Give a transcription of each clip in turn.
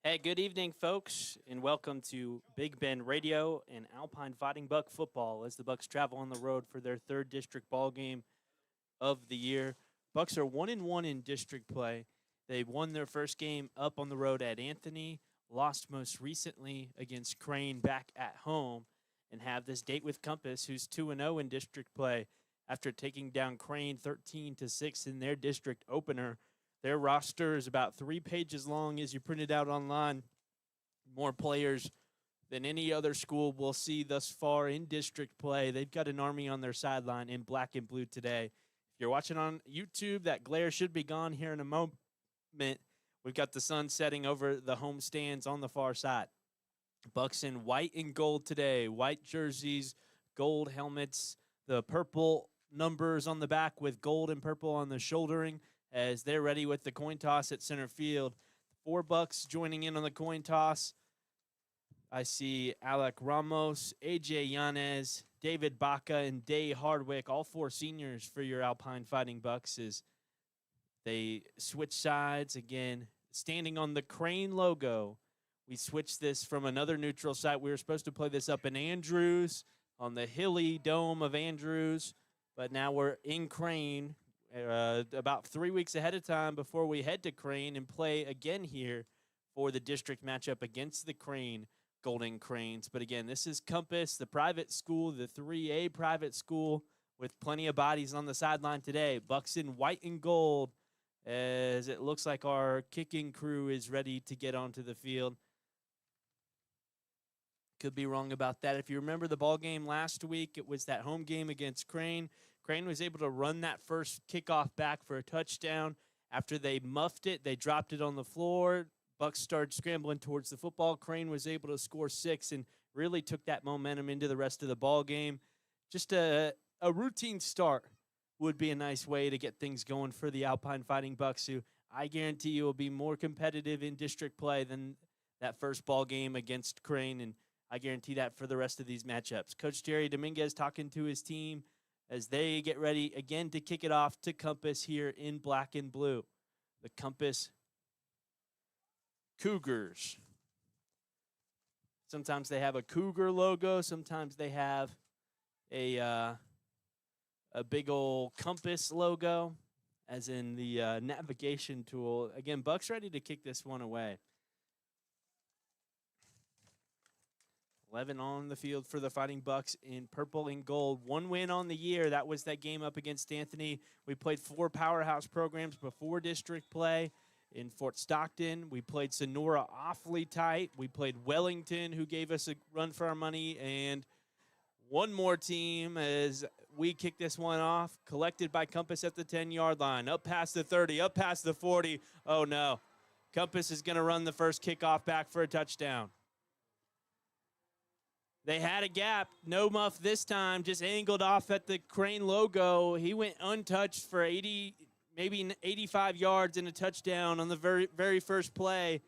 Hey, good evening, folks, and welcome to Big Bend Radio and Alpine Fighting Buck football as the Bucks travel on the road for their third district ball game of the year. Bucks are 1-1 in district play. They won their first game up on the road at Anthony, lost most recently against Crane back at home, and have this date with Compass, who's 2-0 in district play after taking down Crane 13-6 in their district opener. Their roster is about 3 pages long as you print it out online. More players than any other school we'll see thus far in district play. They've got an army on their sideline in black and blue today. If you're watching on YouTube, that glare should be gone here in a moment. We've got the sun setting over the home stands on the far side. Bucks in white and gold today. White jerseys, gold helmets, the purple numbers on the back with gold and purple on the shouldering as they're ready with the coin toss at center field. 4 Bucks joining in on the coin toss. I see Alec Ramos, AJ Yanez, David Baca, and Day Hardwick, all 4 seniors for your Alpine Fighting Bucks as they switch sides again, standing on the Crane logo. We switched this from another neutral site. We were supposed to play this up in Andrews on the hilly dome of Andrews, but now we're in Crane about 3 weeks ahead of time before we head to Crane and play again here for the district matchup against the Crane Golden Cranes. But again, this is Compass, the private school, the 3A private school with plenty of bodies on the sideline today. Bucks in white and gold as it looks like our kicking crew is ready to get onto the field. Could be wrong about that. If you remember the ball game last week, it was that home game against Crane. Crane was able to run that first kickoff back for a touchdown. After they muffed it, they dropped it on the floor. Bucks started scrambling towards the football. Crane was able to score 6 and really took that momentum into the rest of the ball game. Just a routine start would be a nice way to get things going for the Alpine Fighting Bucks, who I guarantee you will be more competitive in district play than that first ball game against Crane, and I guarantee that for the rest of these matchups. Coach Jerry Dominguez talking to his team as they get ready again to kick it off to Compass here in black and blue. The Compass Cougars. Sometimes they have a cougar logo. Sometimes they have a big old compass logo, as in the navigation tool. Again, Bucks ready to kick this one away. 11 on the field for the Fighting Bucks in purple and gold. 1 win on the year. That was that game up against Anthony. We played 4 powerhouse programs before district play in Fort Stockton. We played Sonora awfully tight. We played Wellington, who gave us a run for our money, and one more team as we kick this one off, collected by Compass at the 10-yard line, up past the 30, up past the 40. Oh, no. Compass is going to run the first kickoff back for a touchdown. They had a gap. No muff this time, just angled off at the Crane logo. He went untouched for 80, maybe 85 yards and a touchdown on the very first play.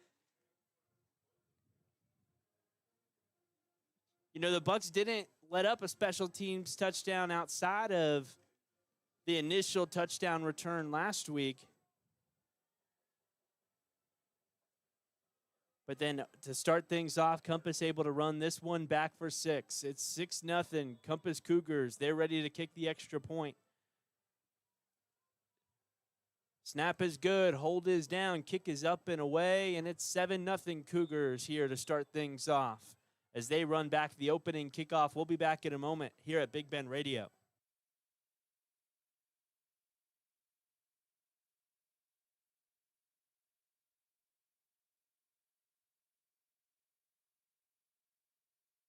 You know, the Bucks didn't let up a special teams touchdown outside of the initial touchdown return last week. But then to start things off, Compass able to run this one back for 6. It's 6-0. Compass Cougars, they're ready to kick the extra point. Snap is good. Hold is down. Kick is up and away. And it's 7-0 Cougars here to start things off as they run back the opening kickoff. We'll be back in a moment here at Big Bend Radio.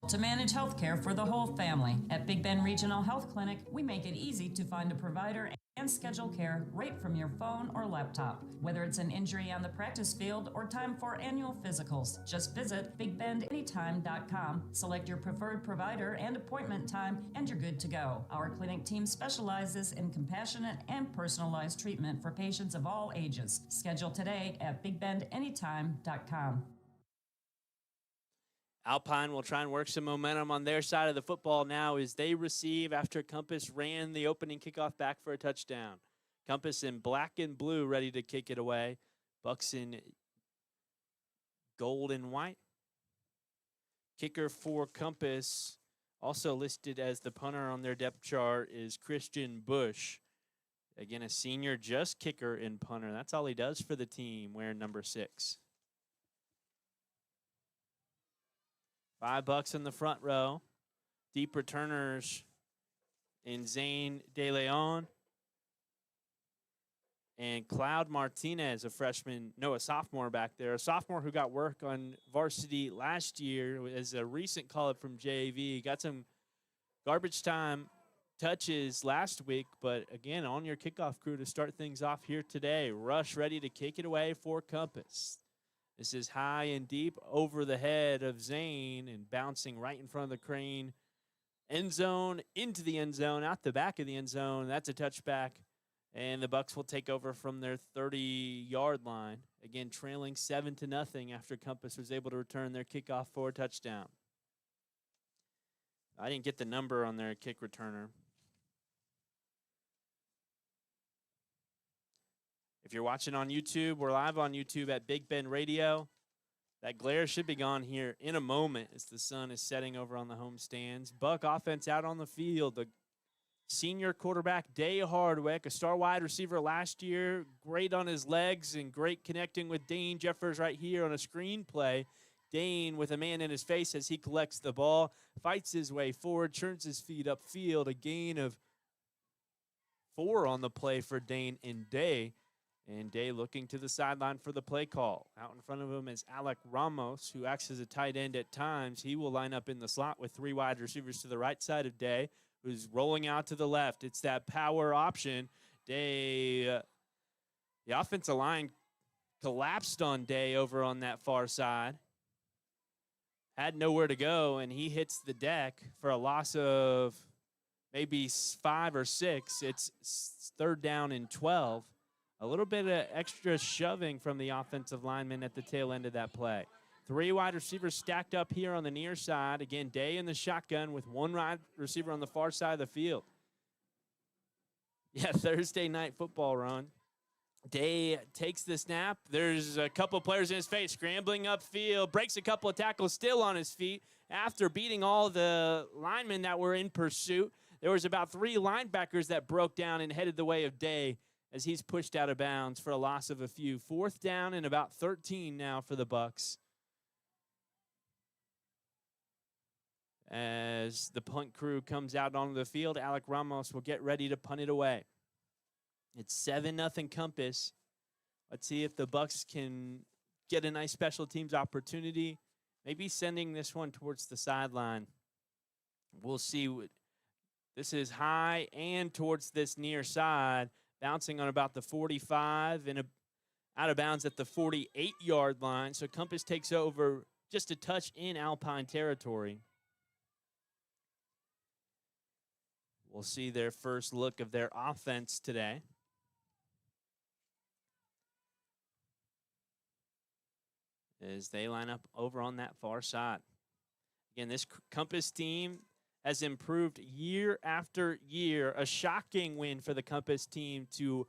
To manage healthcare for the whole family. At Big Bend Regional Health Clinic, we make it easy to find a provider and schedule care right from your phone or laptop. Whether it's an injury on the practice field or time for annual physicals, just visit bigbendanytime.com, select your preferred provider and appointment time, and you're good to go. Our clinic team specializes in compassionate and personalized treatment for patients of all ages. Schedule today at bigbendanytime.com. Alpine will try and work some momentum on their side of the football now as they receive after Compass ran the opening kickoff back for a touchdown. Compass in black and blue ready to kick it away. Bucks in gold and white. Kicker for Compass, also listed as the punter on their depth chart, is Christian Bush. Again, a senior, just kicker and punter. That's all he does for the team, wearing number 6. $5 in the front row. Deep returners in Zane De Leon and Cloud Martinez, a sophomore back there. A sophomore who got work on varsity last year as a recent call-up from JV. Got some garbage time touches last week, but again, on your kickoff crew to start things off here today. Rush ready to kick it away for Compass. This is high and deep over the head of Zane and bouncing right in front of the crane. End zone, into the end zone, out the back of the end zone. That's a touchback, and the Bucks will take over from their 30-yard line. Again, trailing 7-0 after Compass was able to return their kickoff for a touchdown. I didn't get the number on their kick returner. If you're watching on YouTube, we're live on YouTube at Big Ben Radio. That glare should be gone here in a moment as the sun is setting over on the home stands. Buck offense out on the field. The senior quarterback, Day Hardwick, a star wide receiver last year, great on his legs and great connecting with Dane Jeffers right here on a screen play. Dane with a man in his face as he collects the ball, fights his way forward, turns his feet upfield. A gain of 4 on the play for Dane and Day. And Day looking to the sideline for the play call. Out in front of him is Alec Ramos, who acts as a tight end at times. He will line up in the slot with 3 wide receivers to the right side of Day, who's rolling out to the left. It's that power option. Day, the offensive line collapsed on Day over on that far side. Had nowhere to go, and he hits the deck for a loss of maybe 5 or 6. It's 3rd down and 12. A little bit of extra shoving from the offensive lineman at the tail end of that play. 3 wide receivers stacked up here on the near side. Again, Day in the shotgun with 1 wide receiver on the far side of the field. Yeah, Thursday night football run. Day takes the snap. There's a couple players in his face, scrambling upfield, breaks a couple of tackles, still on his feet. After beating all the linemen that were in pursuit, there was about 3 linebackers that broke down and headed the way of Day as he's pushed out of bounds for a loss of a few. 4th down and about 13 now for the Bucks. As the punt crew comes out onto the field, Alec Ramos will get ready to punt it away. It's 7-0 Compass. Let's see if the Bucks can get a nice special teams opportunity. Maybe sending this one towards the sideline. We'll see. This is high and towards this near side. Bouncing on about the 45 and out of bounds at the 48-yard line. So Compass takes over just a touch in Alpine territory. We'll see their first look of their offense today. As they line up over on that far side. Again, this Compass team has improved year after year. A shocking win for the Compass team to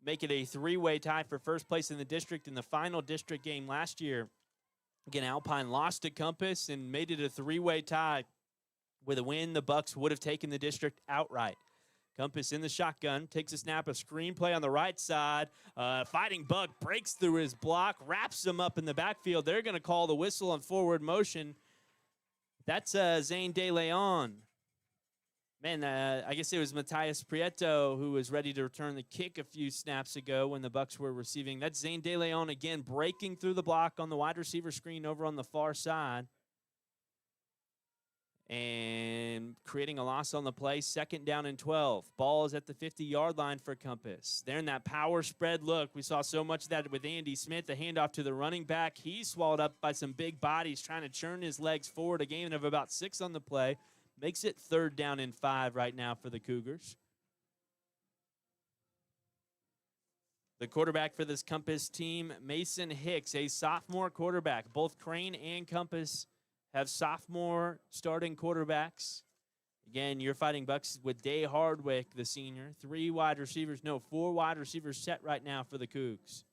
make it a 3-way tie for first place in the district in the final district game last year. Again, Alpine lost to Compass and made it a 3-way tie. With a win, the Bucks would have taken the district outright. Compass in the shotgun, takes a snap, a screen play on the right side. Fighting Buck breaks through his block, wraps him up in the backfield. They're going to call the whistle on forward motion. That's Zane De Leon. Man, I guess it was Matias Prieto who was ready to return the kick a few snaps ago when the Bucks were receiving. That's Zane De Leon again breaking through the block on the wide receiver screen over on the far side. And creating a loss on the play, 2nd down and 12. Ball is at the 50-yard line for Compass. They're in that power spread look. We saw so much of that with Andy Smith, the handoff to the running back. He's swallowed up by some big bodies trying to churn his legs forward. A gain of about 6 on the play. Makes it 3rd down and 5 right now for the Cougars. The quarterback for this Compass team, Mason Hicks, a sophomore quarterback. Both Crane and Compass have sophomore starting quarterbacks. Again, you're fighting Bucks with Day Hardwick, the senior. 4 wide receivers set right now for the Cougs.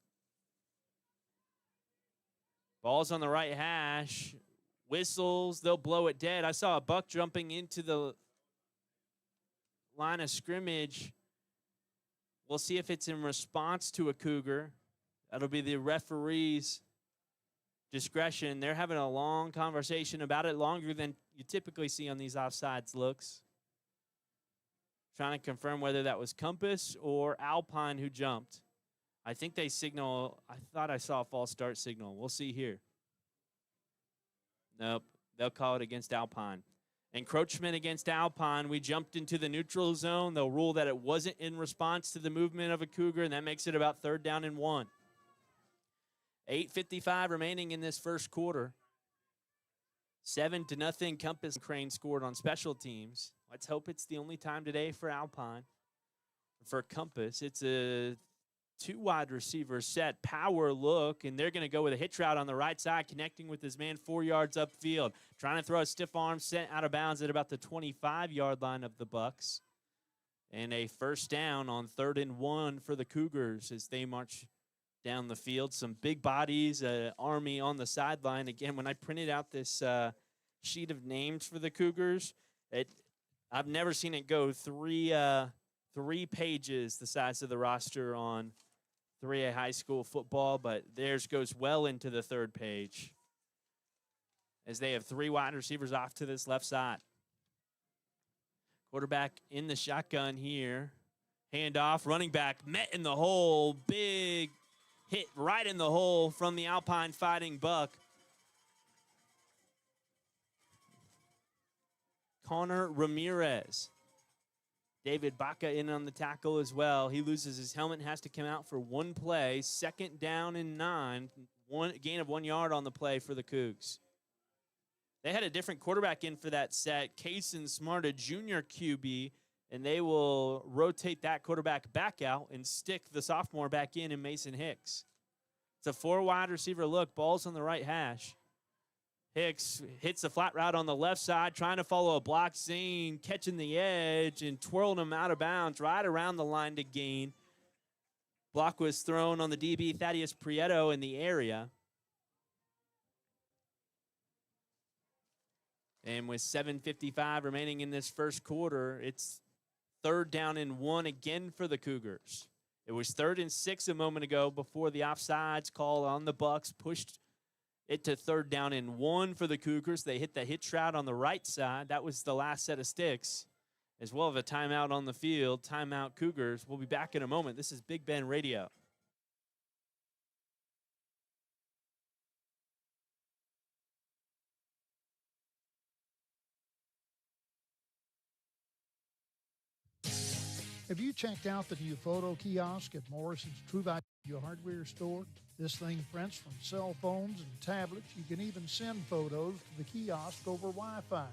Ball's on the right hash. Whistles. They'll blow it dead. I saw a buck jumping into the line of scrimmage. We'll see if it's in response to a cougar. That'll be the referee's discretion. They're having a long conversation about it, longer than you typically see on these offsides looks. Trying to confirm whether that was Compass or Alpine who jumped. I think they signal. I thought I saw a false start signal. We'll see here. Nope. They'll call it against Alpine. Encroachment against Alpine. We jumped into the neutral zone. They'll rule that it wasn't in response to the movement of a cougar, and that makes it about 3rd down and 1. 8:55 remaining in this first quarter. 7-0 Compass. Crane scored on special teams. Let's hope it's the only time today for Alpine. For Compass, it's a 2 wide receiver set, power look, and they're going to go with a hitch route on the right side, connecting with his man 4 yards upfield. Trying to throw a stiff arm, sent out of bounds at about the 25-yard line of the Bucks. And a first down on 3rd and 1 for the Cougars as they march down the field. Some big bodies, Army on the sideline. Again, when I printed out this sheet of names for the Cougars, I've never seen it go three pages the size of the roster on 3A high school football, but theirs goes well into the 3rd page as they have 3 wide receivers off to this left side. Quarterback in the shotgun here. Handoff, running back met in the hole. Big hit right in the hole from the Alpine Fighting Buck. Connor Ramirez. David Baca in on the tackle as well. He loses his helmet, has to come out for 1 play. 2nd down and 9. Gain of 1 yard on the play for the Cougs. They had a different quarterback in for that set. Kaysen Smart, a junior QB, and they will rotate that quarterback back out and stick the sophomore back in Mason Hicks. It's a 4 wide receiver look. Ball's on the right hash. Hicks hits the flat route on the left side, trying to follow a block. Zane catching the edge and twirling him out of bounds right around the line to gain. Block was thrown on the DB, Thaddeus Prieto, in the area. And with 7:55 remaining in this first quarter, it's 3rd down and 1 again for the Cougars. It was 3rd and 6 a moment ago before the offsides call on the Bucks pushed it to 3rd down and 1 for the Cougars. They hit the hitch route on the right side. That was the last set of sticks, as well as a timeout on the field. Timeout Cougars. We'll be back in a moment. This is Big Ben Radio. Have you checked out the new photo kiosk at Morrison's True Value Hardware store? This thing prints from cell phones and tablets. You can even send photos to the kiosk over Wi-Fi.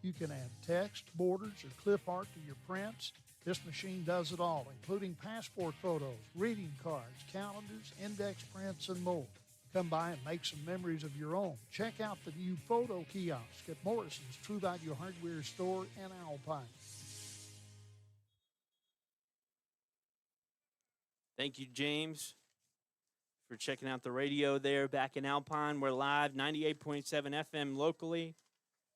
You can add text, borders, or clip art to your prints. This machine does it all, including passport photos, greeting cards, calendars, index prints, and more. Come by and make some memories of your own. Check out the new photo kiosk at Morrison's True Value Hardware store in Alpine. Thank you, James, for checking out the radio there back in Alpine. We're live 98.7 FM locally,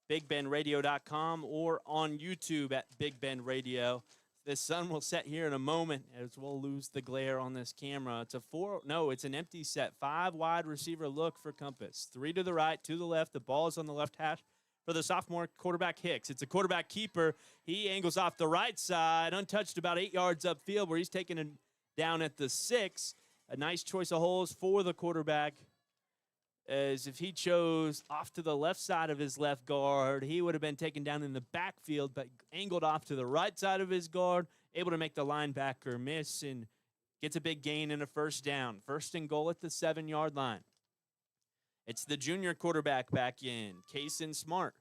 BigBenRadio.com, or on YouTube at Big Ben Radio. The sun will set here in a moment as we'll lose the glare on this camera. It's an empty set. 5 wide receiver look for Compass. 3 to the right, 2 to the left. The ball is on the left hash for the sophomore quarterback Hicks. It's a quarterback keeper. He angles off the right side, untouched about 8 yards upfield where he's taking a down at the 6. A nice choice of holes for the quarterback, as if he chose off to the left side of his left guard, he would have been taken down in the backfield, but angled off to the right side of his guard, able to make the linebacker miss and gets a big gain and a first down. 1st and goal at the 7-yard line. It's the junior quarterback back in, Kaysen Smart.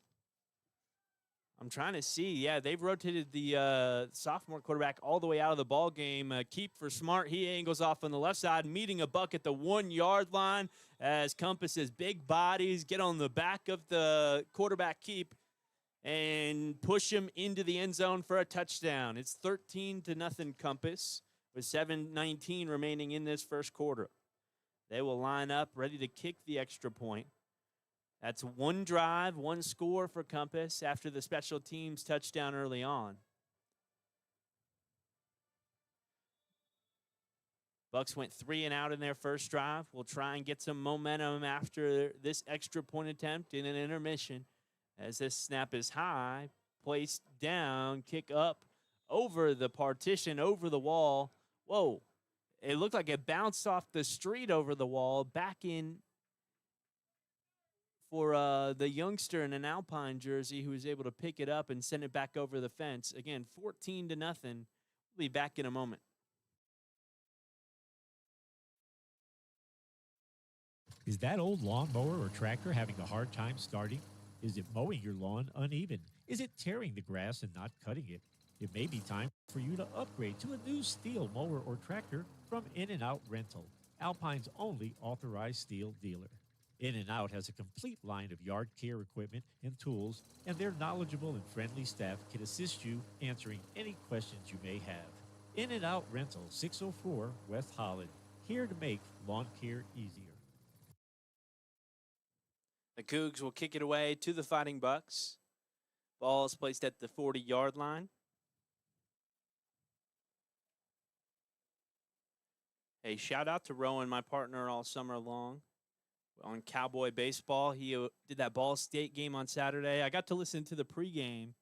I'm trying to see. Yeah, they've rotated the sophomore quarterback all the way out of the ball game. Keep for Smart. He angles off on the left side, meeting a buck at the 1-yard line as Compass's big bodies get on the back of the quarterback Keep and push him into the end zone for a touchdown. It's 13-0 Compass with 7:19 remaining in this first quarter. They will line up ready to kick the extra point. That's one drive, one score for Compass after the special teams touchdown early on. Bucks went 3 and out in their first drive. We'll try and get some momentum after this extra point attempt in an intermission. As this snap is high, placed down, kick up over the partition, over the wall. Whoa, it looked like it bounced off the street over the wall, back in for the youngster in an Alpine jersey who was able to pick it up and send it back over the fence. Again, 14-0. We'll be back in a moment. Is that old lawnmower or tractor having a hard time starting? Is it mowing your lawn uneven? Is it tearing the grass and not cutting it? It may be time for you to upgrade to a new Steel mower or tractor from In-N-Out Rental, Alpine's only authorized Steel dealer. In-N-Out has a complete line of yard care equipment and tools, and their knowledgeable and friendly staff can assist you answering any questions you may have. In-N-Out Rental, 604 West Holland, here to make lawn care easier. The Cougs will kick it away to the Fighting Bucks. Ball is placed at the 40-yard line. Hey, shout out to Rowan, my partner all summer long on Cowboy Baseball. He did that Ball State game on Saturday. I got to listen to the pregame.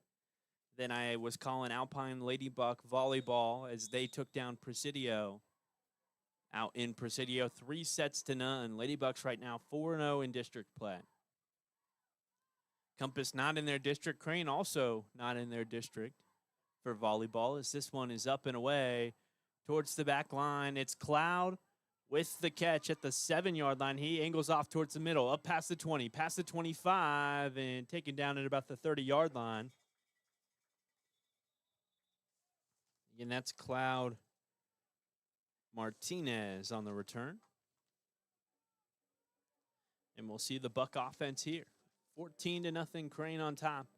Then I was calling Alpine Ladybuck volleyball as they took down Presidio out in Presidio, 3-0. Ladybucks right now 4-0 in district play. Compass not in their district. Crane also not in their district for volleyball, as this one is up and away towards the back line. It's Cloud with the catch at the 7-yard line. He angles off towards the middle, up past the 20, past the 25, and taken down at about the 30-yard line. And that's Cloud Martinez on the return. And we'll see the Buck offense here. 14-0, Crane on top.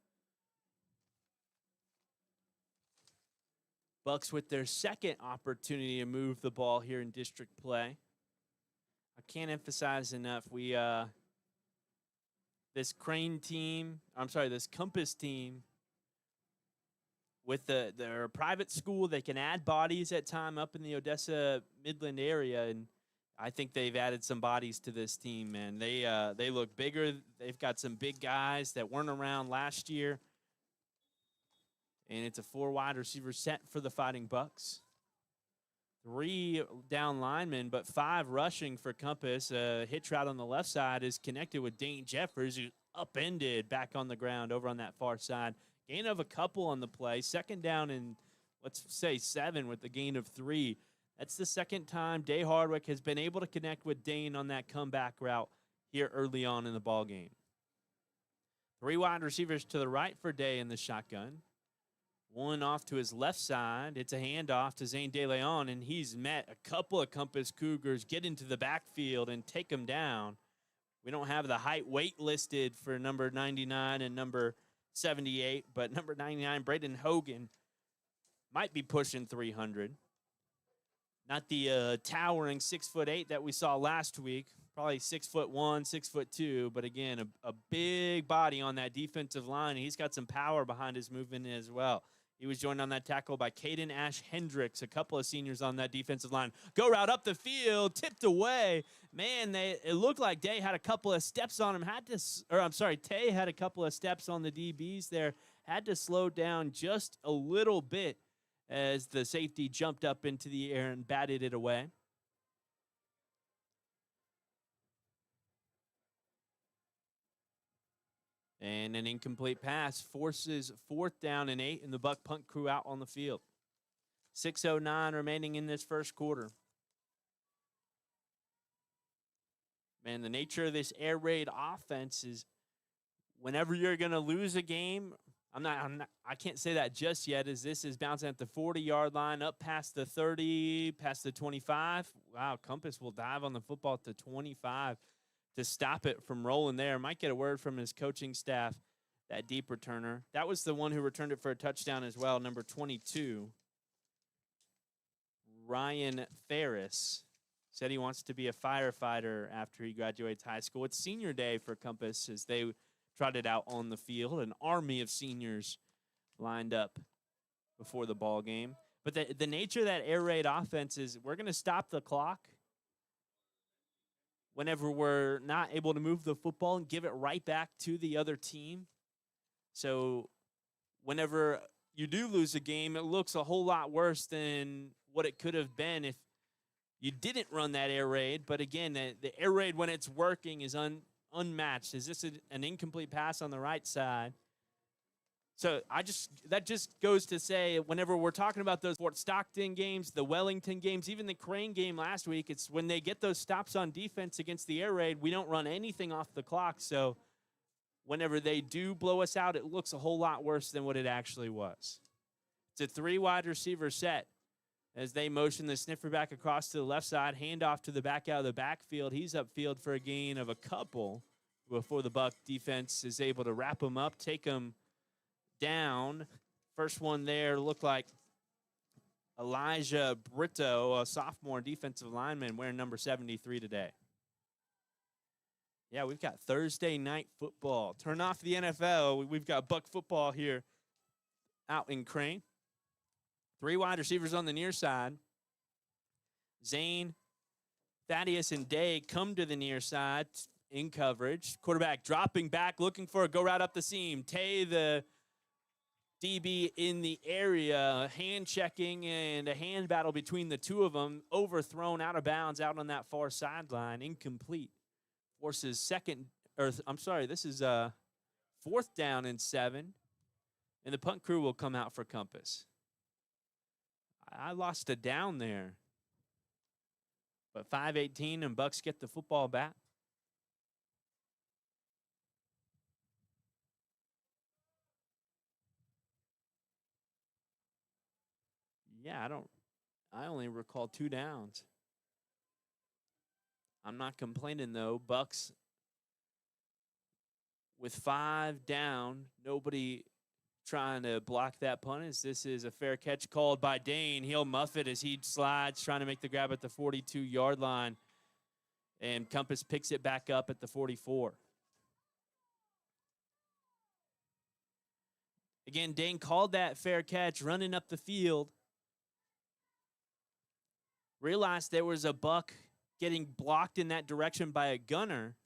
Bucks with their second opportunity to move the ball here in district play. I can't emphasize enough. This Compass team, with their private school, they can add bodies at time up in the Odessa Midland area, and I think they've added some bodies to this team, man. They look bigger. They've got some big guys that weren't around last year. And it's a 4 wide receiver set for the Fighting Bucks. 3 down linemen, but 5 rushing for Compass. Hitch route on the left side is connected with Dane Jeffers, who upended back on the ground over on that far side. Gain of a couple on the play. Second down and let's say 7 with the gain of 3. That's the second time Day Hardwick has been able to connect with Dane on that comeback route here early on in the ball game. 3 wide receivers to the right for Day in the shotgun. 1 off to his left side. It's a handoff to Zane De Leon, and he's met a couple of Compass Cougars get into the backfield and take him down. We don't have the height weight listed for number 99 and number 78, but number 99, Braden Hogan, might be pushing 300. Not the towering 6'8" that we saw last week. Probably 6'1", 6'2", but again, a big body on that defensive line. He's got some power behind his movement as well. He was joined on that tackle by Caden Ash Hendricks, a couple of seniors on that defensive line. Go route up the field, tipped away. Man, it looked like Day had a couple of steps on him. Tay had a couple of steps on the DBs there. Had to slow down just a little bit as the safety jumped up into the air and batted it away. And an incomplete pass forces 4th down and 8, and the Buck punt crew out on the field. 6:09 remaining in this first quarter. Man, the nature of this air raid offense is whenever you're going to lose a game, I can't say that just yet, as this is bouncing at the 40-yard line, up past the 30, past the 25. Wow, Compass will dive on the football at the 25 to stop it from rolling there. Might get a word from his coaching staff, that deep returner. That was the one who returned it for a touchdown as well, number 22, Ryan Ferris. Said he wants to be a firefighter after he graduates high school. It's senior day for Compass as they trotted out on the field. An army of seniors lined up before the ball game. But the nature of that air raid offense is we're going to stop the clock whenever we're not able to move the football and give it right back to the other team. So whenever you do lose a game, it looks a whole lot worse than what it could have been if you didn't run that air raid. But again, the air raid, when it's working, is unmatched. Is this an incomplete pass on the right side? So that just goes to say, whenever we're talking about those Fort Stockton games, the Wellington games, even the Crane game last week, it's when they get those stops on defense against the air raid, we don't run anything off the clock. So whenever they do blow us out, it looks a whole lot worse than what it actually was. It's a 3-wide receiver set as they motion the sniffer back across to the left side, handoff to the back out of the backfield. He's upfield for a gain of a couple before the Buck defense is able to wrap him up, take him down. First one there looked like Elijah Brito, a sophomore defensive lineman wearing number 73 today. Yeah, we've got Thursday night football. Turn off the NFL. We've got Buck football here out in Crane. 3 wide receivers on the near side. Zane, Thaddeus, and Day come to the near side in coverage. Quarterback dropping back, looking for a go route up the seam. Tay, the DB in the area, hand checking and a hand battle between the two of them. Overthrown out of bounds out on that far sideline. Incomplete. Forces this is 4th down and 7. And the punt crew will come out for Compass. I lost a down there. But 5:18 and Bucks get the football back. Yeah, I only recall 2 downs. I'm not complaining though. Bucks with 5 down, nobody trying to block that punt. This is a fair catch called by Dane. He'll muff it as he slides, trying to make the grab at the 42-yard line. And Compass picks it back up at the 44. Again, Dane called that fair catch, running up the field. Realized there was a Buck getting blocked in that direction by a gunner,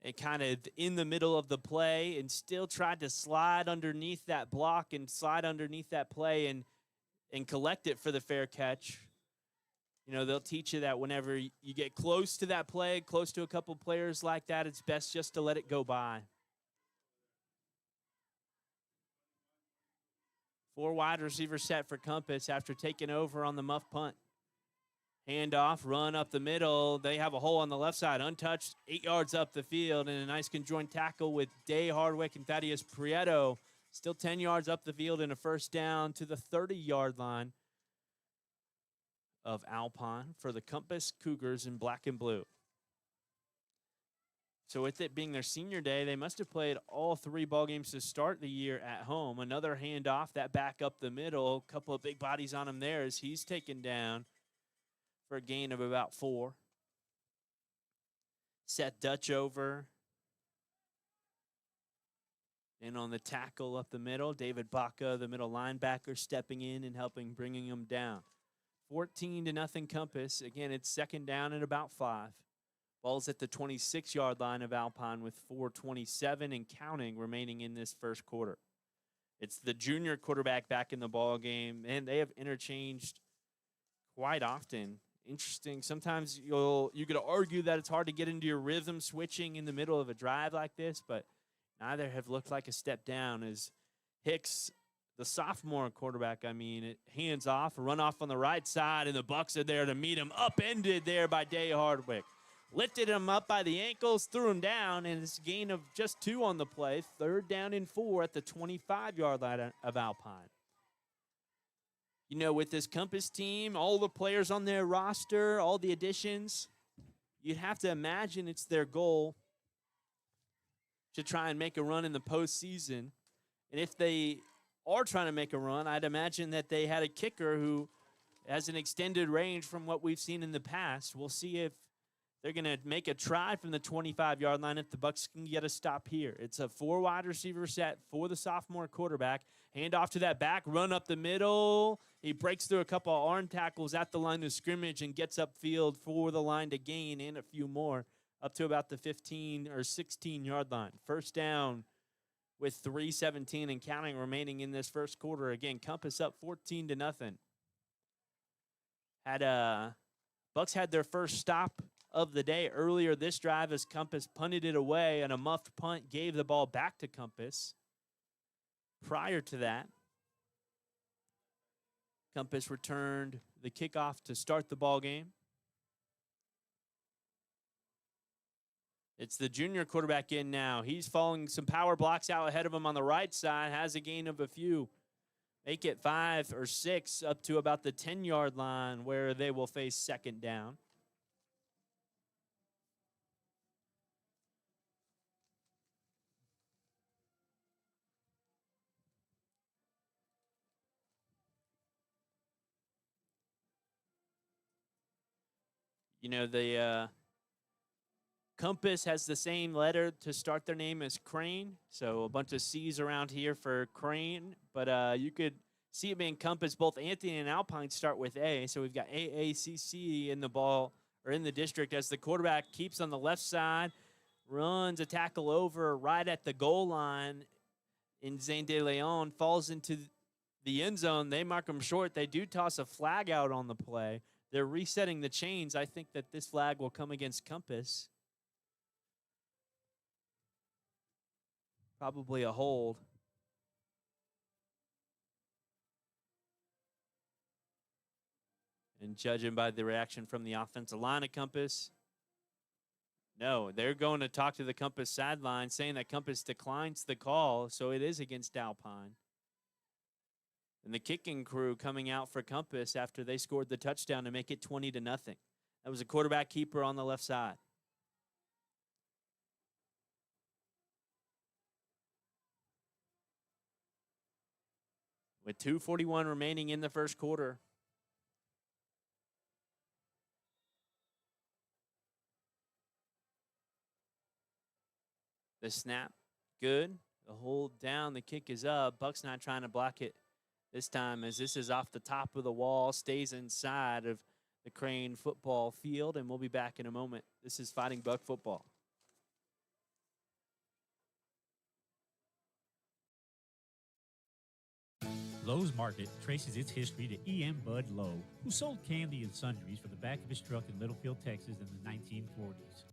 and kind of in the middle of the play, and still tried to slide underneath that block and slide underneath that play and collect it for the fair catch. You know, they'll teach you that whenever you get close to that play, close to a couple players like that, it's best just to let it go by. 4 wide receiver set for Compass after taking over on the muff punt. Handoff, run up the middle. They have a hole on the left side, untouched, 8 yards up the field, and a nice conjoined tackle with Day Hardwick and Thaddeus Prieto. Still 10 yards up the field and a first down to the 30-yard line of Alpine for the Compass Cougars in black and blue. So with it being their senior day, they must have played all 3 ball games to start the year at home. Another handoff, that back up the middle. A couple of big bodies on him there as he's taken down for a gain of about 4. Seth Dutch over. And on the tackle up the middle, David Baca, the middle linebacker, stepping in and helping, bringing him down. 14-0 Compass. Again, it's 2nd down and about 5. Ball's at the 26-yard line of Alpine with 4:27 and counting remaining in this first quarter. It's the junior quarterback back in the ball game, and they have interchanged quite often. Interesting. Sometimes you could argue that it's hard to get into your rhythm switching in the middle of a drive like this, but neither have looked like a step down as Hicks, the sophomore quarterback, it hands off, a run off on the right side, and the Bucks are there to meet him. Upended there by Day Hardwick. Lifted him up by the ankles, threw him down, and it's a gain of just 2 on the play. 3rd down and 4 at the 25-yard line of Alpine. You know, with this Compass team, all the players on their roster, all the additions, you'd have to imagine it's their goal to try and make a run in the postseason. And if they are trying to make a run, I'd imagine that they had a kicker who has an extended range from what we've seen in the past. We'll see if they're going to make a try from the 25-yard line if the Bucks can get a stop here. It's a 4-wide receiver set for the sophomore quarterback. Hand off to that back, run up the middle. He breaks through a couple of arm tackles at the line of scrimmage and gets upfield for the line to gain and a few more up to about the 15 or 16-yard line. First down with 3:17 and counting remaining in this first quarter. Again, Compass up 14-0. Bucks had their first stop of the day earlier this drive as Compass punted it away, and a muffed punt gave the ball back to Compass. Prior to that, Compass returned the kickoff to start the ball game. It's the junior quarterback in now. He's following some power blocks out ahead of him on the right side, has a gain of a few. Make it 5 or 6 up to about the 10-yard line where they will face second down. You know, the Compass has the same letter to start their name as Crane, so a bunch of C's around here for Crane, but you could see it being Compass. Both Anthony and Alpine start with A, so we've got AACC in the ball, or in the district, as the quarterback keeps on the left side, runs a tackle over right at the goal line in Zane De Leon, falls into the end zone. They mark him short. They do toss a flag out on the play. They're resetting the chains. I think that this flag will come against Compass. Probably a hold. And judging by the reaction from the offensive line of Compass, no, they're going to talk to the Compass sideline, saying that Compass declines the call, so it is against Alpine. And the kicking crew coming out for Compass after they scored the touchdown to make it 20-0. That was a quarterback keeper on the left side. With 2:41 remaining in the first quarter. The snap, good. The hold down, the kick is up. Buck's not trying to block it this time, as this is off the top of the wall, stays inside of the Crane football field, and we'll be back in a moment. This is Fighting Buck football. Lowe's Market traces its history to E.M. Bud Lowe, who sold candy and sundries from the back of his truck in Littlefield, Texas in the 1940s.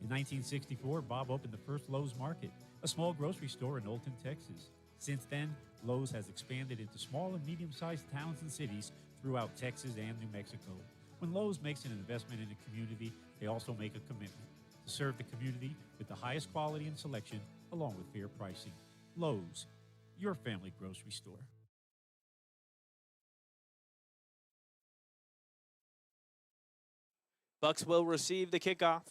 In 1964, Bob opened the first Lowe's Market, a small grocery store in Olton, Texas. Since then, Lowe's has expanded into small and medium-sized towns and cities throughout Texas and New Mexico. When Lowe's makes an investment in a community, they also make a commitment to serve the community with the highest quality and selection, along with fair pricing. Lowe's, your family grocery store. Bucks will receive the kickoff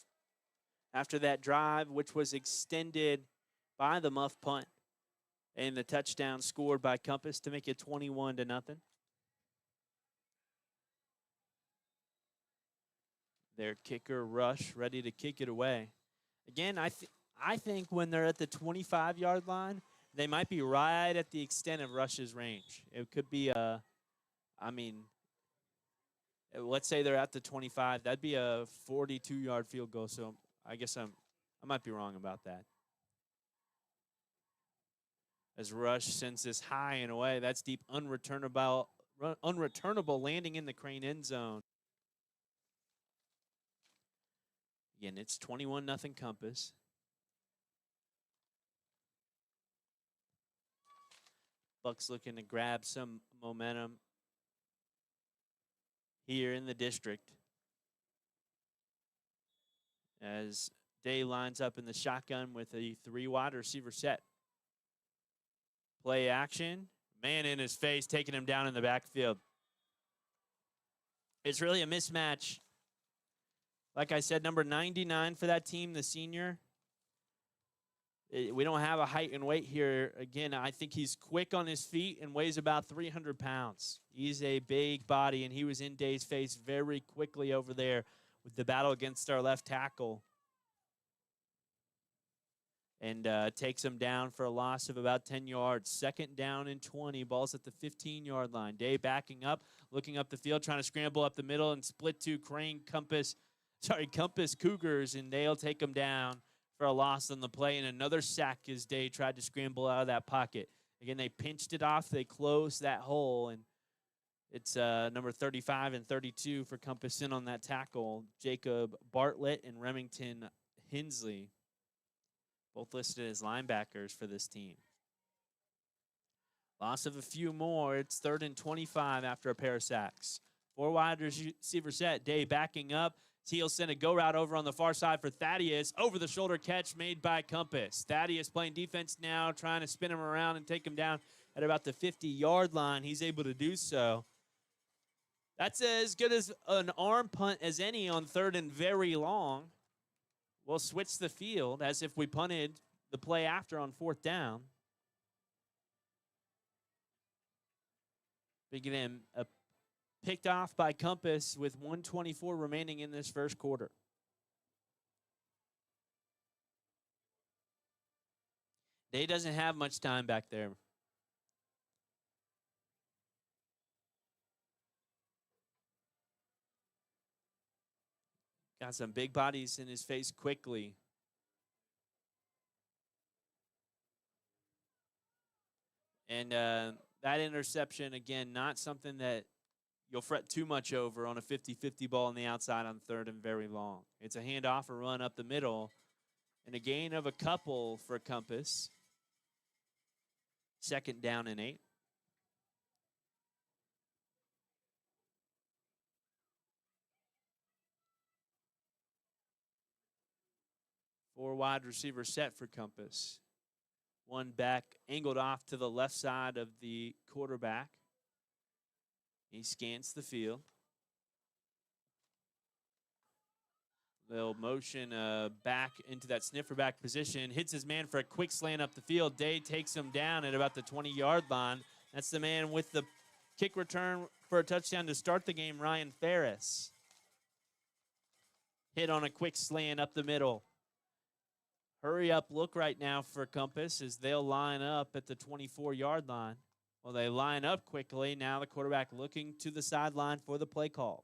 after that drive, which was extended by the muff punt and the touchdown scored by Compass to make it 21-0. Their kicker, Rush, ready to kick it away. Again, I think when they're at the 25-yard line, they might be right at the extent of Rush's range. It could be let's say they're at the 25. That'd be a 42-yard field goal. So I guess I might be wrong about that. As Rush sends this high and away, that's deep, unreturnable landing in the Crane end zone. Again, it's 21-0 Compass. Bucks looking to grab some momentum here in the district as Day lines up in the shotgun with a 3-wide receiver set. Play action. Man in his face, taking him down in the backfield. It's really a mismatch. Like I said, number 99 for that team, the senior, We don't have a height and weight here. Again, I think he's quick on his feet and weighs about 300 pounds. He's a big body, and he was in Day's face very quickly over there with the battle against our left tackle. And takes him down for a loss of about 10 yards. 2nd down and 20. Ball's at the 15-yard line. Day backing up, looking up the field, trying to scramble up the middle and split to Compass Cougars, and they'll take him down for a loss on the play. And another sack as Day tried to scramble out of that pocket. Again, they pinched it off. They closed that hole, and it's number 35 and 32 for Compass in on that tackle. Jacob Bartlett and Remington Hensley, both listed as linebackers for this team. Loss of a few more. It's 3rd and 25 after a pair of sacks. 4 wide receiver set. Day backing up. He'll send a go route over on the far side for Thaddeus. Over the shoulder catch made by Compass. Thaddeus playing defense now, trying to spin him around and take him down at about the 50-yard line. He's able to do so. That's as good as an arm punt as any on 3rd and very long. We'll switch the field as if we punted the play after on 4th down. Again, picked off by Compass with 1:24 remaining in this first quarter. Day doesn't have much time back there. Got some big bodies in his face quickly. And that interception, again, not something that you'll fret too much over on a 50-50 ball on the outside on 3rd and very long. It's a handoff, a run up the middle, and a gain of a couple for Compass. 2nd down and 8. Four wide receiver set for Compass. One back angled off to the left side of the quarterback. He scans the field. They'll motion back into that sniffer back position. Hits his man for a quick slant up the field. Day takes him down at about the 20-yard line. That's the man with the kick return for a touchdown to start the game, Ryan Ferris. Hit on a quick slant up the middle. Hurry up look right now for Compass as they'll line up at the 24-yard line. Well, they line up quickly. Now the quarterback looking to the sideline for the play call.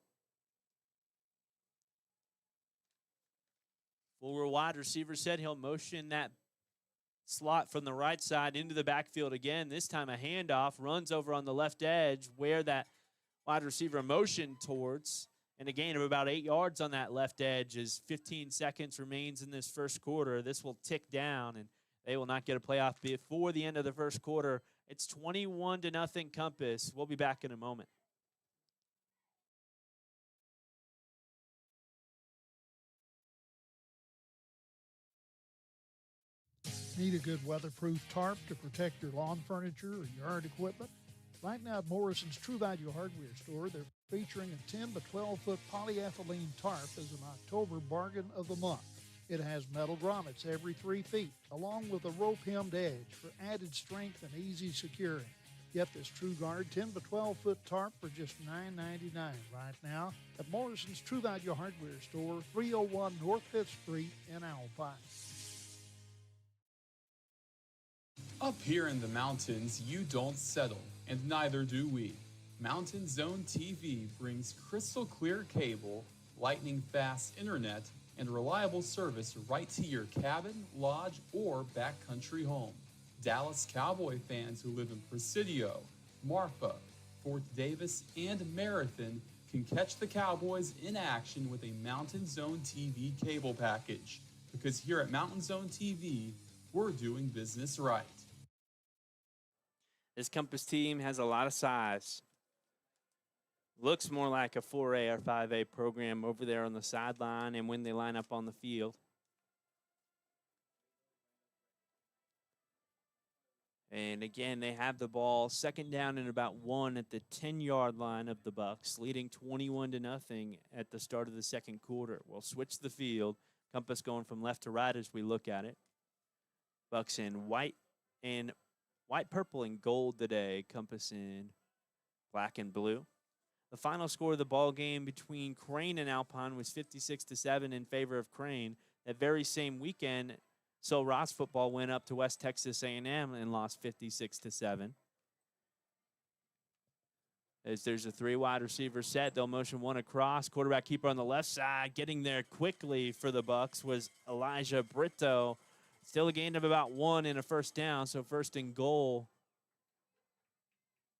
Forward wide receiver set. He'll motion that slot from the right side into the backfield again. This time a handoff. Runs over on the left edge where that wide receiver motioned towards. And a gain of about 8 yards on that left edge as 15 seconds remains in this first quarter. This will tick down, and they will not get a playoff before the end of the first quarter. It's 21-0 Compass. We'll be back in a moment. Need a good weatherproof tarp to protect your lawn furniture or yard equipment? Right now at Morrison's True Value Hardware Store, they're featuring a 10 to 12-foot polyethylene tarp as an October bargain of the month. It has metal grommets every 3 feet, along with a rope-hemmed edge for added strength and easy securing. Get this TrueGuard 10 to 12-foot tarp for just $9.99 right now at Morrison's True Value Hardware Store, 301 North 5th Street in Alpine. Up here in the mountains, you don't settle, and neither do we. Mountain Zone TV brings crystal clear cable, lightning fast internet, and reliable service right to your cabin, lodge, or backcountry home. Dallas Cowboy fans who live in Presidio, Marfa, Fort Davis, and Marathon can catch the Cowboys in action with a Mountain Zone TV cable package. Because here at Mountain Zone TV, we're doing business right. This Compass team has a lot of size. Looks more like a 4A or 5A program over there on the sideline and when they line up on the field. And again, they have the ball 2nd down and about 1 at the 10-yard line of the Bucks, leading 21-0 at the start of the second quarter. We'll switch the field. Compass going from left to right as we look at it. Bucks in white, purple, and gold today. Compass in black and blue. The final score of the ball game between Crane and Alpine was 56-7 in favor of Crane. That very same weekend, Sul Ross football went up to West Texas A&M and lost 56-7. As there's a 3 wide receiver set, they'll motion one across. Quarterback keeper on the left side, getting there quickly for the Bucks was Elijah Brito. Still a gain of about 1 and a first down, so first and goal.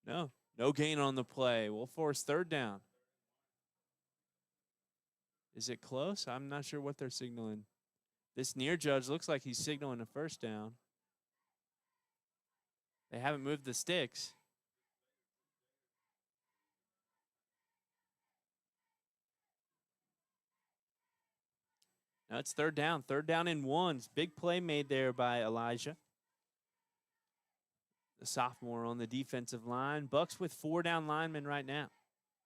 No gain on the play. We'll force third down. Is it close? I'm not sure what they're signaling. This near judge looks like he's signaling a first down. They haven't moved the sticks. No, it's third down. Third down and 1. Big play made there by Elijah, the sophomore on the defensive line. Bucks with 4 down linemen right now.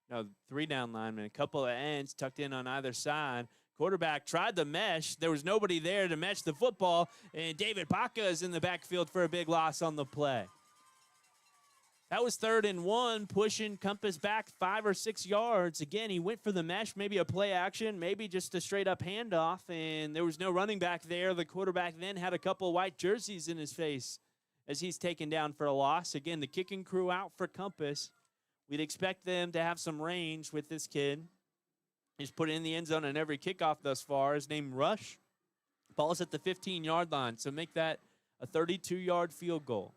No, 3 down linemen. A couple of ends tucked in on either side. Quarterback tried to mesh. There was nobody there to mesh the football, and David Baca is in the backfield for a big loss on the play. That was 3rd and 1, pushing Compass back 5 or 6 yards. Again, he went for the mesh, maybe a play action, maybe just a straight-up handoff, and there was no running back there. The quarterback then had a couple of white jerseys in his face as he's taken down for a loss. Again, the kicking crew out for Compass. We'd expect them to have some range with this kid. He's put it in the end zone on every kickoff thus far. His name Rush. Ball's at the 15-yard line, so make that a 32-yard field goal.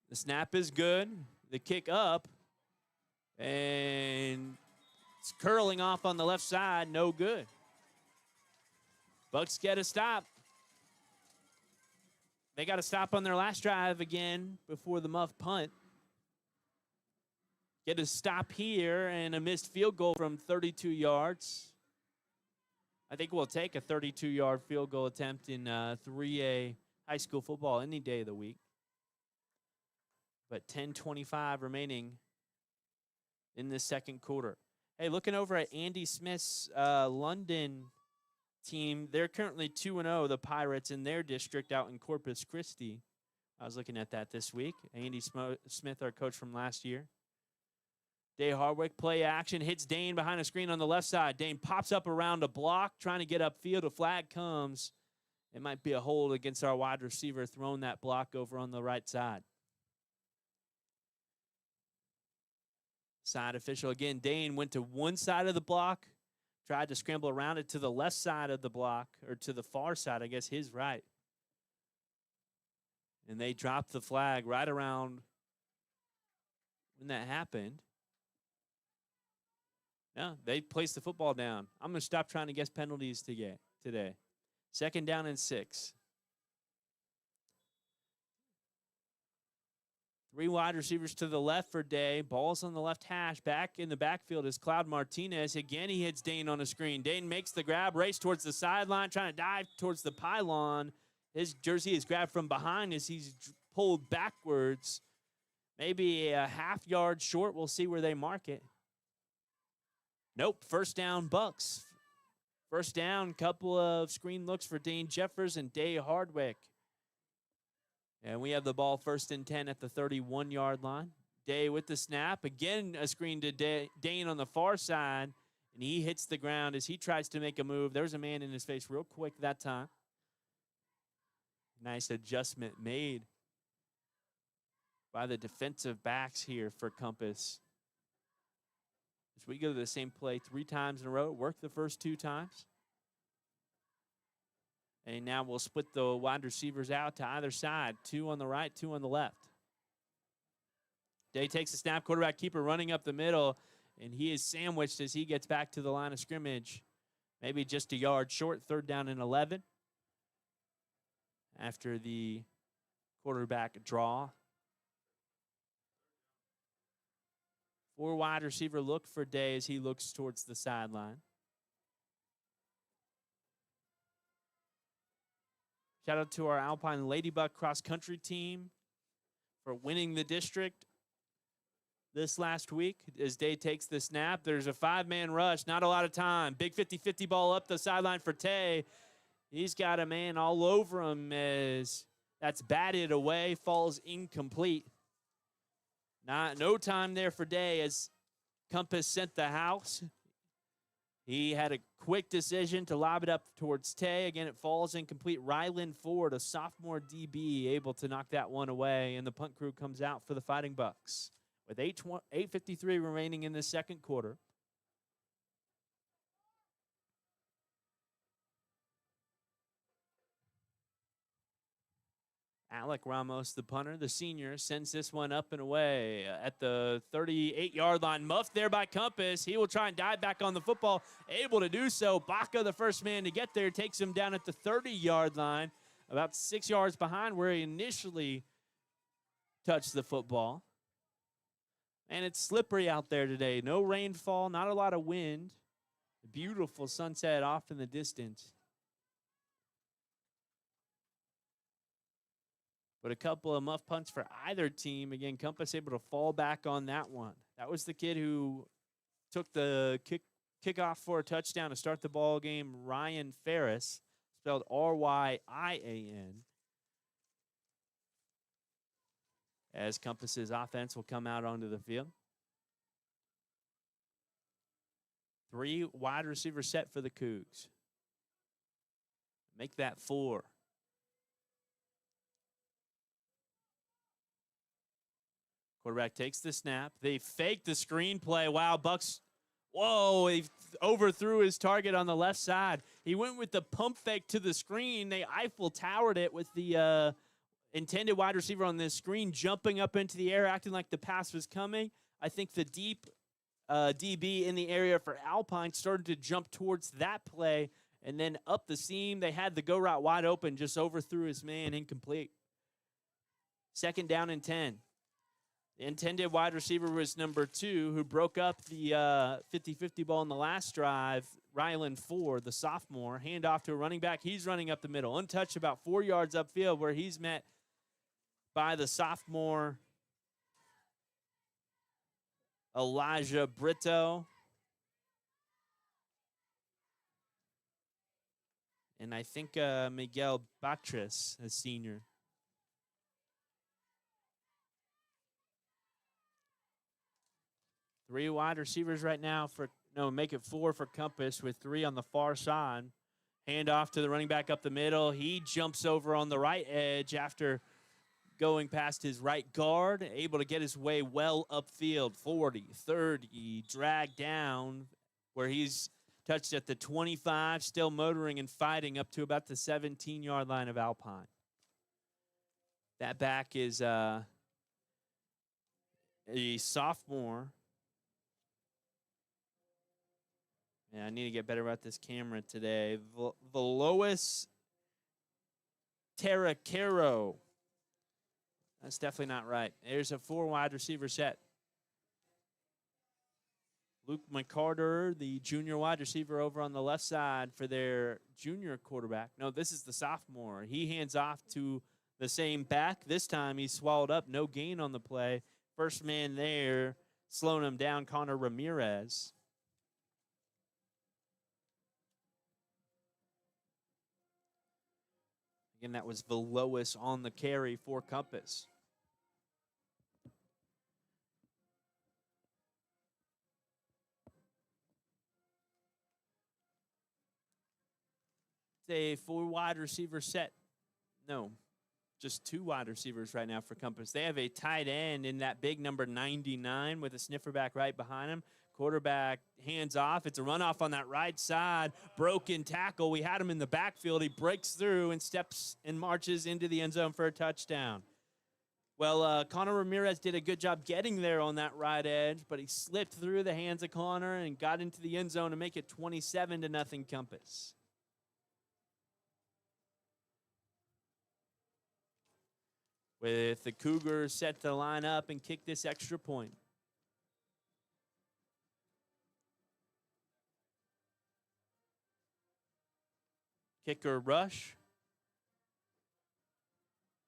The snap is good. The kick up, and it's curling off on the left side. No good. Bucks get a stop. They got to stop on their last drive again before the muff punt. Get a stop here and a missed field goal from 32 yards. I think we'll take a 32-yard field goal attempt in 3A high school football any day of the week. But 10:25 remaining in this second quarter. Hey, looking over at Andy Smith's London team, they're currently 2-0, the Pirates, in their district out in Corpus Christi. I was looking at that this week. Andy Smith, our coach from last year. Day Hardwick, play action, hits Dane behind a screen on the left side. Dane pops up around a block, trying to get upfield. A flag comes. It might be a hold against our wide receiver, throwing that block over on the right side. Side official again. Dane went to one side of the block, tried to scramble around it to the left side of the block, or to the far side, I guess his right. And they dropped the flag right around when that happened. No, they placed the football down. I'm going to stop trying to guess penalties today. 2nd down and 6. 3 wide receivers to the left for Day. Ball's on the left hash. Back in the backfield is Cloud Martinez. Again, he hits Dane on a screen. Dane makes the grab, race towards the sideline, trying to dive towards the pylon. His jersey is grabbed from behind as he's pulled backwards. Maybe a half yard short. We'll see where they mark it. Nope, first down Bucks. First down, couple of screen looks for Dane Jeffers and Day Hardwick. And we have the ball 1st and 10 at the 31-yard line. Day with the snap. Again, a screen to Dane on the far side. And he hits the ground as he tries to make a move. There's a man in his face real quick that time. Nice adjustment made by the defensive backs here for Compass. As we go to the same play 3 times in a row. Work the first 2 times. And now we'll split the wide receivers out to either side. 2 on the right, 2 on the left. Day takes the snap, quarterback keeper running up the middle, and he is sandwiched as he gets back to the line of scrimmage. Maybe just a yard short, 3rd down and 11. After the quarterback draw. 4 wide receiver look for Day as he looks towards the sideline. Shout out to our Alpine Ladybug cross-country team for winning the district this last week. As Day takes the snap, there's a 5-man rush, not a lot of time. Big 50-50 ball up the sideline for Tay. He's got a man all over him as that's batted away, falls incomplete. No time there for Day as Compass sent the house. He had a quick decision to lob it up towards Tay. Again, it falls incomplete. Ryland Ford, a sophomore DB, able to knock that one away, and the punt crew comes out for the Fighting Bucks with 8:53 remaining in the second quarter. Alec Ramos, the punter, the senior, sends this one up and away at the 38-yard line. Muffed there by Compass. He will try and dive back on the football. Able to do so. Baca, the first man to get there, takes him down at the 30-yard line, about 6 yards behind where he initially touched the football. And it's slippery out there today. No rainfall, not a lot of wind. A beautiful sunset off in the distance. But a couple of muff punts for either team. Again, Compass able to fall back on that one. That was the kid who took the kickoff for a touchdown to start the ball game, Ryan Ferris, spelled R-Y-I-A-N. As Compass's offense will come out onto the field. 3 wide receiver set for the Cougs. Make that 4. Quarterback takes the snap. They fake the screenplay. Wow, Bucks. Whoa, he overthrew his target on the left side. He went with the pump fake to the screen. They Eiffel Towered it with the intended wide receiver on this screen jumping up into the air, acting like the pass was coming. I think the deep DB in the area for Alpine started to jump towards that play, and then up the seam. They had the go route wide open, just overthrew his man, incomplete. 2nd down and 10. The intended wide receiver was number 2, who broke up the 50-50 ball in the last drive, Ryland Ford, the sophomore. Handoff to a running back. He's running up the middle. Untouched about 4 yards upfield where he's met by the sophomore, Elijah Brito. And I think Miguel Batris, a senior. Three wide receivers right now make it 4 for Compass with 3 on the far side. Handoff to the running back up the middle. He jumps over on the right edge after going past his right guard, able to get his way well upfield. 40, 30, dragged down where he's touched at the 25, still motoring and fighting up to about the 17-yard line of Alpine. That back is a sophomore. Yeah, I need to get better about this camera today. Velois Terracaro. That's definitely not right. There's a 4 wide receiver set. Luke McCarter, the junior wide receiver over on the left side for their junior quarterback. No, this is the sophomore. He hands off to the same back. This time he's swallowed up. No gain on the play. First man there, slowing him down, Connor Ramirez. Again, that was Velois on the carry for Compass. It's a 4 wide receiver set. No, just 2 wide receivers right now for Compass. They have a tight end in that big number 99 with a sniffer back right behind him. Quarterback hands off. It's a runoff on that right side. Broken tackle. We had him in the backfield. He breaks through and steps and marches into the end zone for a touchdown. Well, Connor Ramirez did a good job getting there on that right edge, but he slipped through the hands of Connor and got into the end zone to make it 27-0 Compass. With the Cougars set to line up and kick this extra point. Kicker rush.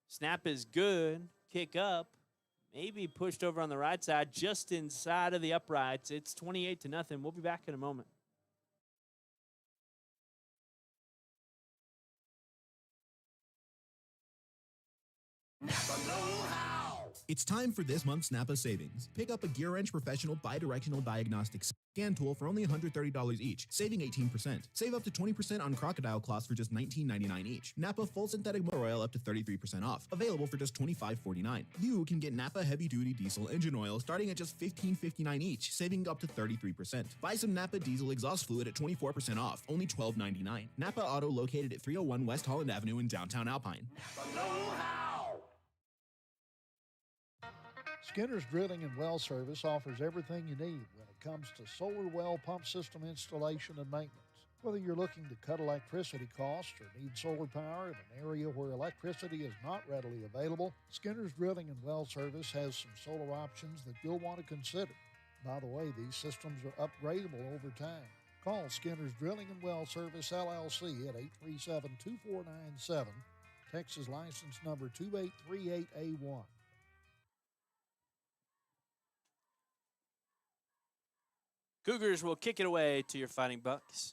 Snap is good. Kick up. Maybe pushed over on the right side, just inside of the uprights. It's 28-0. We'll be back in a moment. It's time for this month's Napa savings. Pick up a Gear Wrench Professional Bidirectional Diagnostic Scan Tool for only $130 each, saving 18%. Save up to 20% on crocodile cloths for just $19.99 each. Napa Full Synthetic Motor Oil up to 33% off, available for just $25.49. You can get Napa Heavy Duty Diesel Engine Oil starting at just $15.59 each, saving up to 33%. Buy some Napa Diesel Exhaust Fluid at 24% off, only $12.99. Napa Auto located at 301 West Holland Avenue in downtown Alpine. Skinner's Drilling and Well Service offers everything you need when it comes to solar well pump system installation and maintenance. Whether you're looking to cut electricity costs or need solar power in an area where electricity is not readily available, Skinner's Drilling and Well Service has some solar options that you'll want to consider. By the way, these systems are upgradable over time. Call Skinner's Drilling and Well Service, LLC at 837-2497, Texas license number 2838A1. Cougars will kick it away to your Fighting Bucks.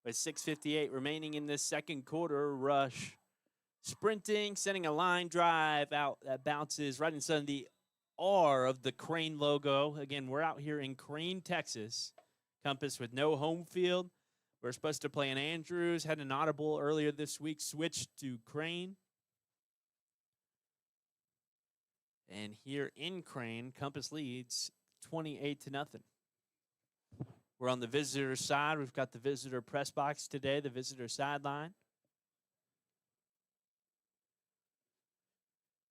With 6:58 remaining in this second quarter, Rush sprinting, sending a line drive out that bounces right inside the R of the Crane logo. Again, we're out here in Crane, Texas. Compass with no home field. We're supposed to play in Andrews. Had an audible earlier this week, switched to Crane. And here in Crane, Compass leads 28-0. We're on the visitor side. We've got the visitor press box today, the visitor sideline.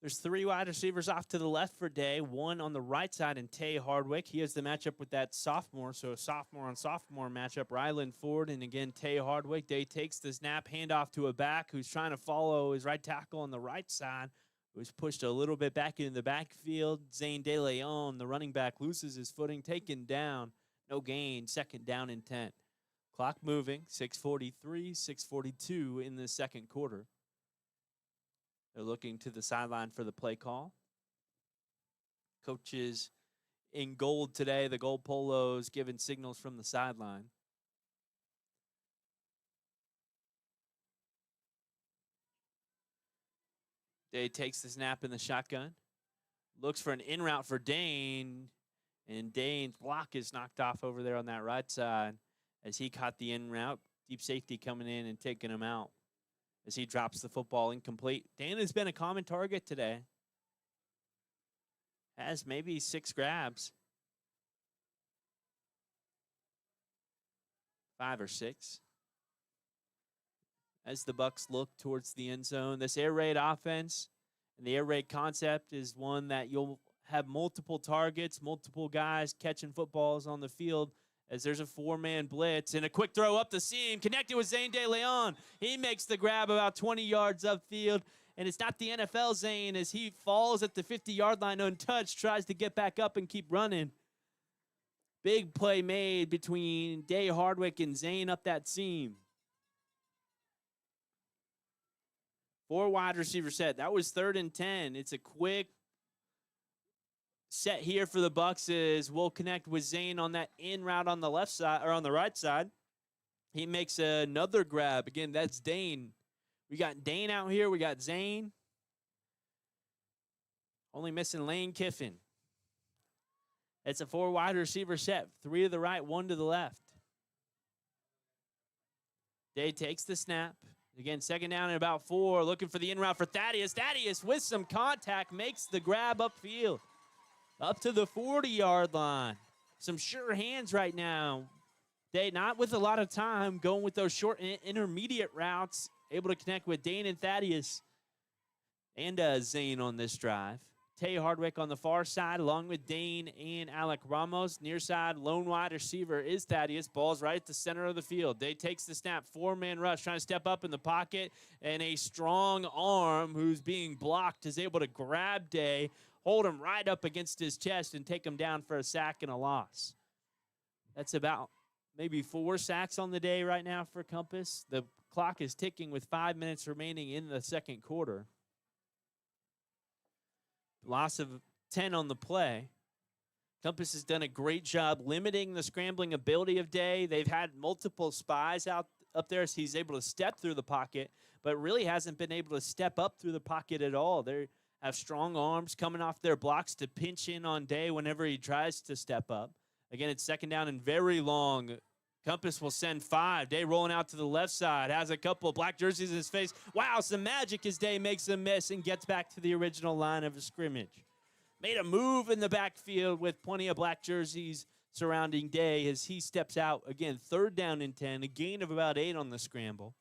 There's 3 wide receivers off to the left for Day, 1 on the right side in Tay Hardwick. He has the matchup with that sophomore, so a sophomore on sophomore matchup, Rylan Ford, and again, Tay Hardwick. Day takes the snap, handoff to a back who's trying to follow his right tackle on the right side, who's pushed a little bit back into the backfield. Zane De Leon, the running back, loses his footing, taken down. No gain, 2nd down and 10. Clock moving, 6:43, 6:42 in the second quarter. They're looking to the sideline for the play call. Coaches in gold today, the gold polos giving signals from the sideline. Day takes the snap in the shotgun. Looks for an in route for Dane. And Dane's block is knocked off over there on that right side as he caught the in route. Deep safety coming in and taking him out as he drops the football incomplete. Dane has been a common target today. Has maybe 6 grabs. 5 or 6. As the Bucks look towards the end zone, this air raid offense and the air raid concept is one that you'll have multiple targets, multiple guys catching footballs on the field as there's a 4-man blitz and a quick throw up the seam, connected with Zane De Leon. He makes the grab about 20 yards upfield, and it's not the NFL Zane as he falls at the 50-yard line untouched, tries to get back up and keep running. Big play made between Day Hardwick and Zane up that seam. 4 wide receiver set. That was 3rd and 10. It's a quick set here for the Bucks as we'll connect with Zane on that in route on the left side or on the right side. He makes another grab. Again, that's Dane. We got Dane out here. We got Zane. Only missing Lane Kiffin. It's a 4 wide receiver set. 3 to the right, 1 to the left. Day takes the snap. Again, 2nd down and about 4. Looking for the in route for Thaddeus. Thaddeus with some contact makes the grab upfield. Up to the 40-yard line. Some sure hands right now. Day not with a lot of time, going with those short and intermediate routes. Able to connect with Dane and Thaddeus and Zane on this drive. Tay Hardwick on the far side, along with Dane and Alec Ramos. Near side, lone wide receiver is Thaddeus. Ball's right at the center of the field. Day takes the snap, 4-man rush, trying to step up in the pocket, and a strong arm who's being blocked is able to grab Day, hold him right up against his chest, and take him down for a sack and a loss. That's about maybe 4 sacks on the day right now for Compass. The clock is ticking with 5 minutes remaining in the second quarter. Loss of 10 on the play. Compass has done a great job limiting the scrambling ability of Day. They've had multiple spies out up there. He's able to step through the pocket, but really hasn't been able to step up through the pocket at all. They have strong arms coming off their blocks to pinch in on Day whenever he tries to step up. Again, it's second down and very long. Compass will send 5. Day rolling out to the left side. Has a couple of black jerseys in his face. Wow, some magic as Day makes a miss and gets back to the original line of scrimmage. Made a move in the backfield with plenty of black jerseys surrounding Day as he steps out. Again, third down and 10. A gain of about 8 on the scramble.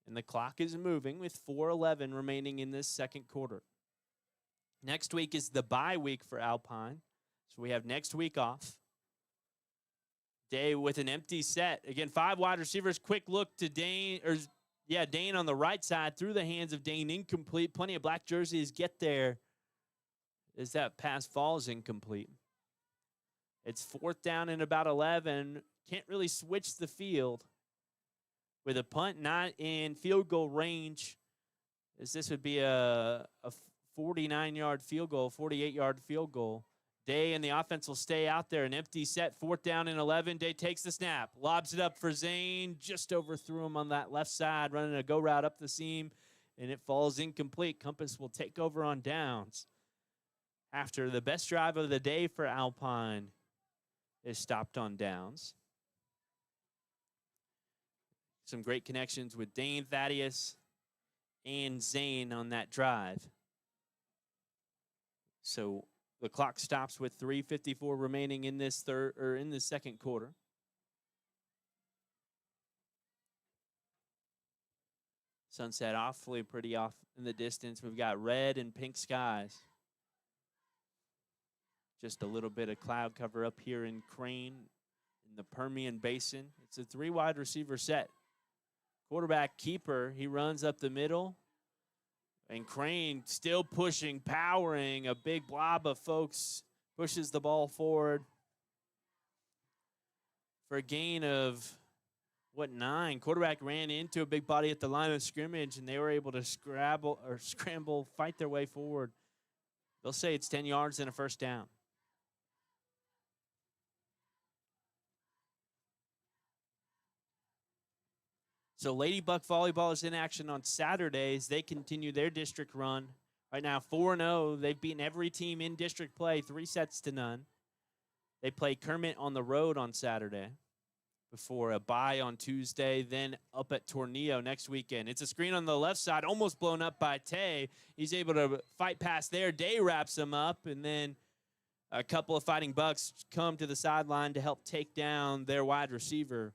And the clock is moving with 4:11 remaining in this second quarter. Next week is the bye week for Alpine. So we have next week off. Day with an empty set. Again, 5 wide receivers. Quick look to Dane. Dane on the right side. Through the hands of Dane. Incomplete. Plenty of black jerseys get there as that pass falls incomplete. It's fourth down and about 11. Can't really switch the field. With a punt not in field goal range, as this would be a 49-yard field goal, 48-yard field goal. Day and the offense will stay out there. An empty set, fourth down and 11. Day takes the snap, lobs it up for Zane, just overthrew him on that left side, running a go route up the seam, and it falls incomplete. Compass will take over on downs. After the best drive of the day for Alpine is stopped on downs. Some great connections with Dane, Thaddeus, and Zane on that drive. So the clock stops with 3:54 remaining in this second quarter. Sunset awfully pretty off in the distance. We've got red and pink skies. Just a little bit of cloud cover up here in Crane in the Permian Basin. It's a 3 wide receiver set. Quarterback keeper, he runs up the middle. And Crane still pushing, powering. A big blob of folks pushes the ball forward for a gain of, 9? Quarterback ran into a big body at the line of scrimmage, and they were able to scramble, fight their way forward. They'll say it's 10 yards and a first down. So Lady Buck Volleyball is in action on Saturdays. They continue their district run. Right now, 4-0. They've beaten every team in district play, 3-0. They play Kermit on the road on Saturday before a bye on Tuesday, then up at Tornillo next weekend. It's a screen on the left side, almost blown up by Tay. He's able to fight past there. Day wraps him up, and then a couple of Fighting Bucks come to the sideline to help take down their wide receiver.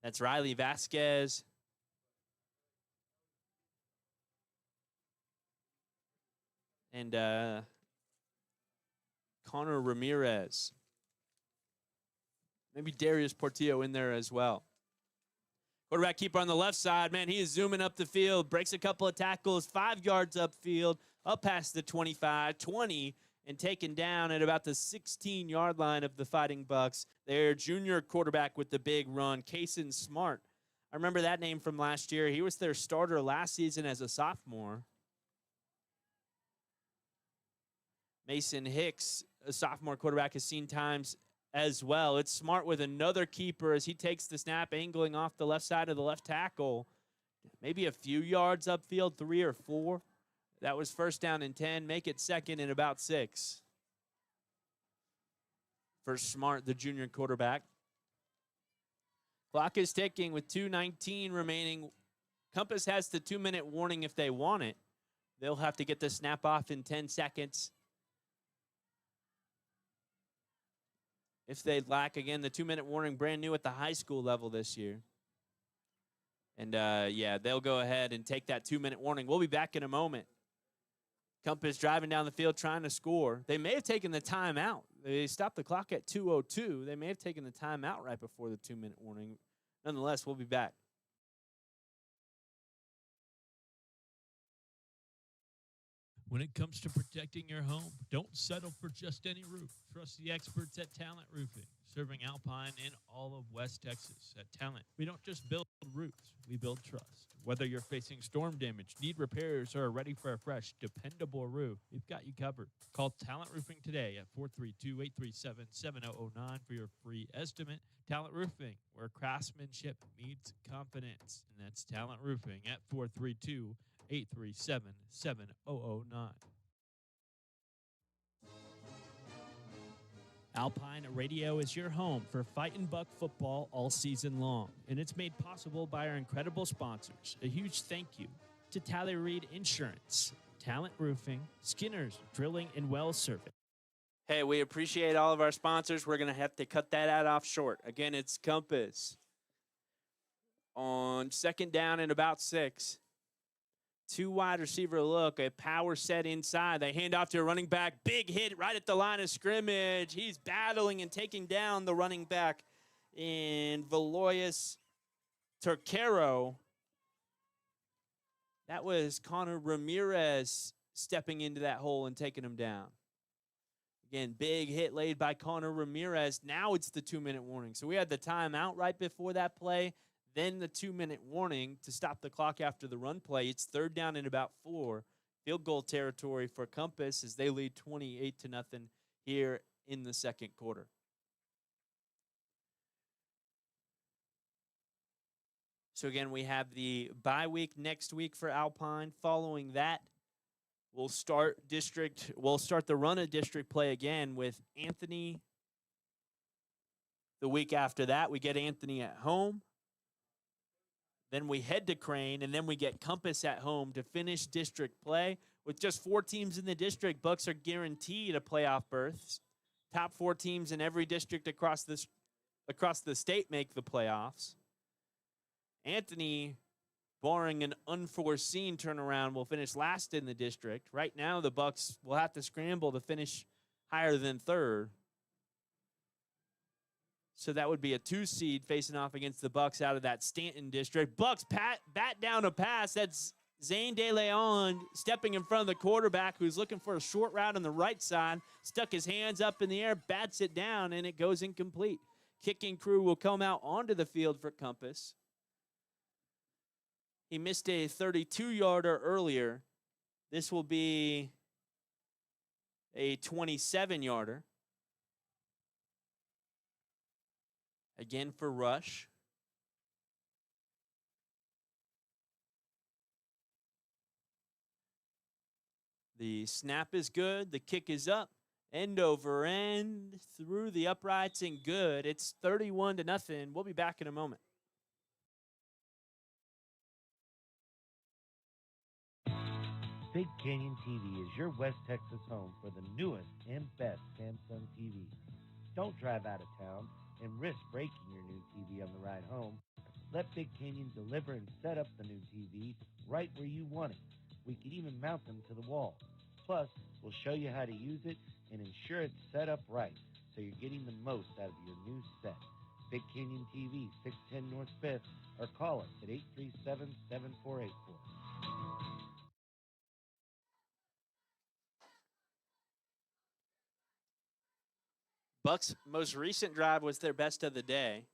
That's Riley Vasquez. And Connor Ramirez. Maybe Darius Portillo in there as well. Quarterback keeper on the left side. Man, he is zooming up the field. Breaks a couple of tackles. 5 yards upfield. Up past the 25, 20. And taken down at about the 16-yard line of the Fighting Bucks. Their junior quarterback with the big run, Kason Smart. I remember that name from last year. He was their starter last season as a sophomore. Mason Hicks, a sophomore quarterback, has seen times as well. It's Smart with another keeper as he takes the snap, angling off the left side of the left tackle. Maybe a few yards upfield, 3 or 4. That was first down and 10. Make it second and about 6. For Smart, the junior quarterback. Clock is ticking with 2:19 remaining. Compass has the 2-minute warning if they want it. They'll have to get the snap off in 10 seconds. If they'd lack, again, the 2-minute warning, brand new at the high school level this year. And, they'll go ahead and take that 2-minute warning. We'll be back in a moment. Compass driving down the field trying to score. They may have taken the timeout. They stopped the clock at 2:02. They may have taken the timeout right before the 2-minute warning. Nonetheless, we'll be back. When it comes to protecting your home, don't settle for just any roof. Trust the experts at Talent Roofing, serving Alpine and all of West Texas. At Talent, we don't just build roofs, we build trust. Whether you're facing storm damage, need repairs, or are ready for a fresh, dependable roof, we've got you covered. Call Talent Roofing today at 432-837-7009 for your free estimate. Talent Roofing, where craftsmanship meets confidence. And that's Talent Roofing at 432-837-7009. Alpine Radio is your home for Fight and Buck football all season long, and it's made possible by our incredible sponsors. A huge thank you to Tally Reed Insurance, Talent Roofing, Skinner's Drilling and Well Service. Hey, we appreciate all of our sponsors. We're going to have to cut that ad off short. Again, it's Compass. On second down and about 6. 2 wide receiver look, a power set inside. They hand off to a running back. Big hit right at the line of scrimmage. He's battling and taking down the running back in Veloyas Turquero. That was Connor Ramirez stepping into that hole and taking him down. Again, big hit laid by Connor Ramirez. Now it's the 2-minute warning. So we had the timeout right before that play. Then the 2-minute warning to stop the clock after the run play. It's third down and about 4. Field goal territory for Compass as they lead 28-0 here in the second quarter. So again, we have the bye week next week for Alpine. Following that, we'll start the run of district play again with Anthony. The week after that, we get Anthony at home. Then we head to Crane, and then we get Compass at home to finish district play. With just 4 teams in the district, Bucks are guaranteed a playoff berth. Top 4 teams in every district across the state make the playoffs. Anthony, barring an unforeseen turnaround, will finish last in the district. Right now, the Bucks will have to scramble to finish higher than 3rd. So that would be a 2 seed facing off against the Bucks out of that Stanton district. Bucks bat down a pass. That's Zane De Leon stepping in front of the quarterback who's looking for a short route on the right side. Stuck his hands up in the air, bats it down, and it goes incomplete. Kicking crew will come out onto the field for Compass. He missed a 32-yarder earlier. This will be a 27-yarder. Again for Rush. The snap is good. The kick is up. End over end through the uprights and good. It's 31-0. We'll be back in a moment. Big Canyon TV is your West Texas home for the newest and best Samsung TVs. Don't drive out of town and risk breaking your new TV on the ride home. Let Big Canyon deliver and set up the new TV right where you want it. We can even mount them to the wall. Plus, we'll show you how to use it and ensure it's set up right so you're getting the most out of your new set. Big Canyon TV, 610 North 5th, or call us at 837-7484. Bucks' most recent drive was their best of the day.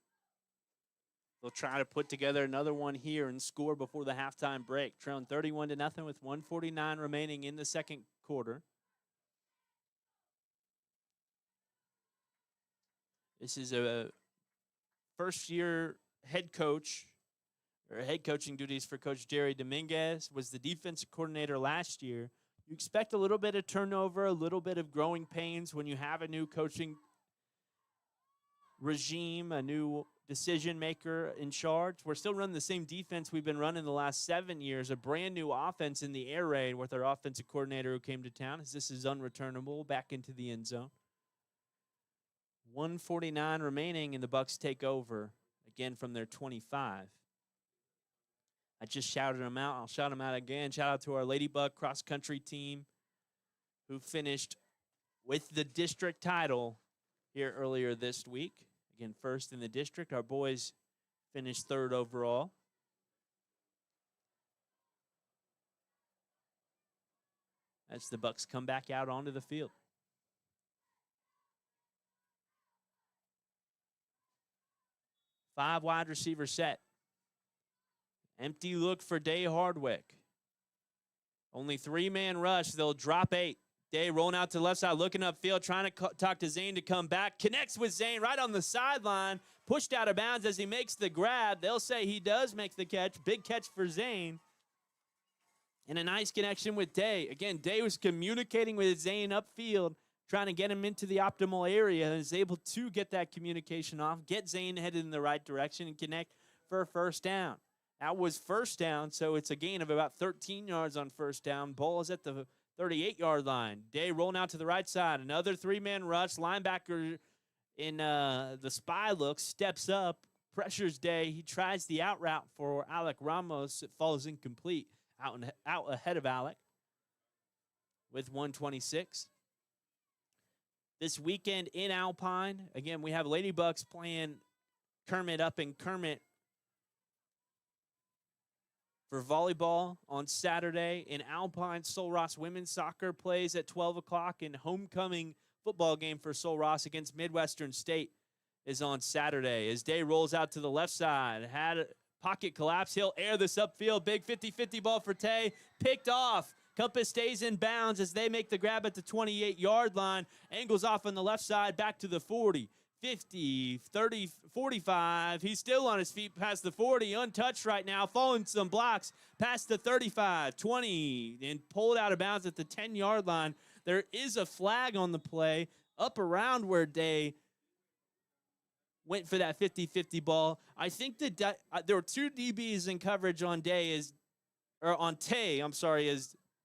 They'll try to put together another one here and score before the halftime break. Trailing 31-0 with 1:49 remaining in the second quarter. This is a first-year head coach, or head coaching duties for Coach Jerry Dominguez. Was the defensive coordinator last year. You expect a little bit of turnover, a little bit of growing pains when you have a new coaching regime, a new decision maker in charge. We're still running the same defense we've been running the last 7 years, a brand new offense in the air raid with our offensive coordinator who came to town, as this is unreturnable back into the end zone. 1:49 remaining, and the Bucks take over again from their 25. I just shouted them out. I'll shout them out again. Shout out to our Ladybug cross-country team who finished with the district title here earlier this week. Again, first in the district. Our boys finished 3rd overall. as the Bucks come back out onto the field. Five wide receiver set. Empty look for Day Hardwick. Only three-man rush. They'll drop 8. Day rolling out to the left side, looking upfield, trying to talk to Zane to come back. Connects with Zane right on the sideline. Pushed out of bounds as he makes the grab. They'll say he does make the catch. Big catch for Zane. And a nice connection with Day. Again, Day was communicating with Zane upfield, trying to get him into the optimal area, and is able to get that communication off, get Zane headed in the right direction, and connect for a first down. That was first down, so it's a gain of about 13 yards on first down. Ball is at the 38-yard line. Day rolling out to the right side. Another three-man rush. Linebacker in the spy look steps up, pressures Day. He tries the out route for Alec Ramos. It falls incomplete. Out ahead of Alec with 1:26. This weekend in Alpine, again, we have Ladybucks playing Kermit up in Kermit for volleyball on Saturday. In Alpine, Sul Ross women's soccer plays at 12 o'clock, and homecoming football game for Sul Ross against Midwestern State is on Saturday. As Day rolls out to the left side, had a pocket collapse. He'll air this upfield. Big 50-50 ball for Tay. Picked off. Compass stays in bounds as they make the grab at the 28-yard line. Angles off on the left side, back to the 40. 50, 30, 45. He's still on his feet past the 40, untouched right now, following some blocks past the 35, 20, and pulled out of bounds at the 10-yard line. There is a flag on the play up around where Day went for that 50-50 ball. I think that there were two DBs in coverage on Tay, as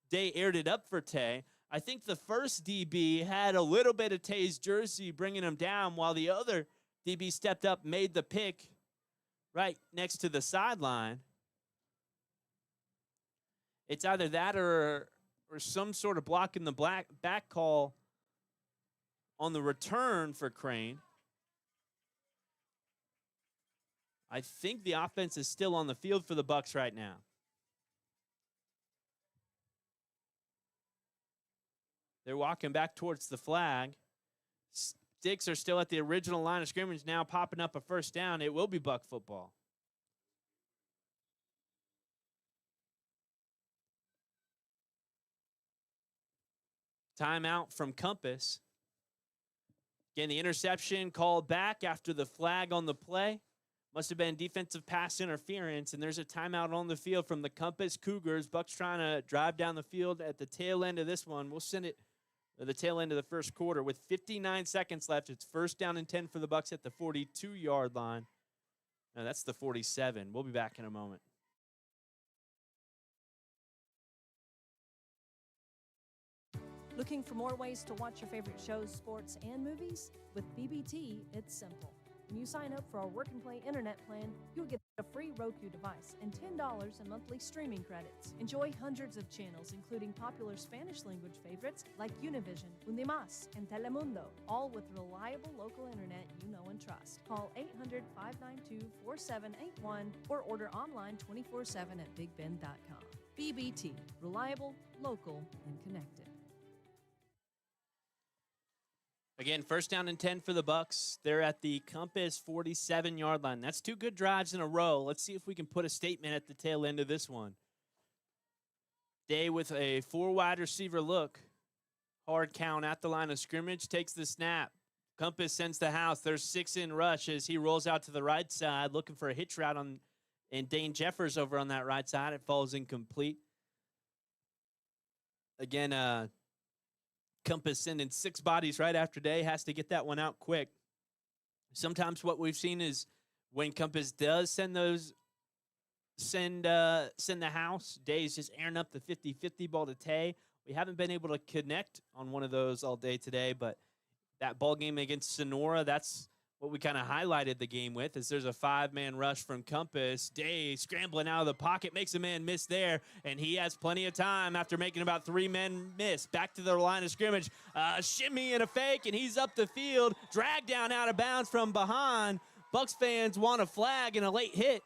Day aired it up for Tay. I think the first DB had a little bit of Tay's jersey bringing him down, while the other DB stepped up, made the pick right next to the sideline. It's either that or some sort of block in the back call on the return for Crane. I think the offense is still on the field for the Bucks right now. They're walking back towards the flag. Sticks are still at the original line of scrimmage, now popping up a first down. It will be Buck football. Timeout from Compass. Again, the interception called back after the flag on the play. Must have been defensive pass interference, and there's a timeout on the field from the Compass Cougars. Bucks trying to drive down the field at the tail end of this one. We'll send it at the tail end of the first quarter with 59 seconds left. It's first down and 10 for the Bucks at the 42-yard line. No, that's the 47. We'll be back in a moment. Looking for more ways to watch your favorite shows, sports, and movies? With BBT, it's simple. When you sign up for our Work and Play internet plan, you'll get a free Roku device and $10 in monthly streaming credits. Enjoy hundreds of channels, including popular Spanish language favorites like Univision, Unimas, and Telemundo, all with reliable local internet you know and trust. Call 800-592-4781 or order online 24/7 at BigBen.com. BBT, reliable, local, and connected. Again, first down and 10 for the Bucks. They're at the Compass 47-yard line. That's two good drives in a row. Let's see if we can put a statement at the tail end of this one. Day with a 4 wide receiver look. Hard count at the line of scrimmage. Takes the snap. Compass sends the house. There's 6 in rush as he rolls out to the right side, looking for a hitch route and Dane Jeffers over on that right side. It falls incomplete. Again, Compass sending 6 bodies right after Day, has to get that one out quick. Sometimes what we've seen is when Compass does send the house, Day's just airing up the 50-50 ball to Tay. We haven't been able to connect on one of those all day today, but that ball game against Sonora, that's what we kind of highlighted the game with, is there's a 5-man rush from Compass. Day scrambling out of the pocket, makes a man miss there, and he has plenty of time after making about 3 men miss. Back to the line of scrimmage, shimmy and a fake, and he's up the field, dragged down out of bounds from behind. Bucks fans want a flag and a late hit.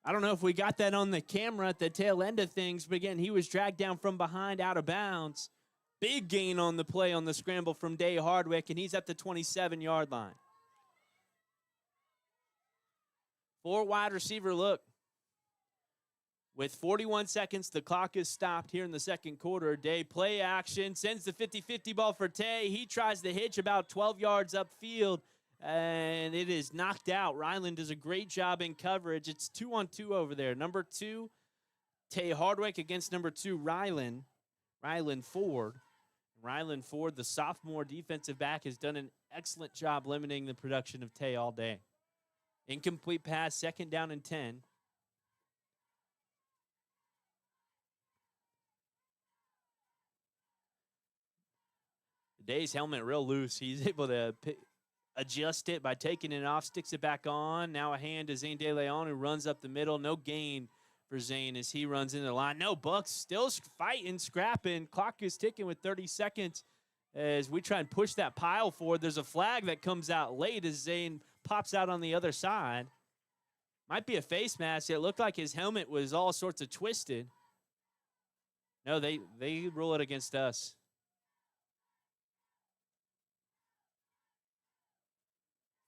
I don't know if we got that on the camera at the tail end of things, but again, he was dragged down from behind out of bounds. Big gain on the play on the scramble from Day Hardwick, and he's at the 27-yard line. 4 wide receiver look. With 41 seconds, the clock is stopped here in the second quarter. Day play action, sends the 50-50 ball for Tay. He tries to hitch about 12 yards upfield, and it is knocked out. Ryland does a great job in coverage. It's 2-on-2 over there. Number 2, Tay Hardwick against number 2, Ryland Ford. Ryland Ford, the sophomore defensive back, has done an excellent job limiting the production of Tay all day. Incomplete pass, 2nd down and 10. Day's helmet real loose. He's able to adjust it by taking it off, sticks it back on. Now a hand to Zane De Leon, who runs up the middle. No gain for Zane as he runs into the line. No, Bucks still fighting, scrapping. Clock is ticking with 30 seconds as we try and push that pile forward. There's a flag that comes out late as Zane pops out on the other side. Might be a face mask. It looked like his helmet was all sorts of twisted. No, they rule it against us.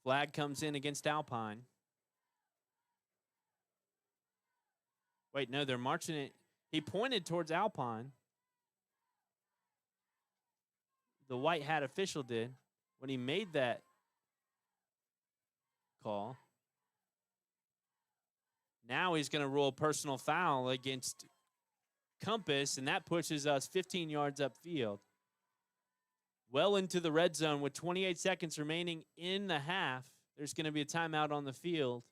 Flag comes in against Alpine. Wait, no, they're marching it. He pointed towards Alpine. The white hat official did when he made that call. Now he's going to rule a personal foul against Compass, and that pushes us 15 yards upfield. Well into the red zone with 28 seconds remaining in the half. There's going to be a timeout on the field.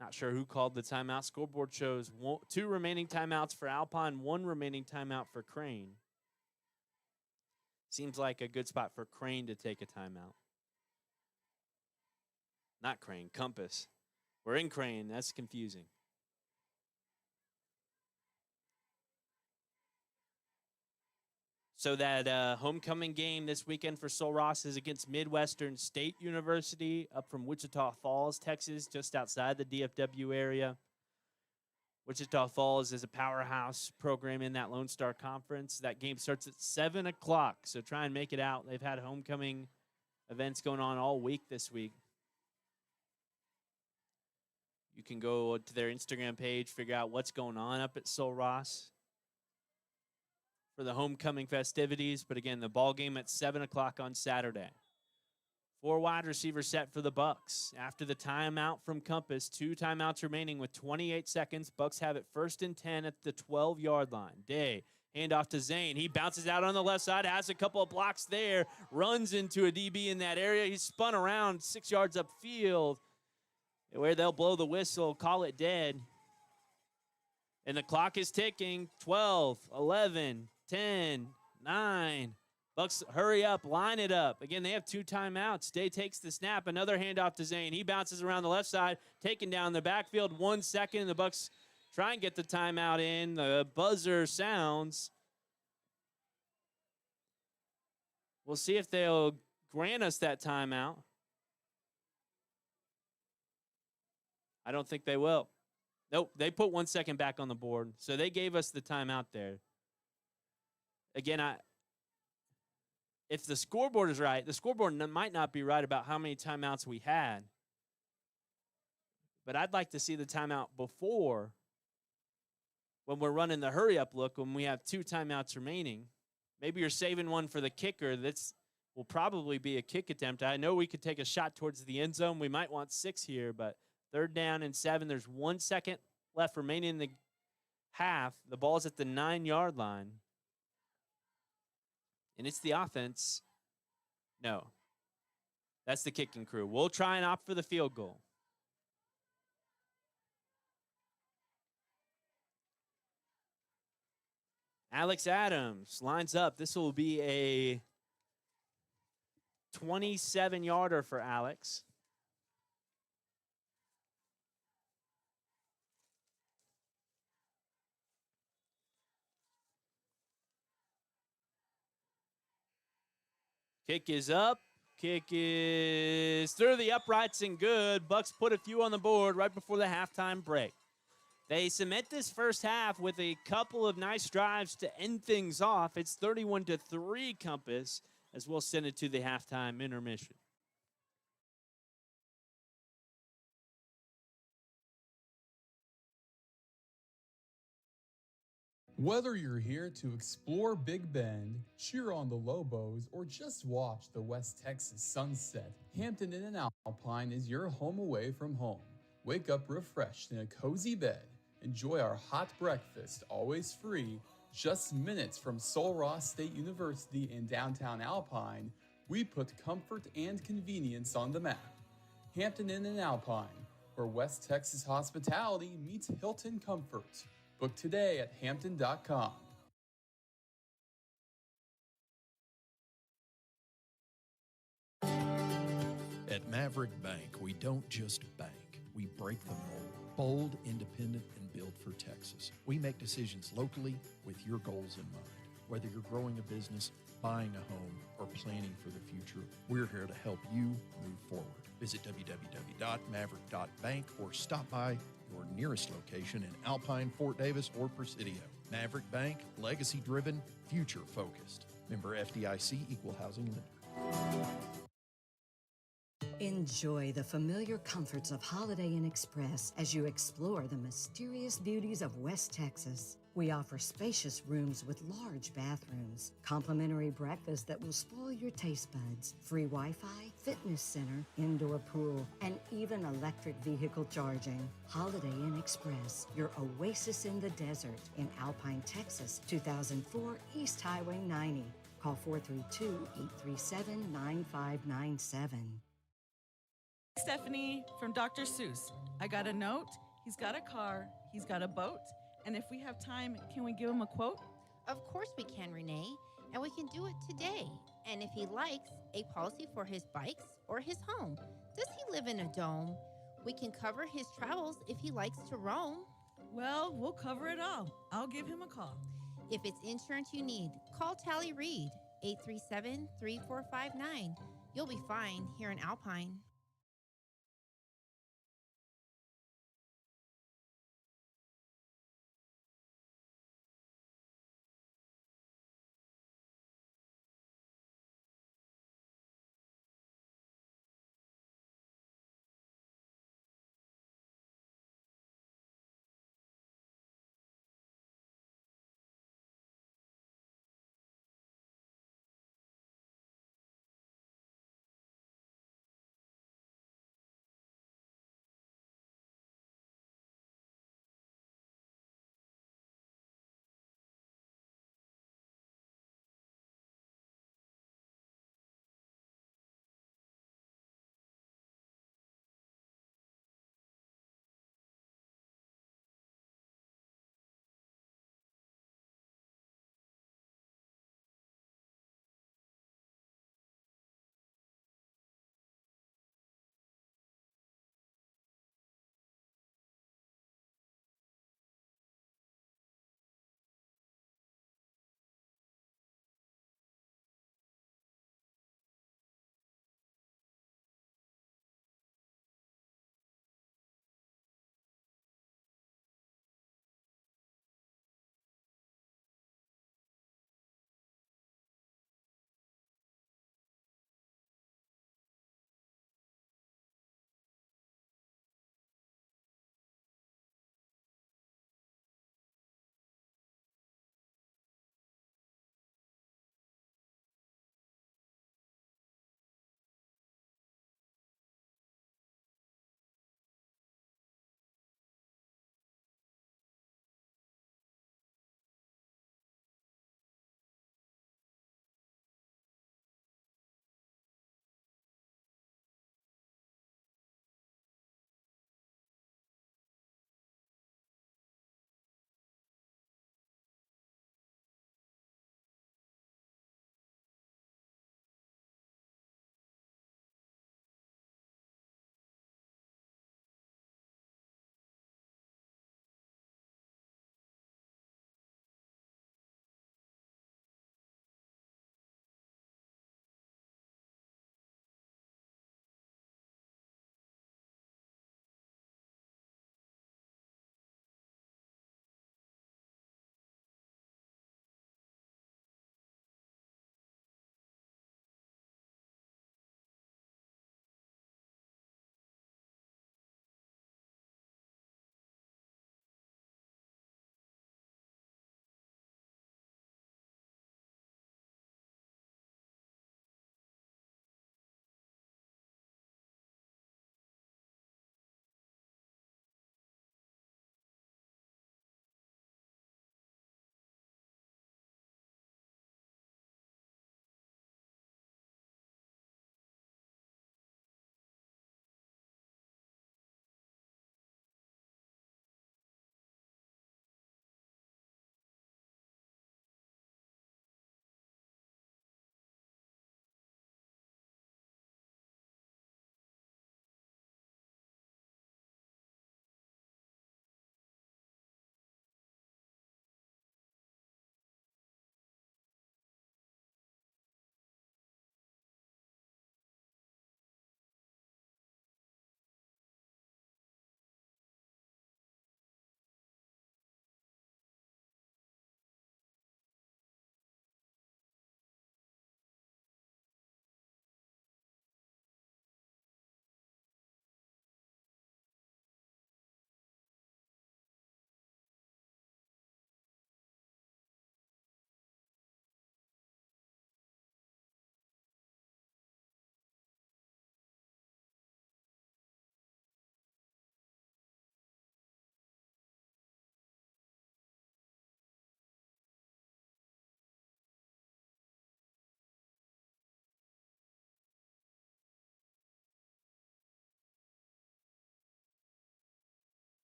Not sure who called the timeout. Scoreboard shows 2 remaining timeouts for Alpine, 1 remaining timeout for Crane. Seems like a good spot for Crane to take a timeout. Not Crane, Compass. We're in Crane. That's confusing. So that homecoming game this weekend for Sul Ross is against Midwestern State University up from Wichita Falls, Texas, just outside the DFW area. Wichita Falls is a powerhouse program in that Lone Star Conference. That game starts at 7 o'clock, so try and make it out. They've had homecoming events going on all week this week. You can go to their Instagram page, figure out what's going on up at Sul Ross for the homecoming festivities. But again, the ball game at 7 o'clock on Saturday. 4 wide receivers set for the Bucks. After the timeout from Compass, 2 timeouts remaining with 28 seconds. Bucks have it 1st and 10 at the 12-yard line. Day, handoff to Zane. He bounces out on the left side, has a couple of blocks there, runs into a DB in that area. He's spun around 6 yards upfield where they'll blow the whistle, call it dead. And the clock is ticking. 12, 11, 10, 9. Bucks hurry up, line it up. Again, they have 2 timeouts. Day takes the snap, another handoff to Zane. He bounces around the left side, taken down the backfield. 1 second, and the Bucks try and get the timeout in. The buzzer sounds. We'll see if they'll grant us that timeout. I don't think they will. Nope, they put 1 second back on the board. So they gave us the timeout there. Again, if the scoreboard is right, the scoreboard might not be right about how many timeouts we had. But I'd like to see the timeout before when we're running the hurry-up look when we have 2 timeouts remaining. Maybe you're saving one for the kicker. That's will probably be a kick attempt. I know we could take a shot towards the end zone. We might want 6 here, but 3rd down and 7. There's 1 second left remaining in the half. The ball's at the 9-yard line. And it's the offense. No. That's the kicking crew. We'll try and opt for the field goal. Alex Adams lines up. This will be a 27-yarder for Alex. Kick is up. Kick is through the uprights and good. Bucks put a few on the board right before the halftime break. They cement this first half with a couple of nice drives to end things off. It's 31-3 Compass, as we'll send it to the halftime intermission. Whether you're here to explore Big Bend, cheer on the Lobos, or just watch the West Texas sunset, Hampton Inn and Alpine is your home away from home. Wake up refreshed in a cozy bed. Enjoy our hot breakfast, always free. Just minutes from Sul Ross State University in downtown Alpine, we put comfort and convenience on the map. Hampton Inn and Alpine, where West Texas hospitality meets Hilton comfort. Book today at hampton.com. At Maverick Bank, we don't just bank, we break the mold. Bold, independent, and built for Texas. We make decisions locally with your goals in mind. Whether you're growing a business, buying a home, or planning for the future, we're here to help you move forward. Visit www.maverick.bank or stop by your nearest location in Alpine, Fort Davis, or Presidio. Maverick Bank, legacy-driven, future-focused. Member FDIC, Equal Housing Lender. Enjoy the familiar comforts of Holiday Inn Express as you explore the mysterious beauties of West Texas. We offer spacious rooms with large bathrooms, complimentary breakfast that will spoil your taste buds, free Wi-Fi, fitness center, indoor pool, and even electric vehicle charging. Holiday Inn Express, your oasis in the desert in Alpine, Texas, 2004 East Highway 90. Call 432-837-9597. Stephanie from Dr. Seuss. I got a note, he's got a car, he's got a boat, and if we have time, can we give him a quote? Of course we can, Renee, and we can do it today. And if he likes, a policy for his bikes or his home. Does he live in a dome? We can cover his travels if he likes to roam. Well, we'll cover it all. I'll give him a call. If it's insurance you need, call Tally Reed, 837-3459. You'll be fine here in Alpine.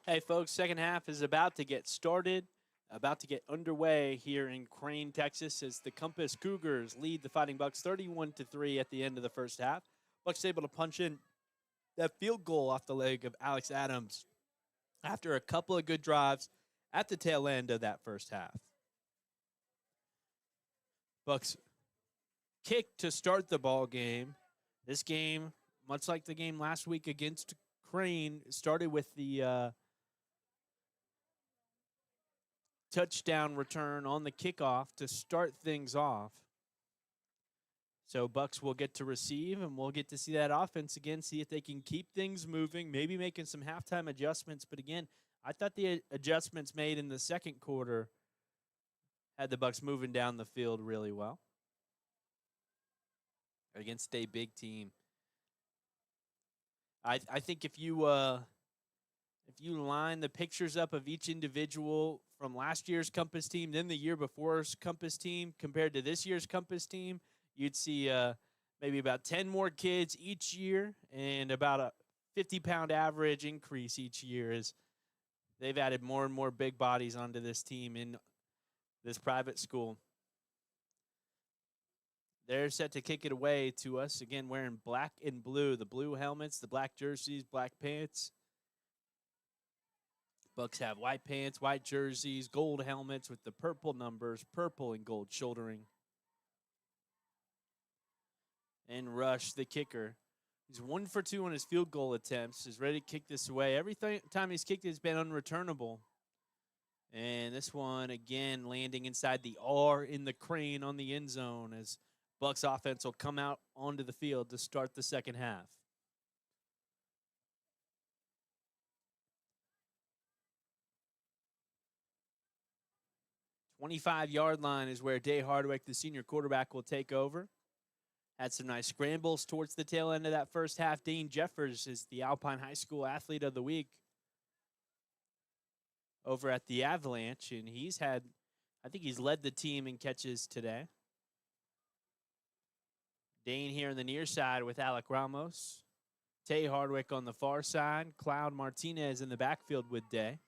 Hey, folks, second half is about to get started, about to get underway here in Crane, Texas, as the Compass Cougars lead the Fighting Bucks 31-3 at the end of the first half. Bucks able to punch in that field goal off the leg of Alex Adams after a couple of good drives at the tail end of that first half. Bucks kick to start the ball game. This game, much like the game last week against Crane, started with the touchdown return on the kickoff to start things off. So Bucks will get to receive, and we'll get to see that offense again, see if they can keep things moving, maybe making some halftime adjustments. But again, I thought the adjustments made in the second quarter had the Bucks moving down the field really well against a big team. I think if you line the pictures up of each individual from last year's Compass team, then the year before's Compass team, compared to this year's Compass team, you'd see maybe about 10 more kids each year and about a 50-pound average increase each year as they've added more and more big bodies onto this team in this private school. They're set to kick it away to us, again, wearing black and blue, the blue helmets, the black jerseys, black pants. Bucks have white pants, white jerseys, gold helmets with the purple numbers, purple and gold shouldering. And Rush, the kicker, he's 1 for 2 on his field goal attempts, is ready to kick this away. Every time he's kicked it, it's been unreturnable. And this one, again, landing inside the R in the Crane on the end zone as Bucks offense will come out onto the field to start the second half. The 25-yard line is where Day Hardwick, the senior quarterback, will take over. Had some nice scrambles towards the tail end of that first half. Dane Jeffers is the Alpine High School Athlete of the Week over at the Avalanche, and I think he's led the team in catches today. Dane here on the near side with Alec Ramos. Tay Hardwick on the far side. Cloud Martinez in the backfield with Day.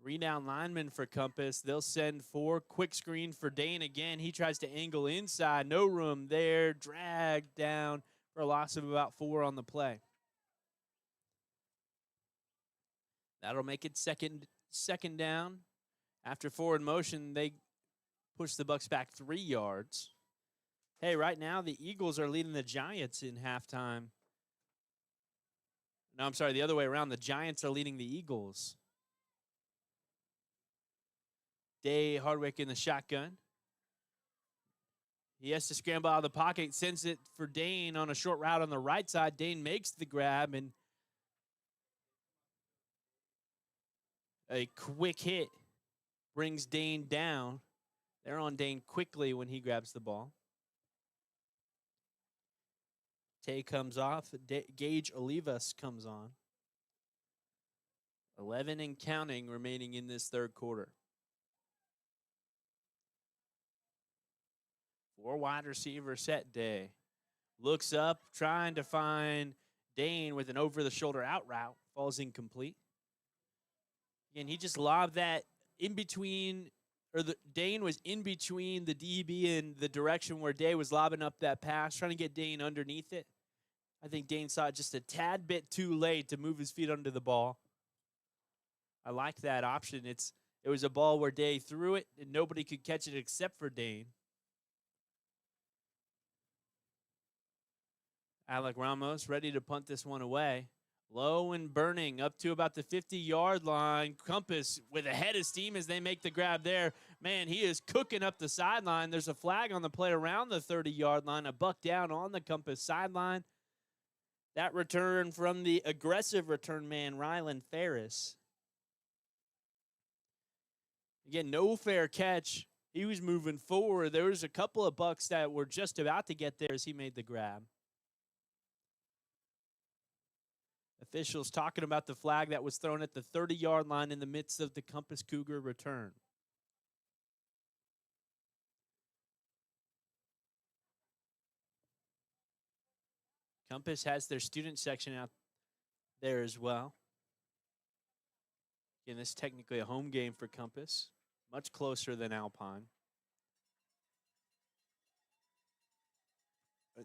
Three down linemen for Compass. They'll send 4. Quick screen for Dane again. He tries to angle inside. No room there. Dragged down for a loss of about 4 on the play. That'll make it second down. After forward motion, they push the Bucks back 3 yards. Hey, right now the Eagles are leading the Giants in halftime. No, I'm sorry, the other way around. The Giants are leading the Eagles. Day Hardwick in the shotgun. He has to scramble out of the pocket, sends it for Dane on a short route on the right side. Dane makes the grab, and a quick hit brings Dane down. They're on Dane quickly when he grabs the ball. Tay comes off. Gage Olivas comes on. 11 and counting remaining in this third quarter. 4 wide receiver set. Day looks up, trying to find Dane with an over-the-shoulder out route. Falls incomplete. Again, he just lobbed that in between, Dane was in between the DB and the direction where Day was lobbing up that pass, trying to get Dane underneath it. I think Dane saw it just a tad bit too late to move his feet under the ball. I like that option. It was a ball where Day threw it, and nobody could catch it except for Dane. Alec Ramos ready to punt this one away. Low and burning up to about the 50-yard line. Compass with a head of steam as they make the grab there. Man, he is cooking up the sideline. There's a flag on the play around the 30-yard line. A buck down on the Compass sideline. That return from the aggressive return man, Rylan Ferris. Again, no fair catch. He was moving forward. There was a couple of Bucks that were just about to get there as he made the grab. Officials talking about the flag that was thrown at the 30-yard line in the midst of the Compass Cougar return. Compass has their student section out there as well. Again, this is technically a home game for Compass, much closer than Alpine.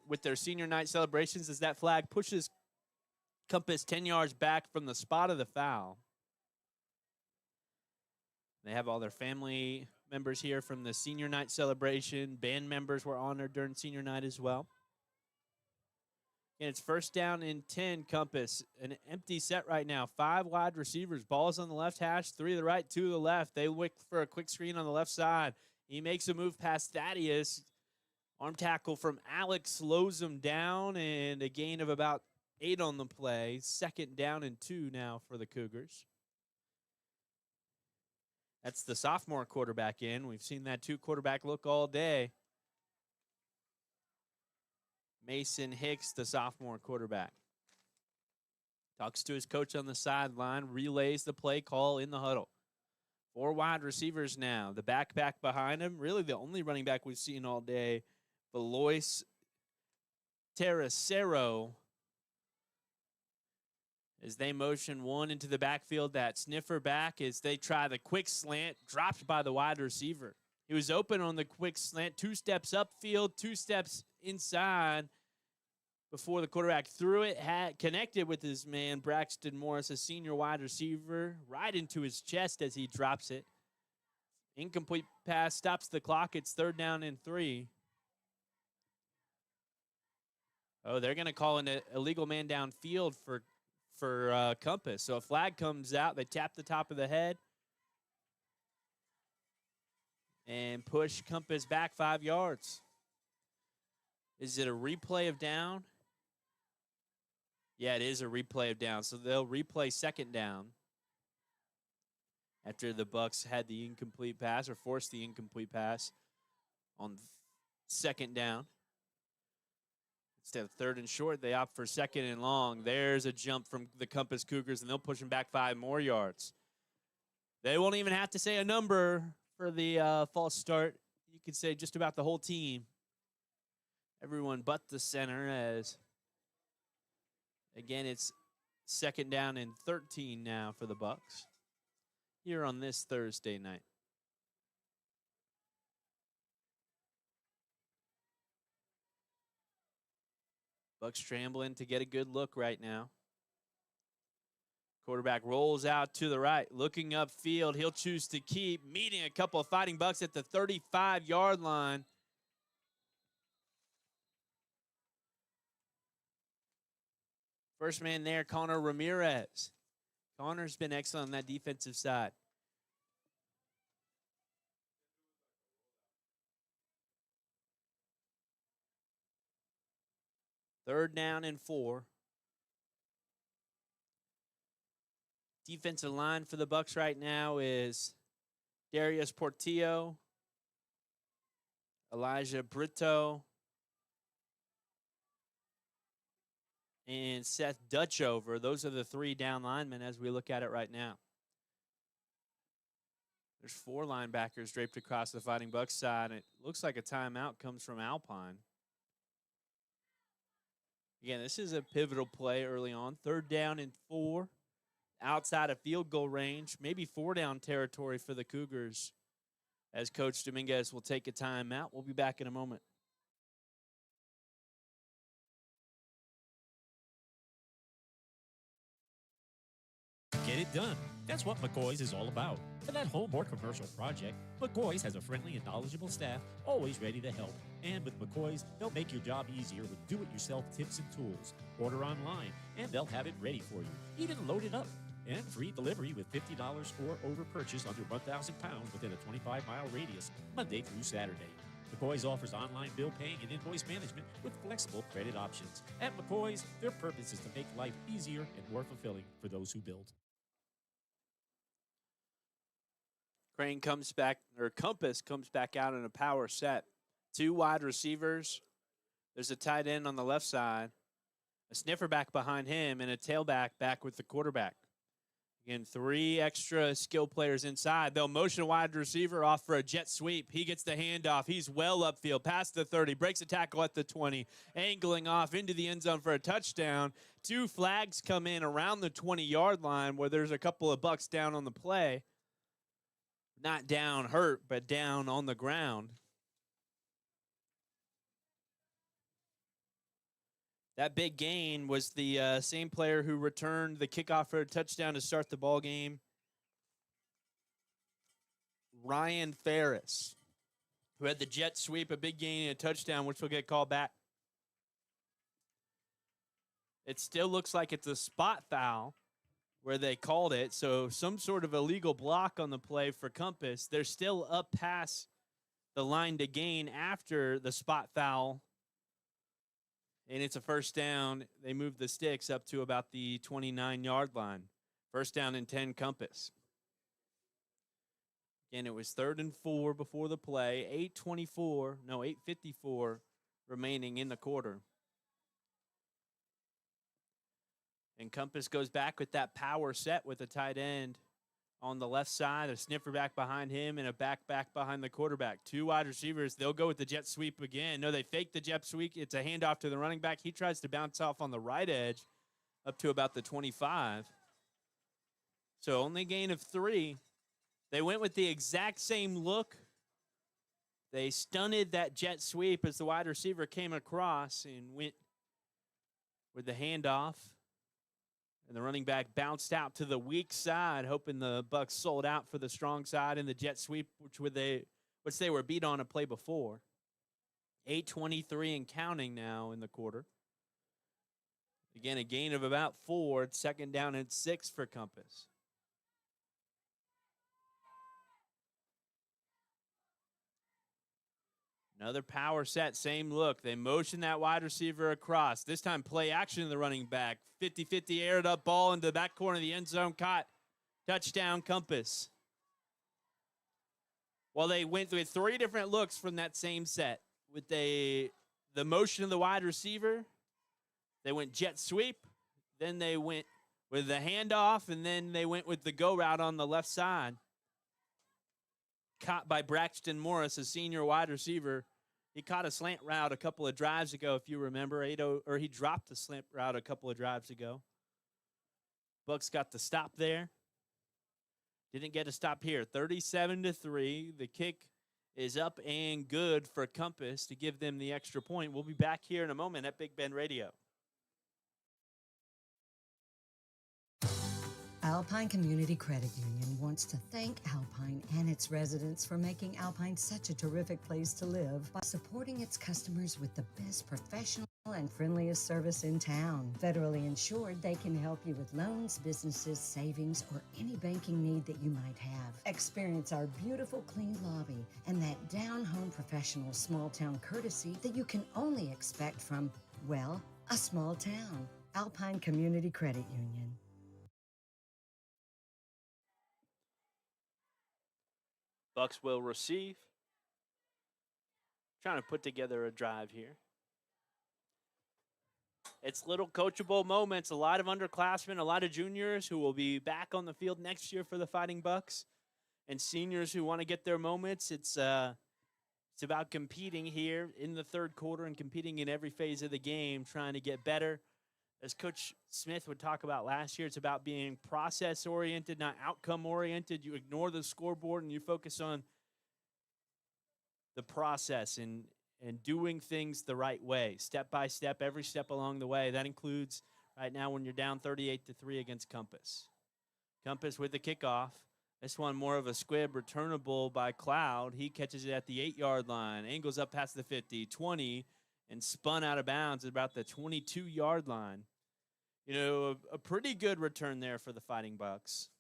With their senior night celebrations, as that flag pushes Compass 10 yards back from the spot of the foul. They have all their family members here from the senior night celebration. Band members were honored during senior night as well. And it's first down and 10, Compass. An empty set right now. 5 wide receivers. Ball's on the left hash, 3 to the right, 2 to the left. They look for a quick screen on the left side. He makes a move past Thaddeus. Arm tackle from Alex slows him down, and a gain of about 8 on the play. Second down and 2 now for the Cougars. That's the sophomore quarterback in. We've seen that 2-quarterback look all day. Mason Hicks, the sophomore quarterback. Talks to his coach on the sideline, relays the play call in the huddle. 4 wide receivers now. The back behind him, really the only running back we've seen all day, Valois Terracero. As they motion one into the backfield, that sniffer back as they try the quick slant, dropped by the wide receiver. He was open on the quick slant, 2 steps upfield, 2 steps inside before the quarterback threw it, had connected with his man, Braxton Morris, a senior wide receiver, right into his chest as he drops it. Incomplete pass, stops the clock. It's 3rd down and 3. Oh, they're going to call an illegal man downfield for Compass. So a flag comes out. They tap the top of the head and push Compass back 5 yards. Is it a replay of down? Yeah, it is a replay of down. So they'll replay 2nd down after the Bucks had the incomplete pass or forced the incomplete pass on 2nd down. Instead of 3rd and short, they opt for 2nd and long. There's a jump from the Compass Cougars, and they'll push them back 5 more yards. They won't even have to say a number for the false start. You could say just about the whole team. Everyone but the center, as, again, it's 2nd down and 13 now for the Bucks here on this Thursday night. Bucks scrambling to get a good look right now. Quarterback rolls out to the right, looking upfield. He'll choose to keep, meeting a couple of fighting Bucks at the 35-yard line. First man there, Connor Ramirez. Connor's been excellent on that defensive side. Third down and 4. Defensive line for the Bucks right now is Darius Portillo, Elijah Brito, and Seth Dutchover. Those are the 3 down linemen as we look at it right now. There's 4 linebackers draped across the Fighting Bucks side. It looks like a timeout comes from Alpine. Again, this is a pivotal play early on. 3rd down and 4. Outside of field goal range. Maybe 4-down territory for the Cougars as Coach Dominguez will take a timeout. We'll be back in a moment. Get it done. That's what McCoy's is all about. For that home or commercial project, McCoy's has a friendly and knowledgeable staff always ready to help. And with McCoy's, they'll make your job easier with do-it-yourself tips and tools. Order online, and they'll have it ready for you, even loaded up. And free delivery with $50 or over purchase under 1,000 pounds within a 25-mile radius, Monday through Saturday. McCoy's offers online bill paying and invoice management with flexible credit options. At McCoy's, their purpose is to make life easier and more fulfilling for those who build. Crane comes back, or Compass comes back out in a power set. 2 wide receivers. There's a tight end on the left side, a sniffer back behind him, and a tailback back with the quarterback. Again, 3 extra skill players inside. They'll motion a wide receiver off for a jet sweep. He gets the handoff. He's well upfield, past the 30, breaks a tackle at the 20, angling off into the end zone for a touchdown. 2 flags come in around the 20-yard line where there's a couple of Bucks down on the play. Not down hurt, but down on the ground. That big gain was the same player who returned the kickoff for a touchdown to start the ball game. Ryan Ferris, who had the jet sweep, a big gain, and a touchdown, which will get called back. It still looks like it's a spot foul where they called it, so some sort of illegal block on the play for Compass. They're still up past the line to gain after the spot foul. And it's a first down. They move the sticks up to about the 29-yard line. First down and 10 Compass. Again, it was 3rd and 4 before the play. 8:54 remaining in the quarter. And Compass goes back with that power set with a tight end on the left side, a sniffer back behind him, and a back behind the quarterback. 2 wide receivers. They'll go with the jet sweep again. No, they fake the jet sweep. It's a handoff to the running back. He tries to bounce off on the right edge up to about the 25. So only gain of 3. They went with the exact same look. They stunted that jet sweep as the wide receiver came across and went with the handoff. And the running back bounced out to the weak side, hoping the Bucks sold out for the strong side in the jet sweep, which they were beat on a play before. 8:23 and counting now in the quarter. Again, a gain of about 4. It's 2nd down and 6 for Compass. Another power set, same look. They motion that wide receiver across. This time play action to the running back. 50-50 aired up ball into the back corner of the end zone. Caught. Touchdown Compass. Well, they went through 3 different looks from that same set. With the motion of the wide receiver, they went jet sweep. Then they went with the handoff, and then they went with the go route on the left side. Caught by Braxton Morris, a senior wide receiver. He caught a slant route a couple of drives ago, if you remember. He dropped a slant route a couple of drives ago. Bucks got the stop there. Didn't get a stop here. 37-3. The kick is up and good for Compass to give them the extra point. We'll be back here in a moment at Big Ben Radio. Alpine Community Credit Union wants to thank Alpine and its residents for making Alpine such a terrific place to live by supporting its customers with the best professional and friendliest service in town. Federally insured, they can help you with loans, businesses, savings, or any banking need that you might have. Experience our beautiful clean lobby and that down-home professional small-town courtesy that you can only expect from, well, a small town. Alpine Community Credit Union. Bucks will receive. Trying to put together a drive here. It's little coachable moments. A lot of underclassmen, a lot of juniors who will be back on the field next year for the Fighting Bucks, and seniors who want to get their moments. It's about competing here in the 3rd quarter and competing in every phase of the game, trying to get better. As Coach Smith would talk about last year, it's about being process-oriented, not outcome-oriented. You ignore the scoreboard and you focus on the process and doing things the right way, step by step, every step along the way. That includes right now when you're down 38-3 against Compass. Compass with the kickoff. This one more of a squib, returnable by Cloud. He catches it at the 8-yard line, angles up past the 50, 20, and spun out of bounds at about the 22-yard line. You know, a pretty good return there for the Fighting Bucks.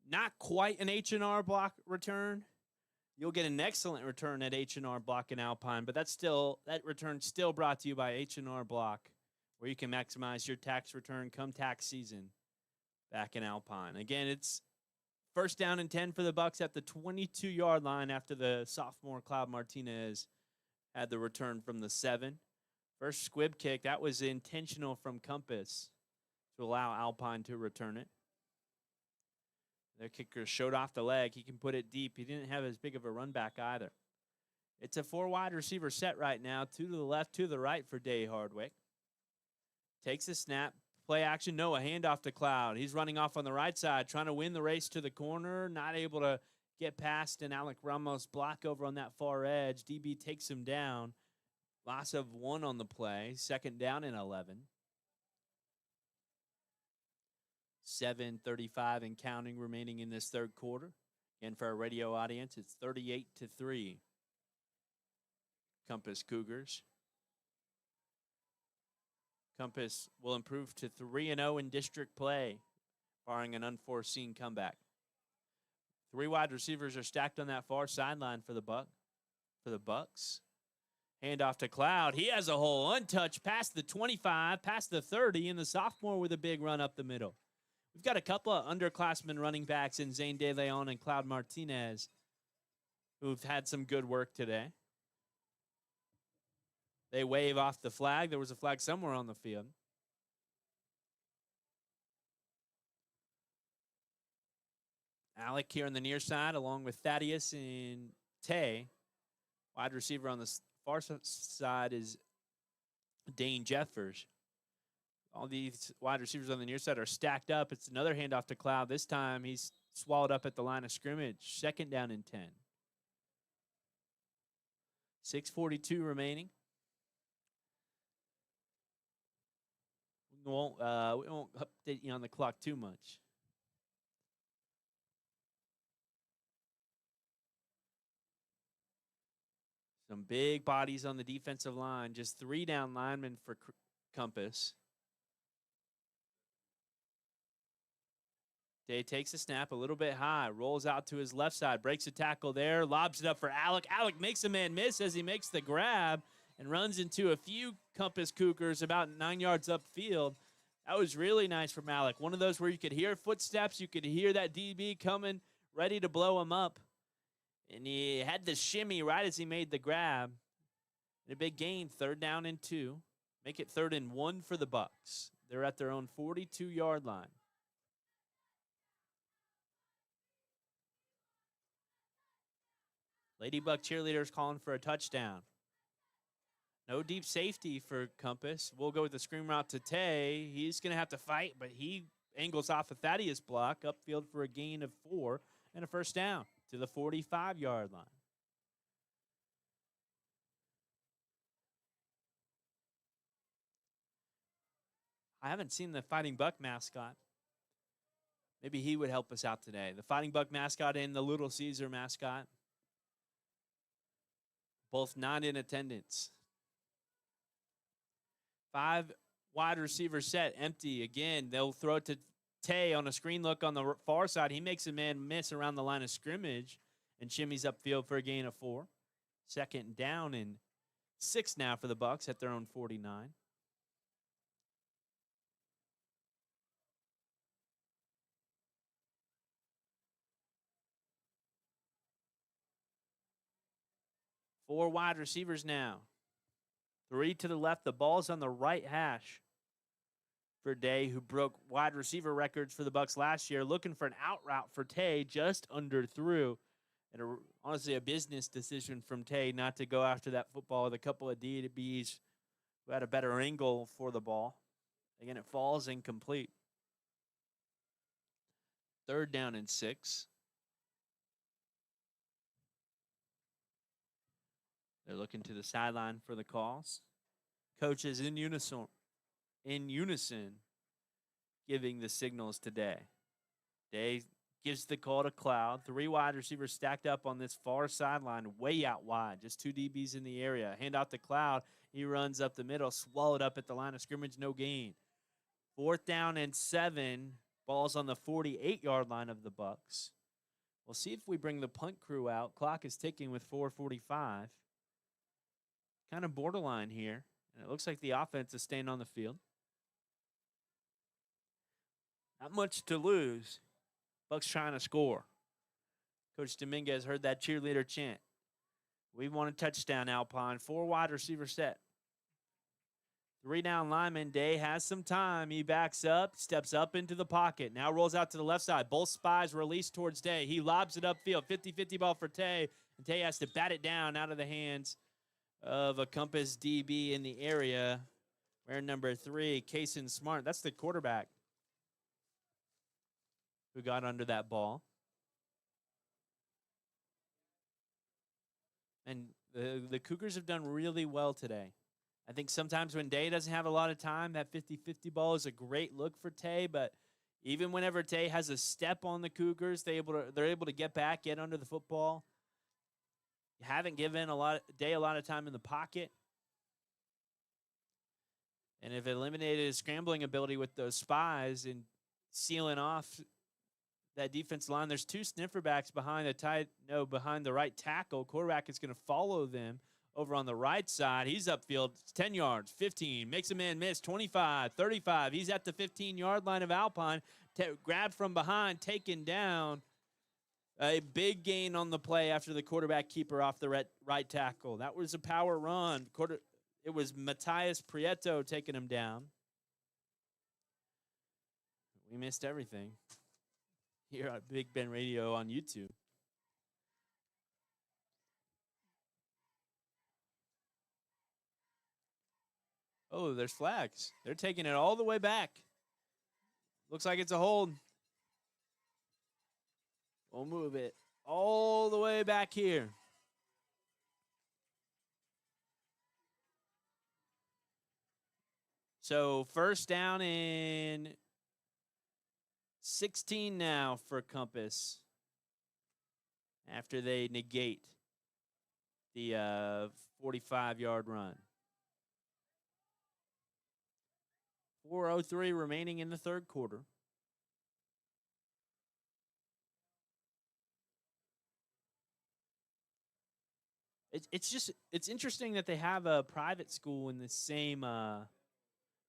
Not quite an H&R Block return. You'll get an excellent return at H&R Block in Alpine, but that return still brought to you by H&R Block, where you can maximize your tax return come tax season back in Alpine. Again, it's first down and 10 for the Bucks at the 22-yard line after the sophomore Cloud Martinez had the return from the 7. First squib kick, that was intentional from Compass. to allow Alpine to return it. Their kicker showed off the leg. He can put it deep. He didn't have as big of a run back either. It's a 4 wide receiver set right now. 2 to the left, 2 to the right for Day Hardwick. Takes a snap. Play action. No, a handoff to Cloud. He's running off on the right side, trying to win the race to the corner. Not able to get past an Alec Ramos block over on that far edge. DB takes him down. Loss of 1 on the play. 2nd down and 11. 7:35 and counting remaining in this third quarter. Again, for our radio audience, it's 38-3. Compass Cougars. Compass will improve to 3-0 in district play, barring an unforeseen comeback. 3 wide receivers are stacked on that far sideline for the Bucks. Handoff to Cloud. He has a hole, untouched, past the 25, past the 30, and the sophomore with a big run up the middle. We've got a couple of underclassmen running backs in Zane De Leon and Cloud Martinez who've had some good work today. They wave off the flag. There was a flag somewhere on the field. Alec here on the near side, along with Thaddeus and Tay. Wide receiver on the far side is Dane Jeffers. All these wide receivers on the near side are stacked up. It's another handoff to Cloud. This time he's swallowed up at the line of scrimmage. 2nd down and 10. 6:42 remaining. We won't update you on the clock too much. Some big bodies on the defensive line. Just 3 down linemen for Compass. Day takes a snap a little bit high, rolls out to his left side, breaks a tackle there, lobs it up for Alec. Alec makes a man miss as he makes the grab and runs into a few Compass Cougars about 9 yards upfield. That was really nice from Alec. One of those where you could hear footsteps, you could hear that DB coming, ready to blow him up. And he had the shimmy right as he made the grab. And a big gain, 3rd down and 2. Make it 3rd and 1 for the Bucks. They're at their own 42-yard line. Ladybug cheerleaders calling for a touchdown. No deep safety for Compass. We'll go with the screen route to Tay. He's going to have to fight, but he angles off a Thaddeus block upfield for a gain of 4 and a 1st down to the 45-yard line. I haven't seen the Fighting Buck mascot. Maybe he would help us out today. The Fighting Buck mascot and the Little Caesar mascot. Both not in attendance. 5 wide receiver set, empty. Again, they'll throw it to Tay on a screen look on the far side. He makes a man miss around the line of scrimmage and shimmies upfield for a gain of 4. 2nd down and 6 now for the Bucks at their own 49. Four wide receivers now. 3 to the left. The ball's on the right hash for Day, who broke wide receiver records for the Bucks last year. Looking for an out route for Tay, just underthrew. And honestly, a business decision from Tay not to go after that football with a couple of DBs who had a better angle for the ball. Again, it falls incomplete. 3rd down and 6. They're looking to the sideline for the calls. Coaches in unison giving the signals today. Day gives the call to Cloud. 3 wide receivers stacked up on this far sideline, way out wide. Just 2 DBs in the area. Hand out to Cloud. He runs up the middle, swallowed up at the line of scrimmage, no gain. 4th down and 7. Ball's on the 48-yard line of the Bucks. We'll see if we bring the punt crew out. Clock is ticking with 4:45. Kind of borderline here. And it looks like the offense is staying on the field. Not much to lose. Bucks trying to score. Coach Dominguez heard that cheerleader chant. We want a touchdown, Alpine. 4 wide receiver set. 3-down lineman. Day has some time. He backs up, steps up into the pocket. Now rolls out to the left side. Both spies release towards Day. He lobs it upfield. 50-50 ball for Tay. And Tay has to bat it down out of the hands of a Compass DB in the area. Wearing number 3, Kaysen Smart. That's the quarterback who got under that ball. And the Cougars have done really well today. I think sometimes when Day doesn't have a lot of time, that 50-50 ball is a great look for Tay. But even whenever Tay has a step on the Cougars, they're able to get back, get under the football. You haven't given Day a lot of time in the pocket. And if it eliminated his scrambling ability with those spies and sealing off that defense line, there's 2 sniffer backs behind the right tackle. Quarterback is going to follow them over on the right side. He's upfield, 10 yards, 15, makes a man miss, 25, 35. He's at the 15-yard line of Alpine. Grabbed from behind, taken down. A big gain on the play after the quarterback keeper off the right tackle. That was a power run. It was Matthias Prieto taking him down. We missed everything here at Big Ben Radio on YouTube. Oh, there's flags. They're taking it all the way back. Looks like it's a hold. We'll move it all the way back here. So first down and 16 now for Compass after they negate the 45-yard run. 4:03 remaining in the third quarter. It's interesting that they have a private school in the same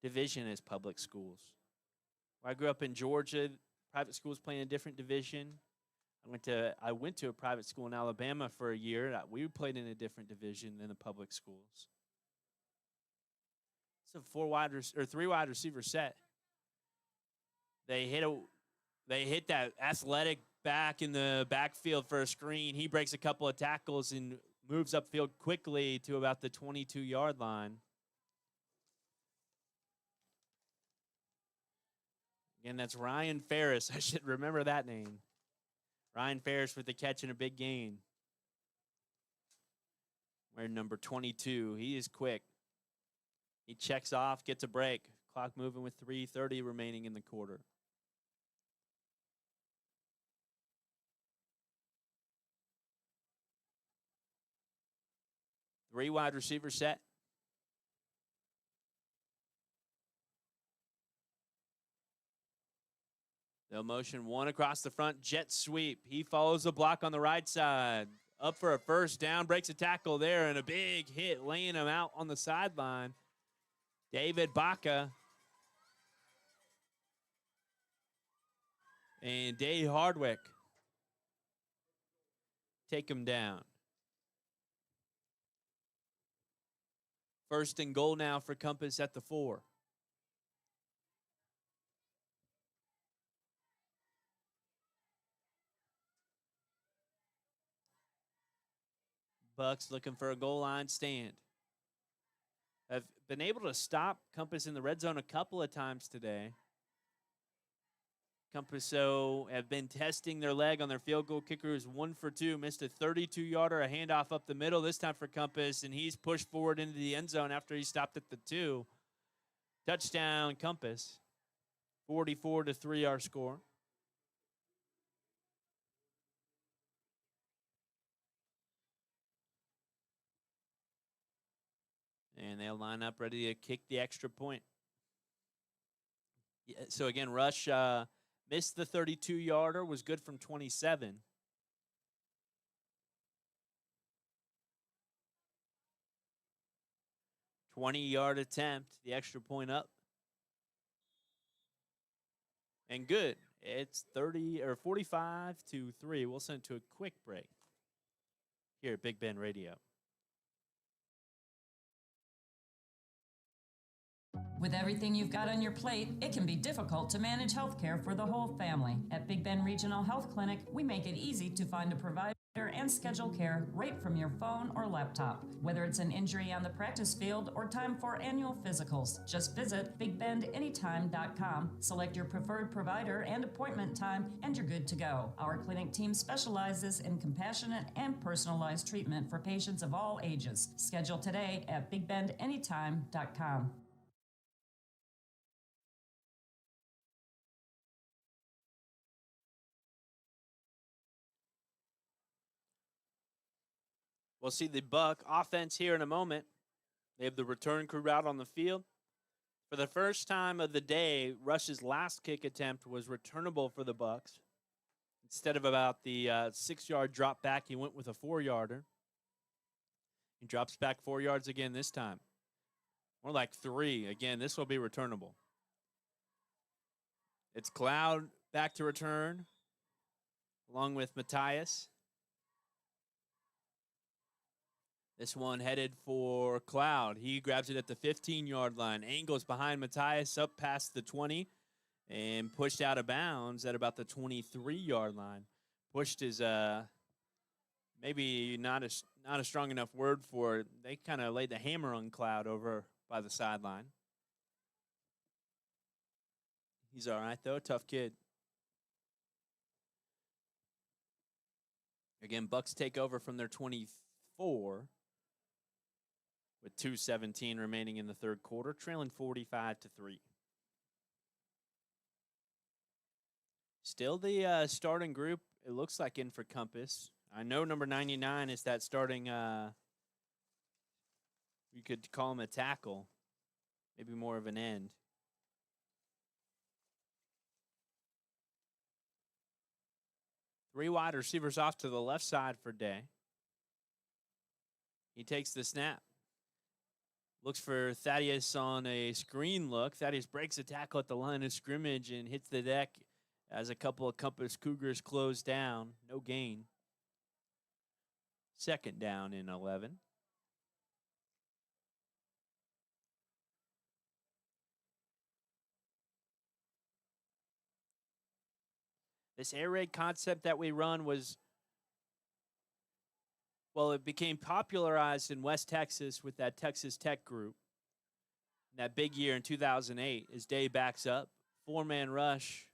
division as public schools. When I grew up in Georgia, private schools play in a different division. I went to a private school in Alabama for a year. We played in a different division than the public schools. It's a 3 wide receiver set. They hit that athletic back in the backfield for a screen. He breaks a couple of tackles and moves upfield quickly to about the 22-yard line. Again, that's Ryan Ferris. I should remember that name. Ryan Ferris with the catch and a big gain. Wearing number 22. He is quick. He checks off, gets a break. Clock moving with 3:30 remaining in the quarter. Three wide receiver set. They'll motion one across the front, jet sweep. He follows the block on the right side. Up for a first down, breaks a tackle there, and a big hit, laying him out on the sideline. David Baca and Dave Hardwick take him down. First and goal now for Compass at the 4. Bucks looking for a goal line stand. Have been able to stop Compass in the red zone a couple of times today. Compass have been testing their leg on their field goal kicker, who's 1 for 2. Missed a 32-yarder, a handoff up the middle this time for Compass, and he's pushed forward into the end zone after he stopped at the 2. Touchdown, Compass. 44-3 our score. And they'll line up ready to kick the extra point. Yeah, so again, Rush missed the 32-yarder, was good from 27. $20-yard attempt, the extra point up. And good. It's 45-3. We'll send it to a quick break here at Big Ben Radio. With everything you've got on your plate, it can be difficult to manage healthcare for the whole family. At Big Bend Regional Health Clinic, we make it easy to find a provider and schedule care right from your phone or laptop. Whether it's an injury on the practice field or time for annual physicals, just visit bigbendanytime.com, select your preferred provider and appointment time, and you're good to go. Our clinic team specializes in compassionate and personalized treatment for patients of all ages. Schedule today at bigbendanytime.com. We'll see the Buck offense here in a moment. They have the return crew out on the field. For the first time of the day, Rush's last kick attempt was returnable for the Bucks. Instead of about the 6-yard drop back, he went with a 4-yarder. He drops back 4 yards again this time. More like 3. Again, this will be returnable. It's Cloud back to return, along with Matthias. This one headed for Cloud. He grabs it at the 15-yard line, angles behind Matthias up past the 20, and pushed out of bounds at about the 23-yard line. Pushed is maybe not a strong enough word for it. They kind of laid the hammer on Cloud over by the sideline. He's all right, though. Tough kid. Again, Bucks take over from their 24 with 2:17 remaining in the third quarter, trailing 45-3. Still the starting group, it looks like, in for Compass. I know number 99 is that starting, you could call him a tackle, maybe more of an end. Three wide receivers off to the left side for Day. He takes the snap. Looks for Thaddeus on a screen look. Thaddeus breaks a tackle at the line of scrimmage and hits the deck as a couple of Compass Cougars close down. No gain. Second down and 11. This air raid concept that we run it became popularized in West Texas with that Texas Tech group. That big year in 2008 as Day backs up. 4-man rush.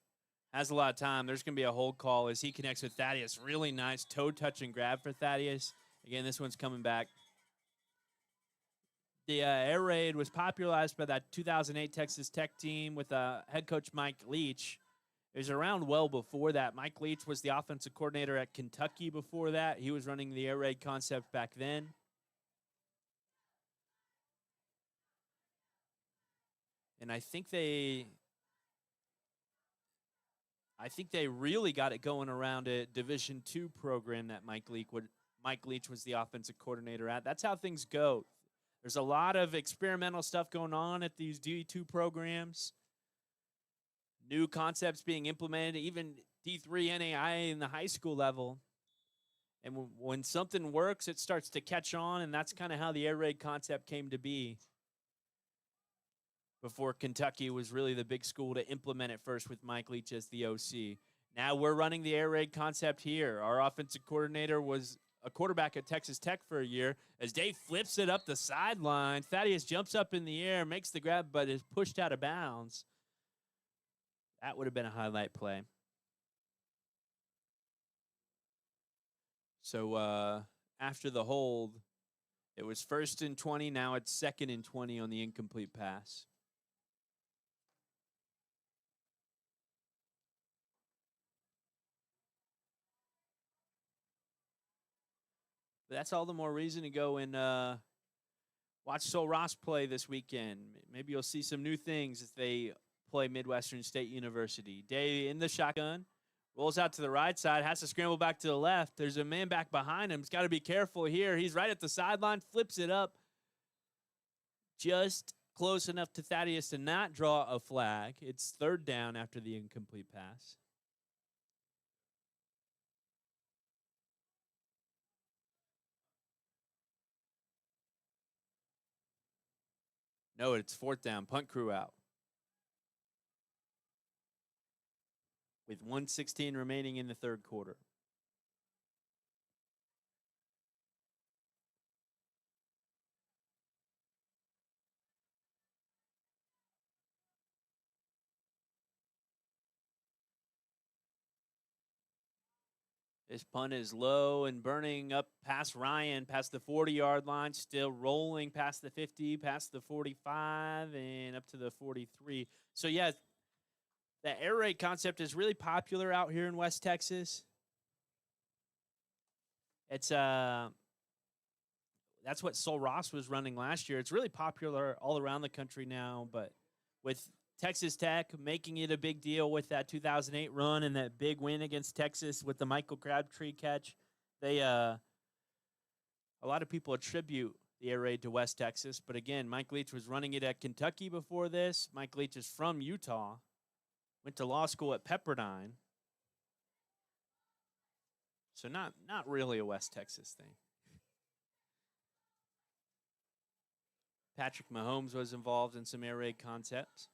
Has a lot of time. There's going to be a hold call as he connects with Thaddeus. Really nice toe touch and grab for Thaddeus. Again, this one's coming back. The air raid was popularized by that 2008 Texas Tech team with head coach Mike Leach. It was around well before that. Mike Leach was the offensive coordinator at Kentucky before that. He was running the air raid concept back then. And I think they really got it going around a Division II program that Mike Leach was the offensive coordinator at. That's how things go. There's a lot of experimental stuff going on at these D2 programs. New concepts being implemented, even D3 NAIA in the high school level. And when something works, it starts to catch on, and that's kind of how the air raid concept came to be. Before Kentucky was really the big school to implement it first with Mike Leach as the OC. Now we're running the air raid concept here. Our offensive coordinator was a quarterback at Texas Tech for a year. As Dave flips it up the sideline, Thaddeus jumps up in the air, makes the grab, but is pushed out of bounds. That would have been a highlight play. So after the hold, it was 1st and 20. Now it's 2nd and 20 on the incomplete pass. But that's all the more reason to go and watch Sol Ross play this weekend. Maybe you'll see some new things as they play Midwestern State University. Day in the shotgun, rolls out to the right side, has to scramble back to the left. There's a man back behind him. He's got to be careful here. He's right at the sideline, flips it up. Just close enough to Thaddeus to not draw a flag. It's 3rd down after the incomplete pass. No, it's fourth down. Punt crew out. With 1:16 remaining in the third quarter. This punt is low and burning up past Ryan, past the 40-yard line, still rolling past the 50, past the 45, and up to the 43. So, yeah, the air raid concept is really popular out here in West Texas. It's that's what Sol Ross was running last year. It's really popular all around the country now, but with Texas Tech making it a big deal with that 2008 run and that big win against Texas with the Michael Crabtree catch, they a lot of people attribute the air raid to West Texas. But again, Mike Leach was running it at Kentucky before this. Mike Leach is from Utah, went to law school at Pepperdine. So not really a West Texas thing. Patrick Mahomes was involved in some air raid concepts.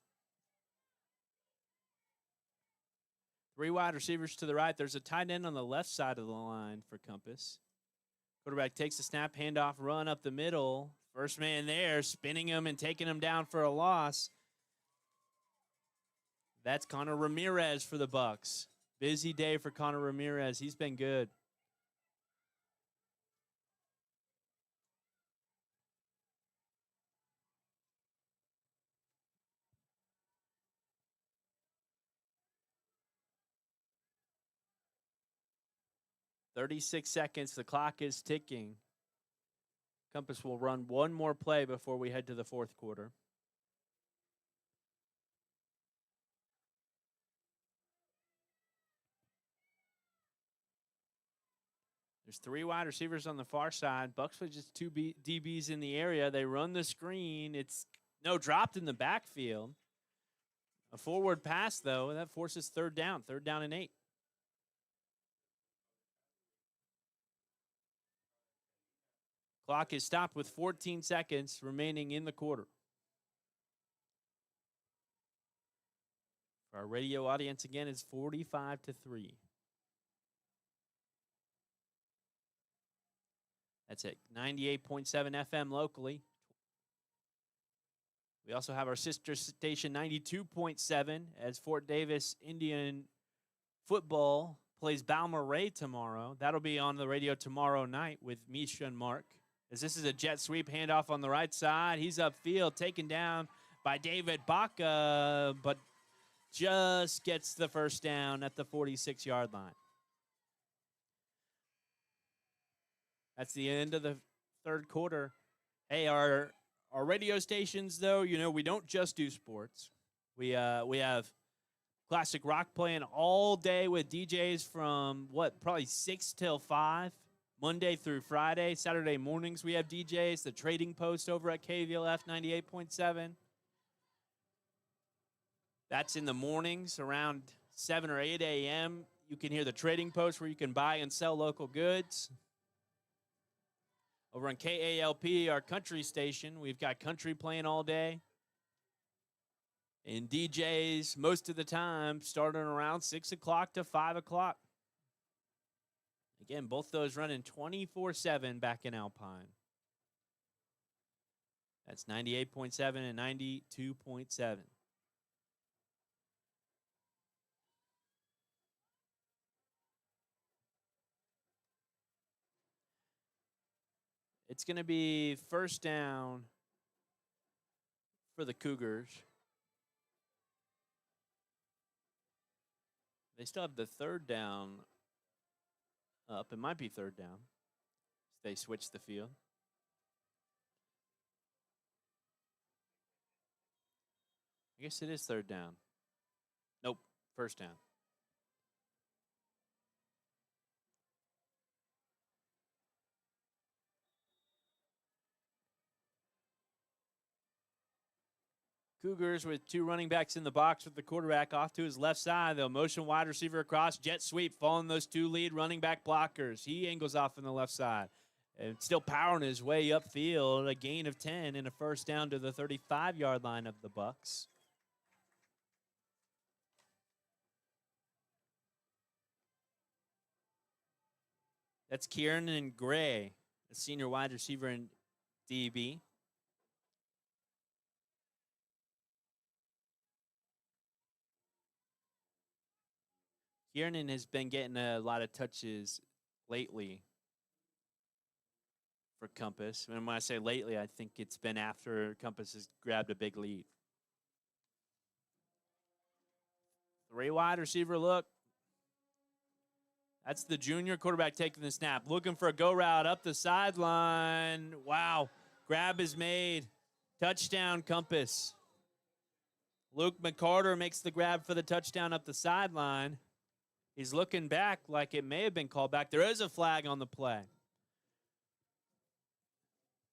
3 wide receivers to the right. There's a tight end on the left side of the line for Compass. Quarterback takes the snap, handoff, run up the middle. First man there, spinning him and taking him down for a loss. That's Connor Ramirez for the Bucs. Busy day for Connor Ramirez. He's been good. "36 seconds. The clock is ticking. Compass will run one more play before we head to the fourth quarter. There's 3 wide receivers on the far side. Bucks with just 2 DBs in the area. They run the screen. It's dropped in the backfield. A forward pass, though, that forces third down and 8. Clock is stopped with 14 seconds remaining in the quarter. For our radio audience, again, it's 45-3. That's at 98.7 FM locally. We also have our sister station 92.7 as Fort Davis Indian football plays Balmorhea tomorrow. That'll be on the radio tomorrow night with Misha and Mark. As this is a jet sweep handoff on the right side. He's upfield, taken down by David Baca, but just gets the first down at the 46-yard line. That's the end of the third quarter. Hey, our radio stations, though, we don't just do sports. We have classic rock playing all day with DJs from, probably 6 till 5, Monday through Friday. Saturday mornings we have DJs, the Trading Post over at KVLF 98.7. That's in the mornings around 7 or 8 a.m. You can hear the Trading Post where you can buy and sell local goods. Over on KALP, our country station, we've got country playing all day. And DJs, most of the time, starting around 6 o'clock to 5 o'clock. Again, both those running 24/7 back in Alpine. That's 98.7 and 92.7. It's going to be first down for the Cougars. They still have the third down up. It might be third down. They switch the field. I guess it is third down. Nope, first down. Cougars with 2 running backs in the box with the quarterback off to his left side. They'll motion wide receiver across, jet sweep, following those 2 lead running back blockers. He angles off on the left side. And still powering his way upfield, a gain of 10 and a first down to the 35-yard line of the Bucks. That's Kieran Gray, a senior wide receiver in DB. Kieran has been getting a lot of touches lately for Compass. And when I say lately, I think it's been after Compass has grabbed a big lead. 3 wide receiver look. That's the junior quarterback taking the snap. Looking for a go route up the sideline. Wow. Grab is made. Touchdown, Compass. Luke McCarter makes the grab for the touchdown up the sideline. He's looking back like it may have been called back. There is a flag on the play.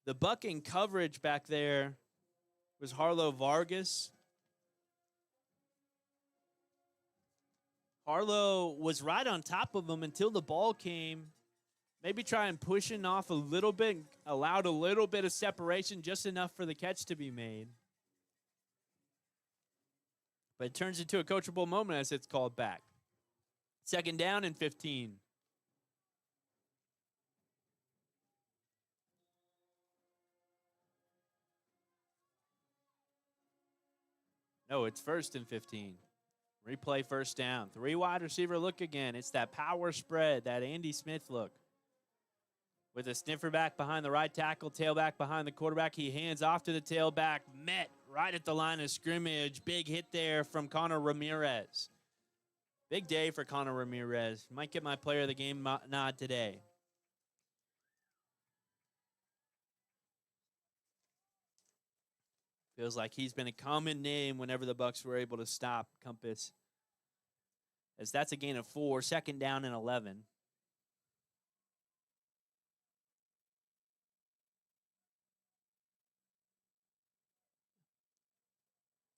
The bucking coverage back there was Harlow Vargas. Harlow was right on top of him until the ball came. Maybe try and pushing off a little bit, allowed a little bit of separation, just enough for the catch to be made. But it turns into a coachable moment as it's called back. 2nd down and 15. No, it's 1st and 15. Replay 1st down. 3 wide receiver look again. It's that power spread, that Andy Smith look. With a sniffer back behind the right tackle, tailback behind the quarterback. He hands off to the tailback. Met right at the line of scrimmage. Big hit there from Connor Ramirez. Big day for Connor Ramirez. Might get my player of the game nod today. Feels like he's been a common name whenever the Bucks were able to stop Compass. As that's a gain of 4, 2nd down and 11.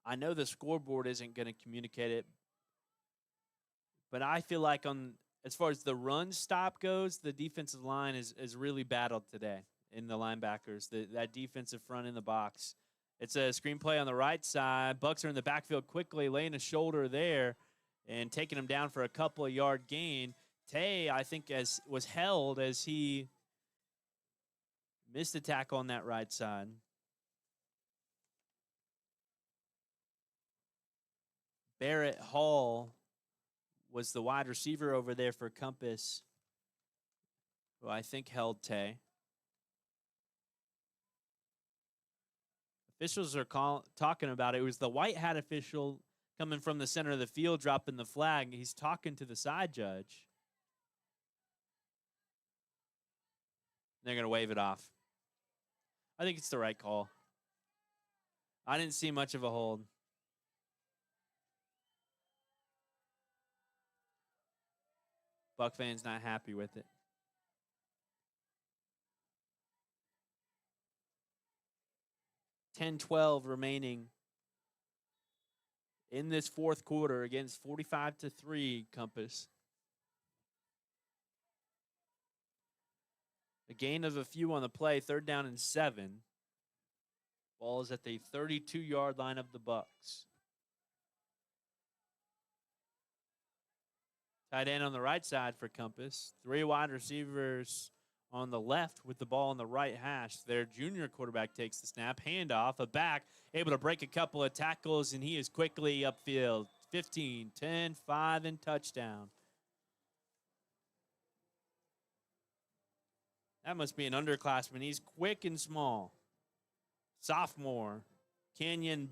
I know the scoreboard isn't going to communicate it, but I feel like as far as the run stop goes, the defensive line is really battled today in the linebackers, that defensive front in the box. It's a screenplay on the right side. Bucks are in the backfield quickly, laying a shoulder there and taking him down for a couple of yard gain. Tay, I think, was held as he missed a tackle on that right side. Barrett Hall was the wide receiver over there for Compass, who I think held Tay. Officials are talking about it. It was the white hat official coming from the center of the field, dropping the flag. He's talking to the side judge. They're going to wave it off. I think it's the right call. I didn't see much of a hold. Buck fans not happy with it. $10-12 remaining in this 4th quarter against 45-3 Compass. A gain of a few on the play, 3rd down and 7. Ball is at the 32-yard line of the Bucks. Tight end on the right side for Compass. 3 wide receivers on the left with the ball on the right hash. Their junior quarterback takes the snap. Handoff, a back, able to break a couple of tackles, and he is quickly upfield. 15, 10, 5, and touchdown. That must be an underclassman. He's quick and small. Sophomore. Canyon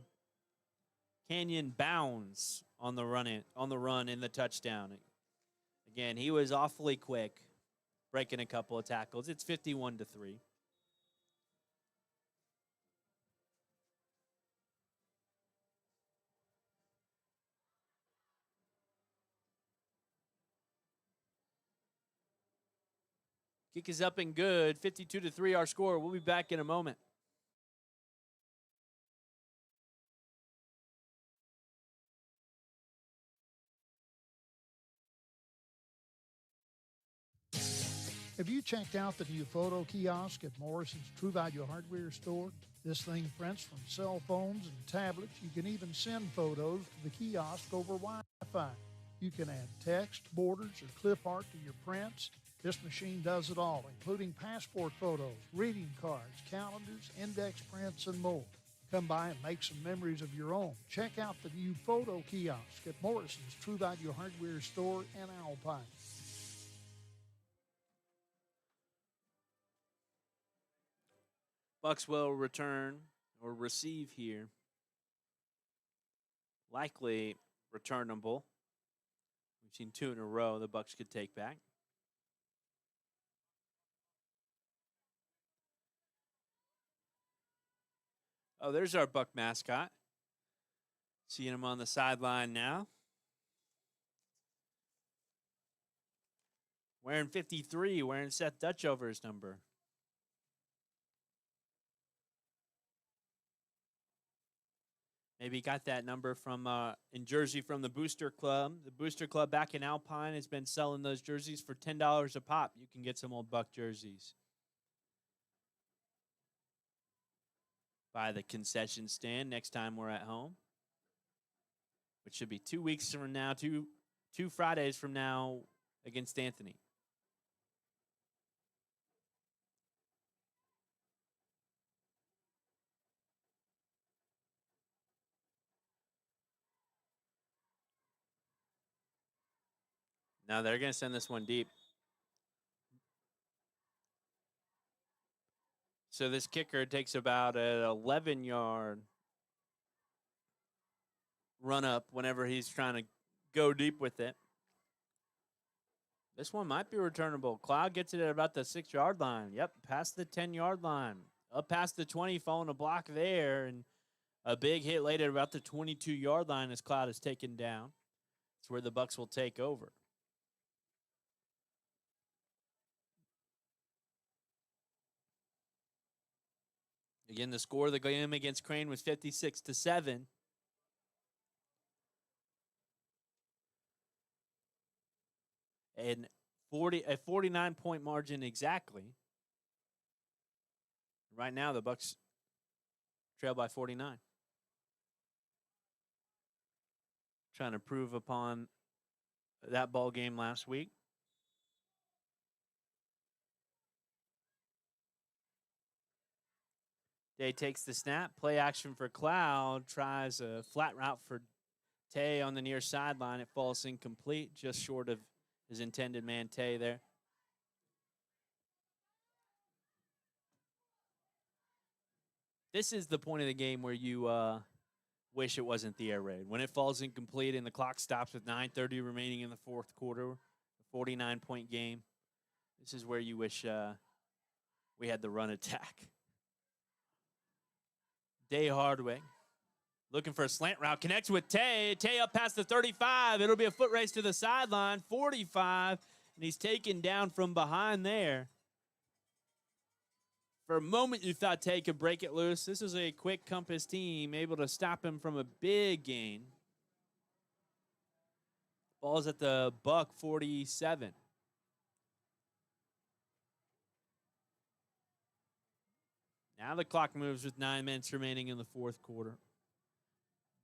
Bounds on the run in the touchdown. Again, he was awfully quick, breaking a couple of tackles. It's 51-3. Kick is up and good. 52-3 our score. We'll be back in a moment. Have you checked out the new photo kiosk at Morrison's True Value Hardware store? This thing prints from cell phones and tablets. You can even send photos to the kiosk over Wi-Fi. You can add text, borders, or clip art to your prints. This machine does it all, including passport photos, greeting cards, calendars, index prints, and more. Come by and make some memories of your own. Check out the new photo kiosk at Morrison's True Value Hardware store in Alpine. Bucks will return or receive here. Likely returnable. We've seen 2 in a row the Bucks could take back. Oh, there's our Buck mascot. Seeing him on the sideline now. Wearing 53, wearing Seth Dutchover's number. Maybe got that number from in jersey from the Booster Club. The Booster Club back in Alpine has been selling those jerseys for $10 a pop. You can get some old Buck jerseys. By the concession stand next time we're at home. Which should be 2 weeks from now, two Fridays from now against Anthony. Now they're going to send this one deep. So this kicker takes about an 11-yard run up whenever he's trying to go deep with it. This one might be returnable. Cloud gets it at about the 6-yard line. Yep, past the 10-yard line. Up past the 20, following a block there. And a big hit later at about the 22-yard line as Cloud is taken down. It's where the Bucks will take over. Again, the score of the game against Crane was 56-7. And a 49-point margin exactly. Right now, the Bucks trail by 49. Trying to prove upon that ball game last week. Day takes the snap. Play action for Cloud. Tries a flat route for Tay on the near sideline. It falls incomplete, just short of his intended man, Tay, there. This is the point of the game where you wish it wasn't the air raid. When it falls incomplete and the clock stops with 9:30 remaining in the fourth quarter, a 49-point game, this is where you wish we had the run attack. Day Hardwick looking for a slant route. Connects with Tay. Tay up past the 35. It'll be a foot race to the sideline. 45. And he's taken down from behind there. For a moment, you thought Tay could break it loose. This is a quick compass team able to stop him from a big gain. Ball's at the Buck 47. Now the clock moves with 9 minutes remaining in the fourth quarter.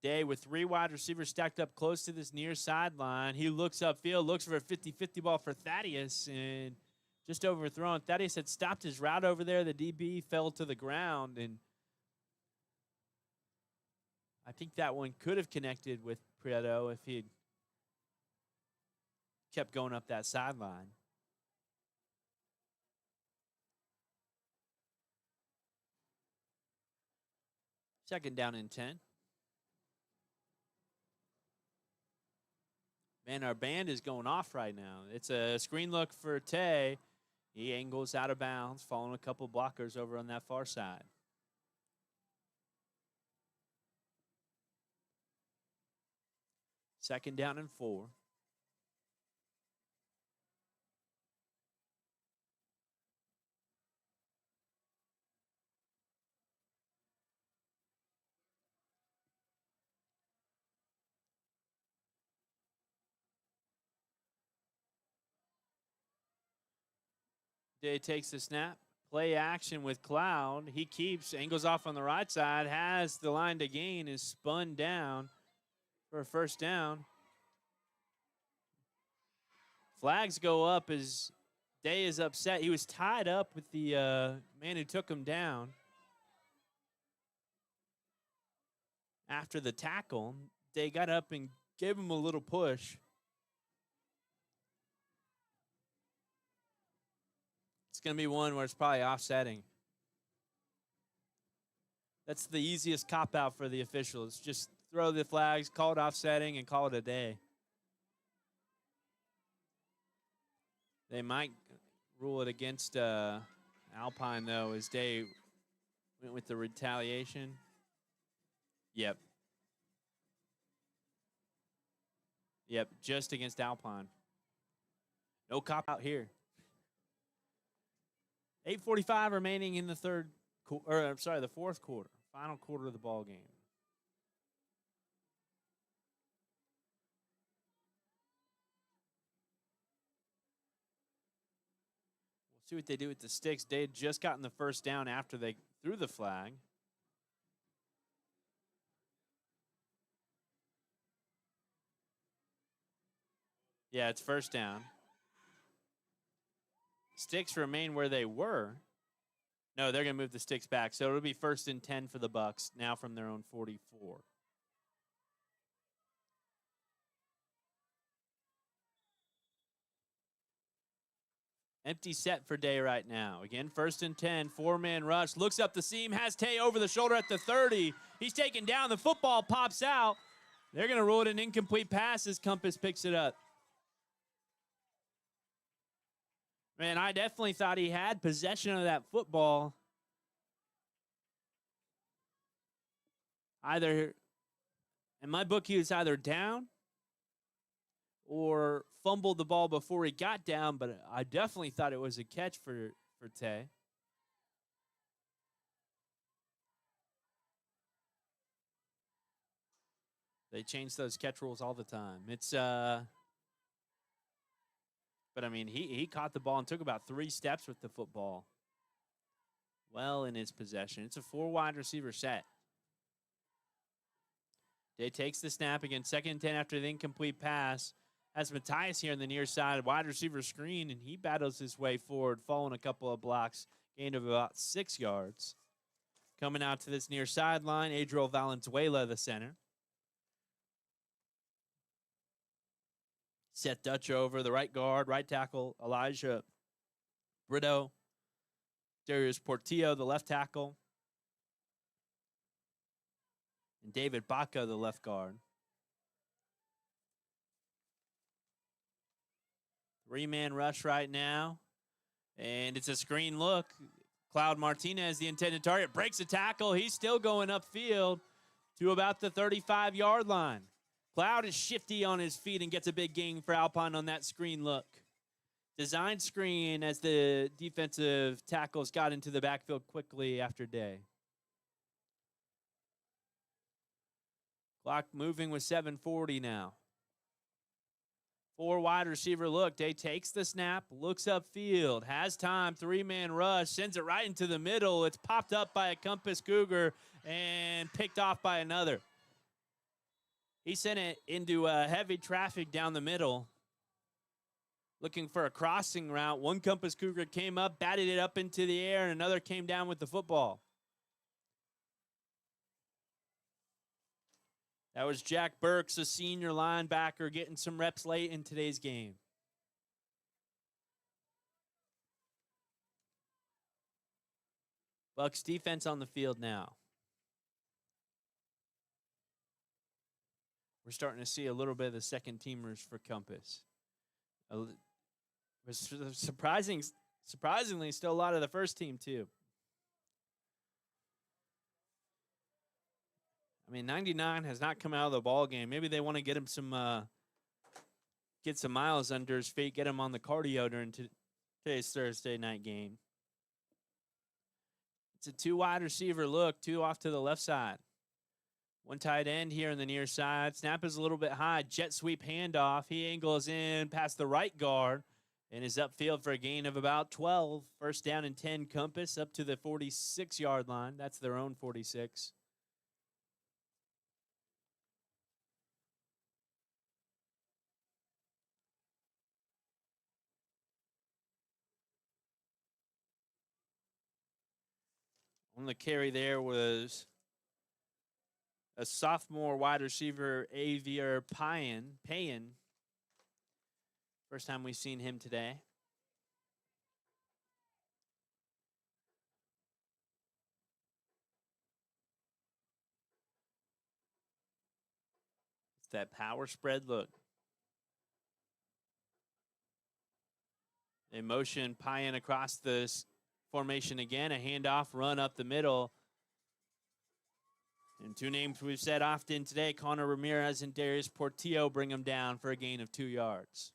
Day with 3 wide receivers stacked up close to this near sideline. He looks upfield, looks for a 50-50 ball for Thaddeus, and just overthrown. Thaddeus had stopped his route over there. The DB fell to the ground, and I think that one could have connected with Prieto if he'd kept going up that sideline. Second down and 10. Man, our band is going off right now. It's a screen look for Tay. He angles out of bounds, following a couple blockers over on that far side. Second down and 4. Day takes the snap. Play action with Cloud. He keeps, angles off on the right side, has the line to gain, is spun down for a first down. Flags go up as Day is upset. He was tied up with the man who took him down after the tackle. Day got up and gave him a little push. It's going to be one where it's probably offsetting. That's the easiest cop-out for the officials. Just throw the flags, call it offsetting, and call it a day. They might rule it against Alpine, though, as Day went with the retaliation. Yep. Yep, just against Alpine. No cop-out here. 8:45 remaining in the the fourth quarter. Final quarter of the ball game. We'll see what they do with the sticks. They had just gotten the first down after they threw the flag. Yeah, it's first down. Sticks remain where they were. No, they're going to move the sticks back. So it'll be 1st and 10 for the Bucks, now from their own 44. Empty set for Day right now. Again, 1st and 10, 4-man rush. Looks up the seam, has Tay over the shoulder at the 30. He's taken down. The football pops out. They're going to rule it an incomplete pass as Compass picks it up. Man, I definitely thought he had possession of that football. In my book, he was either down or fumbled the ball before he got down, but I definitely thought it was a catch for Tay. They change those catch rules all the time. But I mean, he caught the ball and took about 3 steps with the football. Well in his possession. It's a 4-wide receiver set. Day takes the snap again, 2nd and 10 after the incomplete pass. Has Matthias here on the near side, wide receiver screen, and he battles his way forward, falling a couple of blocks, gain of about 6 yards. Coming out to this near sideline, Adriel Valenzuela, the center. Seth Dutch over, the right guard, right tackle, Elijah Brito. Darius Portillo, the left tackle. And David Baca, the left guard. 3-man rush right now. And it's a screen look. Cloud Martinez, the intended target, breaks a tackle. He's still going upfield to about the 35-yard line. Cloud is shifty on his feet and gets a big gain for Alpine on that screen look. Design screen as the defensive tackles got into the backfield quickly after Day. Clock moving with 7:40 now. 4-wide receiver look. Day takes the snap, looks upfield, has time, 3-man rush, sends it right into the middle. It's popped up by a Compass Cougar and picked off by another. He sent it into heavy traffic down the middle, looking for a crossing route. One Compass Cougar came up, batted it up into the air, and another came down with the football. That was Jack Burks, a senior linebacker, getting some reps late in today's game. Bucks defense on the field now. We're starting to see a little bit of the second-teamers for Compass. Surprisingly, still a lot of the first team, too. I mean, 99 has not come out of the ball game. Maybe they want to get him get some miles under his feet, get him on the cardio during today's Thursday night game. It's a 2-wide receiver look, 2 off to the left side. One tight end here on the near side. Snap is a little bit high. Jet sweep handoff. He angles in past the right guard and is upfield for a gain of about 12. First down and 10 compass up to the 46-yard line. That's their own 46. On the carry there was a sophomore wide receiver, Avier Payan. First time we've seen him today. It's that power spread look. They motion Payan across this formation again. A handoff, run up the middle. And two names we've said often today, Connor Ramirez and Darius Portillo, bring him down for a gain of 2 yards.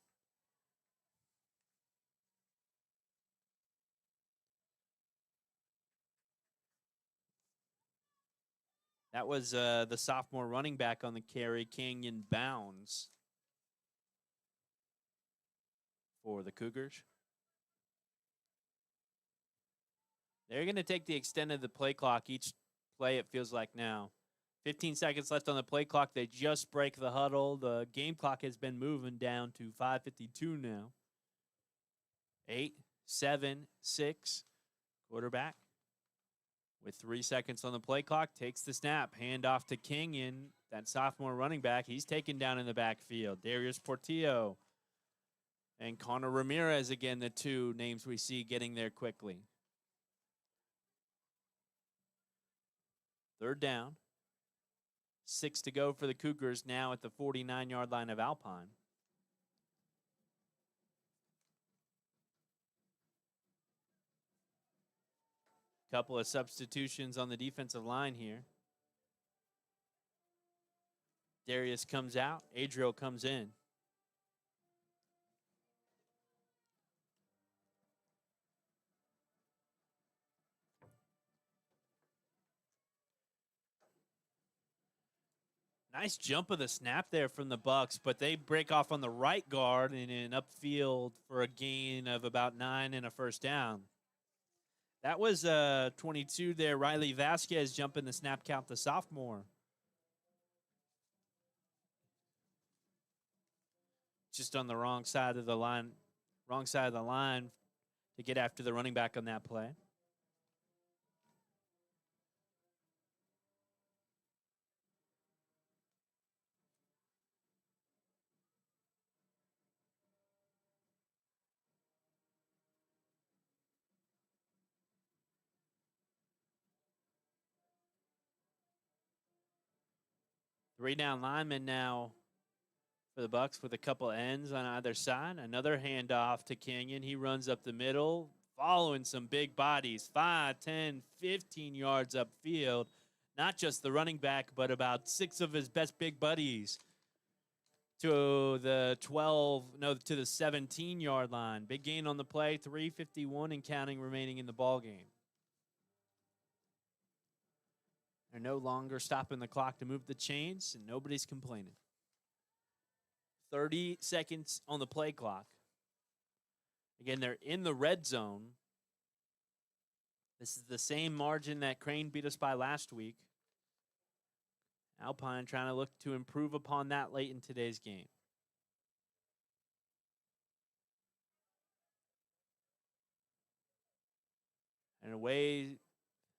That was the sophomore running back on the carry, Canyon Bounds, for the Cougars. They're going to take the extent of the play clock each play, it feels like now. 15 seconds left on the play clock. They just break the huddle. The game clock has been moving down to 5:52 now. 8, 7, 6. Quarterback with 3 seconds on the play clock takes the snap. Hand off to Kenyon, that sophomore running back. He's taken down in the backfield. Darius Portillo and Connor Ramirez, again, the two names we see getting there quickly. Third down. 6 to go for the Cougars now at the 49-yard line of Alpine. Couple of substitutions on the defensive line here. Darius comes out. Adriel comes in. Nice jump of the snap there from the Bucks, but they break off on the right guard and in upfield for a gain of about 9 and a first down. That was 22 there. Riley Vasquez jumping the snap count, the sophomore. Just on the wrong side of the line to get after the running back on that play. Three down linemen now for the Bucks with a couple ends on either side. Another handoff to Kenyon. He runs up the middle, following some big bodies, 5, 10, 15 yards upfield. Not just the running back, but about 6 of his best big buddies to the 17-yard line. Big gain on the play, 3:51 and counting remaining in the ball game. They're no longer stopping the clock to move the chains, and nobody's complaining. 30 seconds on the play clock. Again, they're in the red zone. This is the same margin that Crane beat us by last week. Alpine trying to look to improve upon that late in today's game. In a way,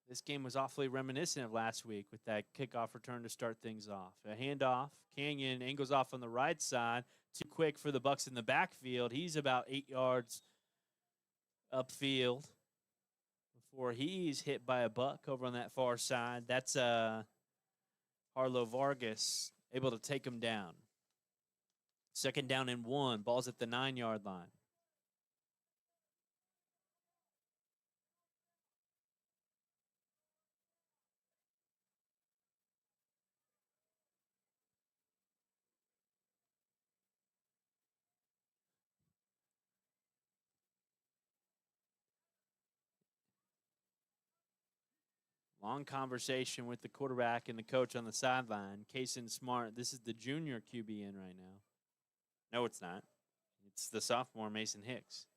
this game was awfully reminiscent of last week with that kickoff return to start things off. A handoff. Canyon angles off on the right side. Too quick for the Bucks in the backfield. He's about 8 yards upfield before he's hit by a buck over on that far side. That's Harlow Vargas able to take him down. Second down and 1. Ball's at the 9-yard line. Long conversation with the quarterback and the coach on the sideline. Kaysen Smart, this is the junior QB in right now. No, it's not. It's the sophomore, Mason Hicks.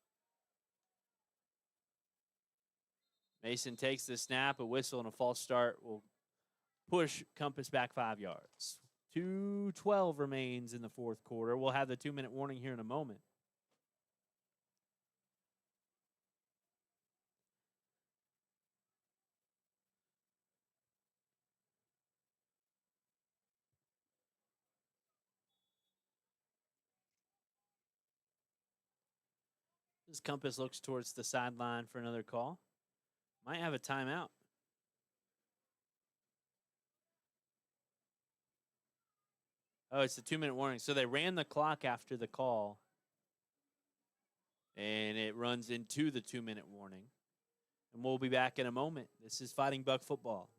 Mason takes the snap. A whistle and a false start will push Compass back 5 yards. 2:12 remains in the fourth quarter. We'll have the 2-minute warning here in a moment. As Compass looks towards the sideline for another call. Might have a timeout. Oh, it's the 2-minute warning. So they ran the clock after the call. And it runs into the 2-minute warning. And we'll be back in a moment. This is Fighting Buck Football.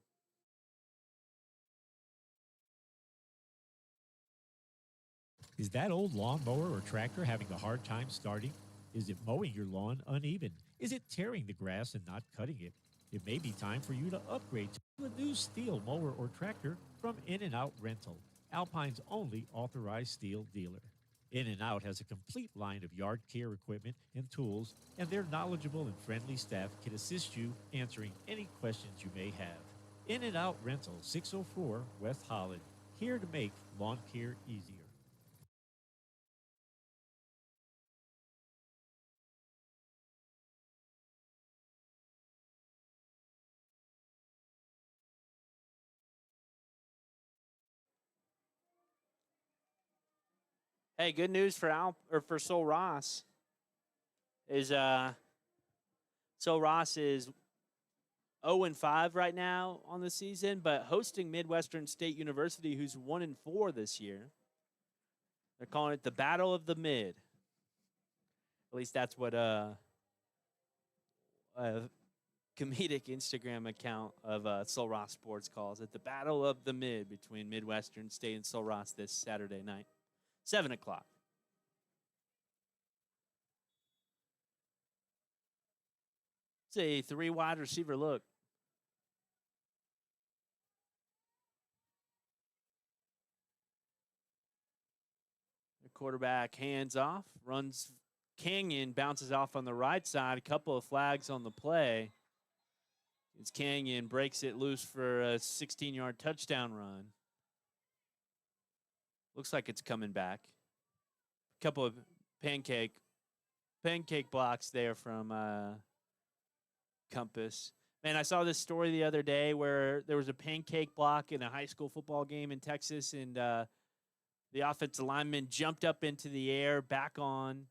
Is that old lawnmower or tractor having a hard time starting? Is it mowing your lawn uneven? Is it tearing the grass and not cutting it? It may be time for you to upgrade to a new steel mower or tractor from In-N-Out Rental, Alpine's only authorized steel dealer. In-N-Out has a complete line of yard care equipment and tools, and their knowledgeable and friendly staff can assist you answering any questions you may have. In-N-Out Rental, 604 West Holland, here to make lawn care easier. Hey, good news for Sol Ross is Sol Ross is 0-5 right now on the season, but hosting Midwestern State University, who's 1-4 this year. They're calling it the Battle of the Mid. At least that's what a comedic Instagram account of Sol Ross Sports calls it. The Battle of the Mid between Midwestern State and Sol Ross this Saturday night, 7 o'clock. It's a 3 wide receiver look. The quarterback hands off, runs Canyon, bounces off on the right side. A couple of flags on the play. As Canyon breaks it loose for a 16-yard touchdown run. Looks like it's coming back. A couple of pancake blocks there from Compass. Man, I saw this story the other day where there was a pancake block in a high school football game in Texas, and the offensive lineman jumped up into the air back on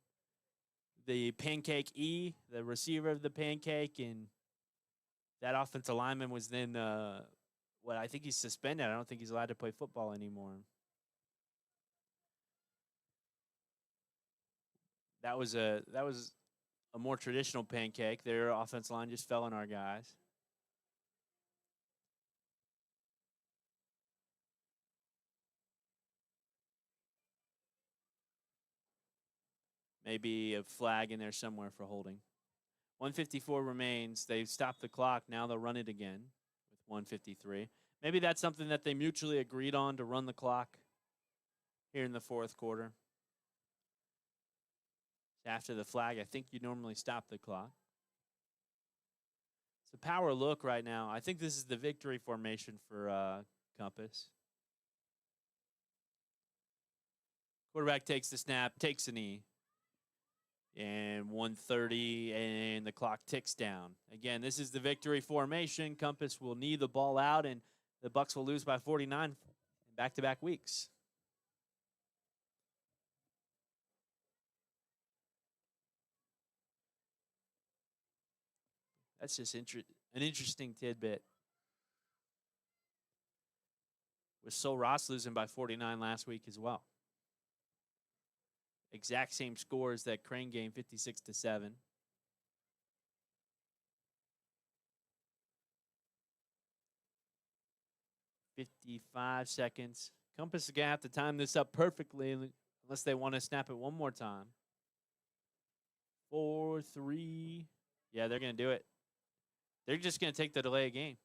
the pancake E, the receiver of the pancake, and that offensive lineman was then, I think he's suspended. I don't think he's allowed to play football anymore. That was a more traditional pancake. Their offensive line just fell on our guys. Maybe a flag in there somewhere for holding. 1:54 remains. They've stopped the clock. Now they'll run it again with 1:53. Maybe that's something that they mutually agreed on, to run the clock here in the fourth quarter. After the flag, I think you normally stop the clock. It's a power look right now. I think this is the victory formation for Compass. Quarterback takes the snap, takes a knee. And 1:30, and the clock ticks down. Again, this is the victory formation. Compass will knee the ball out, and the Bucks will lose by 49 in back-to-back weeks. That's just an interesting tidbit. With Sol Ross losing by 49 last week as well. Exact same score as that Crane game, 56-7. $55 seconds. Compass is going to have to time this up perfectly unless they want to snap it one more time. 4-3. Yeah, they're going to do it. They're just going to take the delay of game.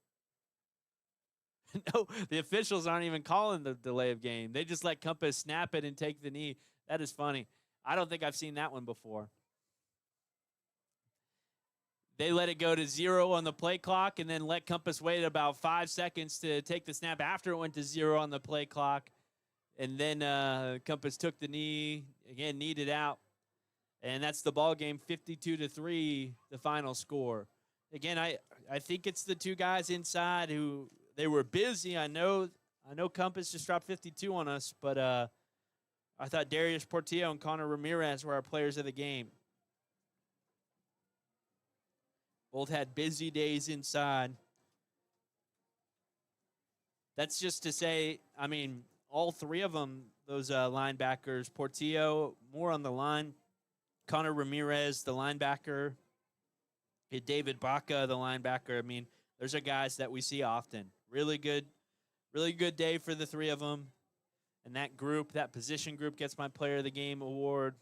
No, the officials aren't even calling the delay of game. They just let Compass snap it and take the knee. That is funny. I don't think I've seen that one before. They let it go to 0 on the play clock and then let Compass wait about 5 seconds to take the snap after it went to 0 on the play clock. And then Compass took the knee, again, kneed it out. And that's the ball game, 52-3, the final score. Again, I think it's the two guys inside who they were busy. I know Compass just dropped 52 on us, but I thought Darius Portillo and Connor Ramirez were our players of the game. Both had busy days inside. That's just to say, I mean, all three of them, those linebackers, Portillo more on the line, Connor Ramirez, the linebacker, David Baca, the linebacker. I mean, those are guys that we see often. Really good day for the three of them. And that group, that position group, gets my Player of the Game award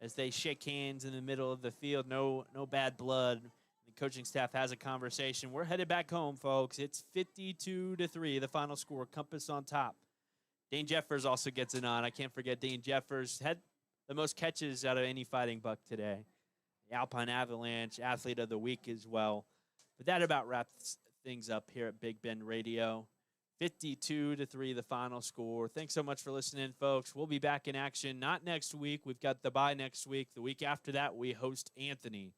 as they shake hands in the middle of the field. No bad blood. The coaching staff has a conversation. We're headed back home, folks. It's 52-3, the final score. Compass on top. Dane Jeffers also gets it on. I can't forget Dane Jeffers. Had the most catches out of any Fighting Buck today. The Alpine Avalanche Athlete of the Week as well. But that about wraps things up here at Big Bend Radio. 52-3, the final score. Thanks so much for listening, folks. We'll be back in action, not next week. We've got the bye next week. The week after that, we host Anthony.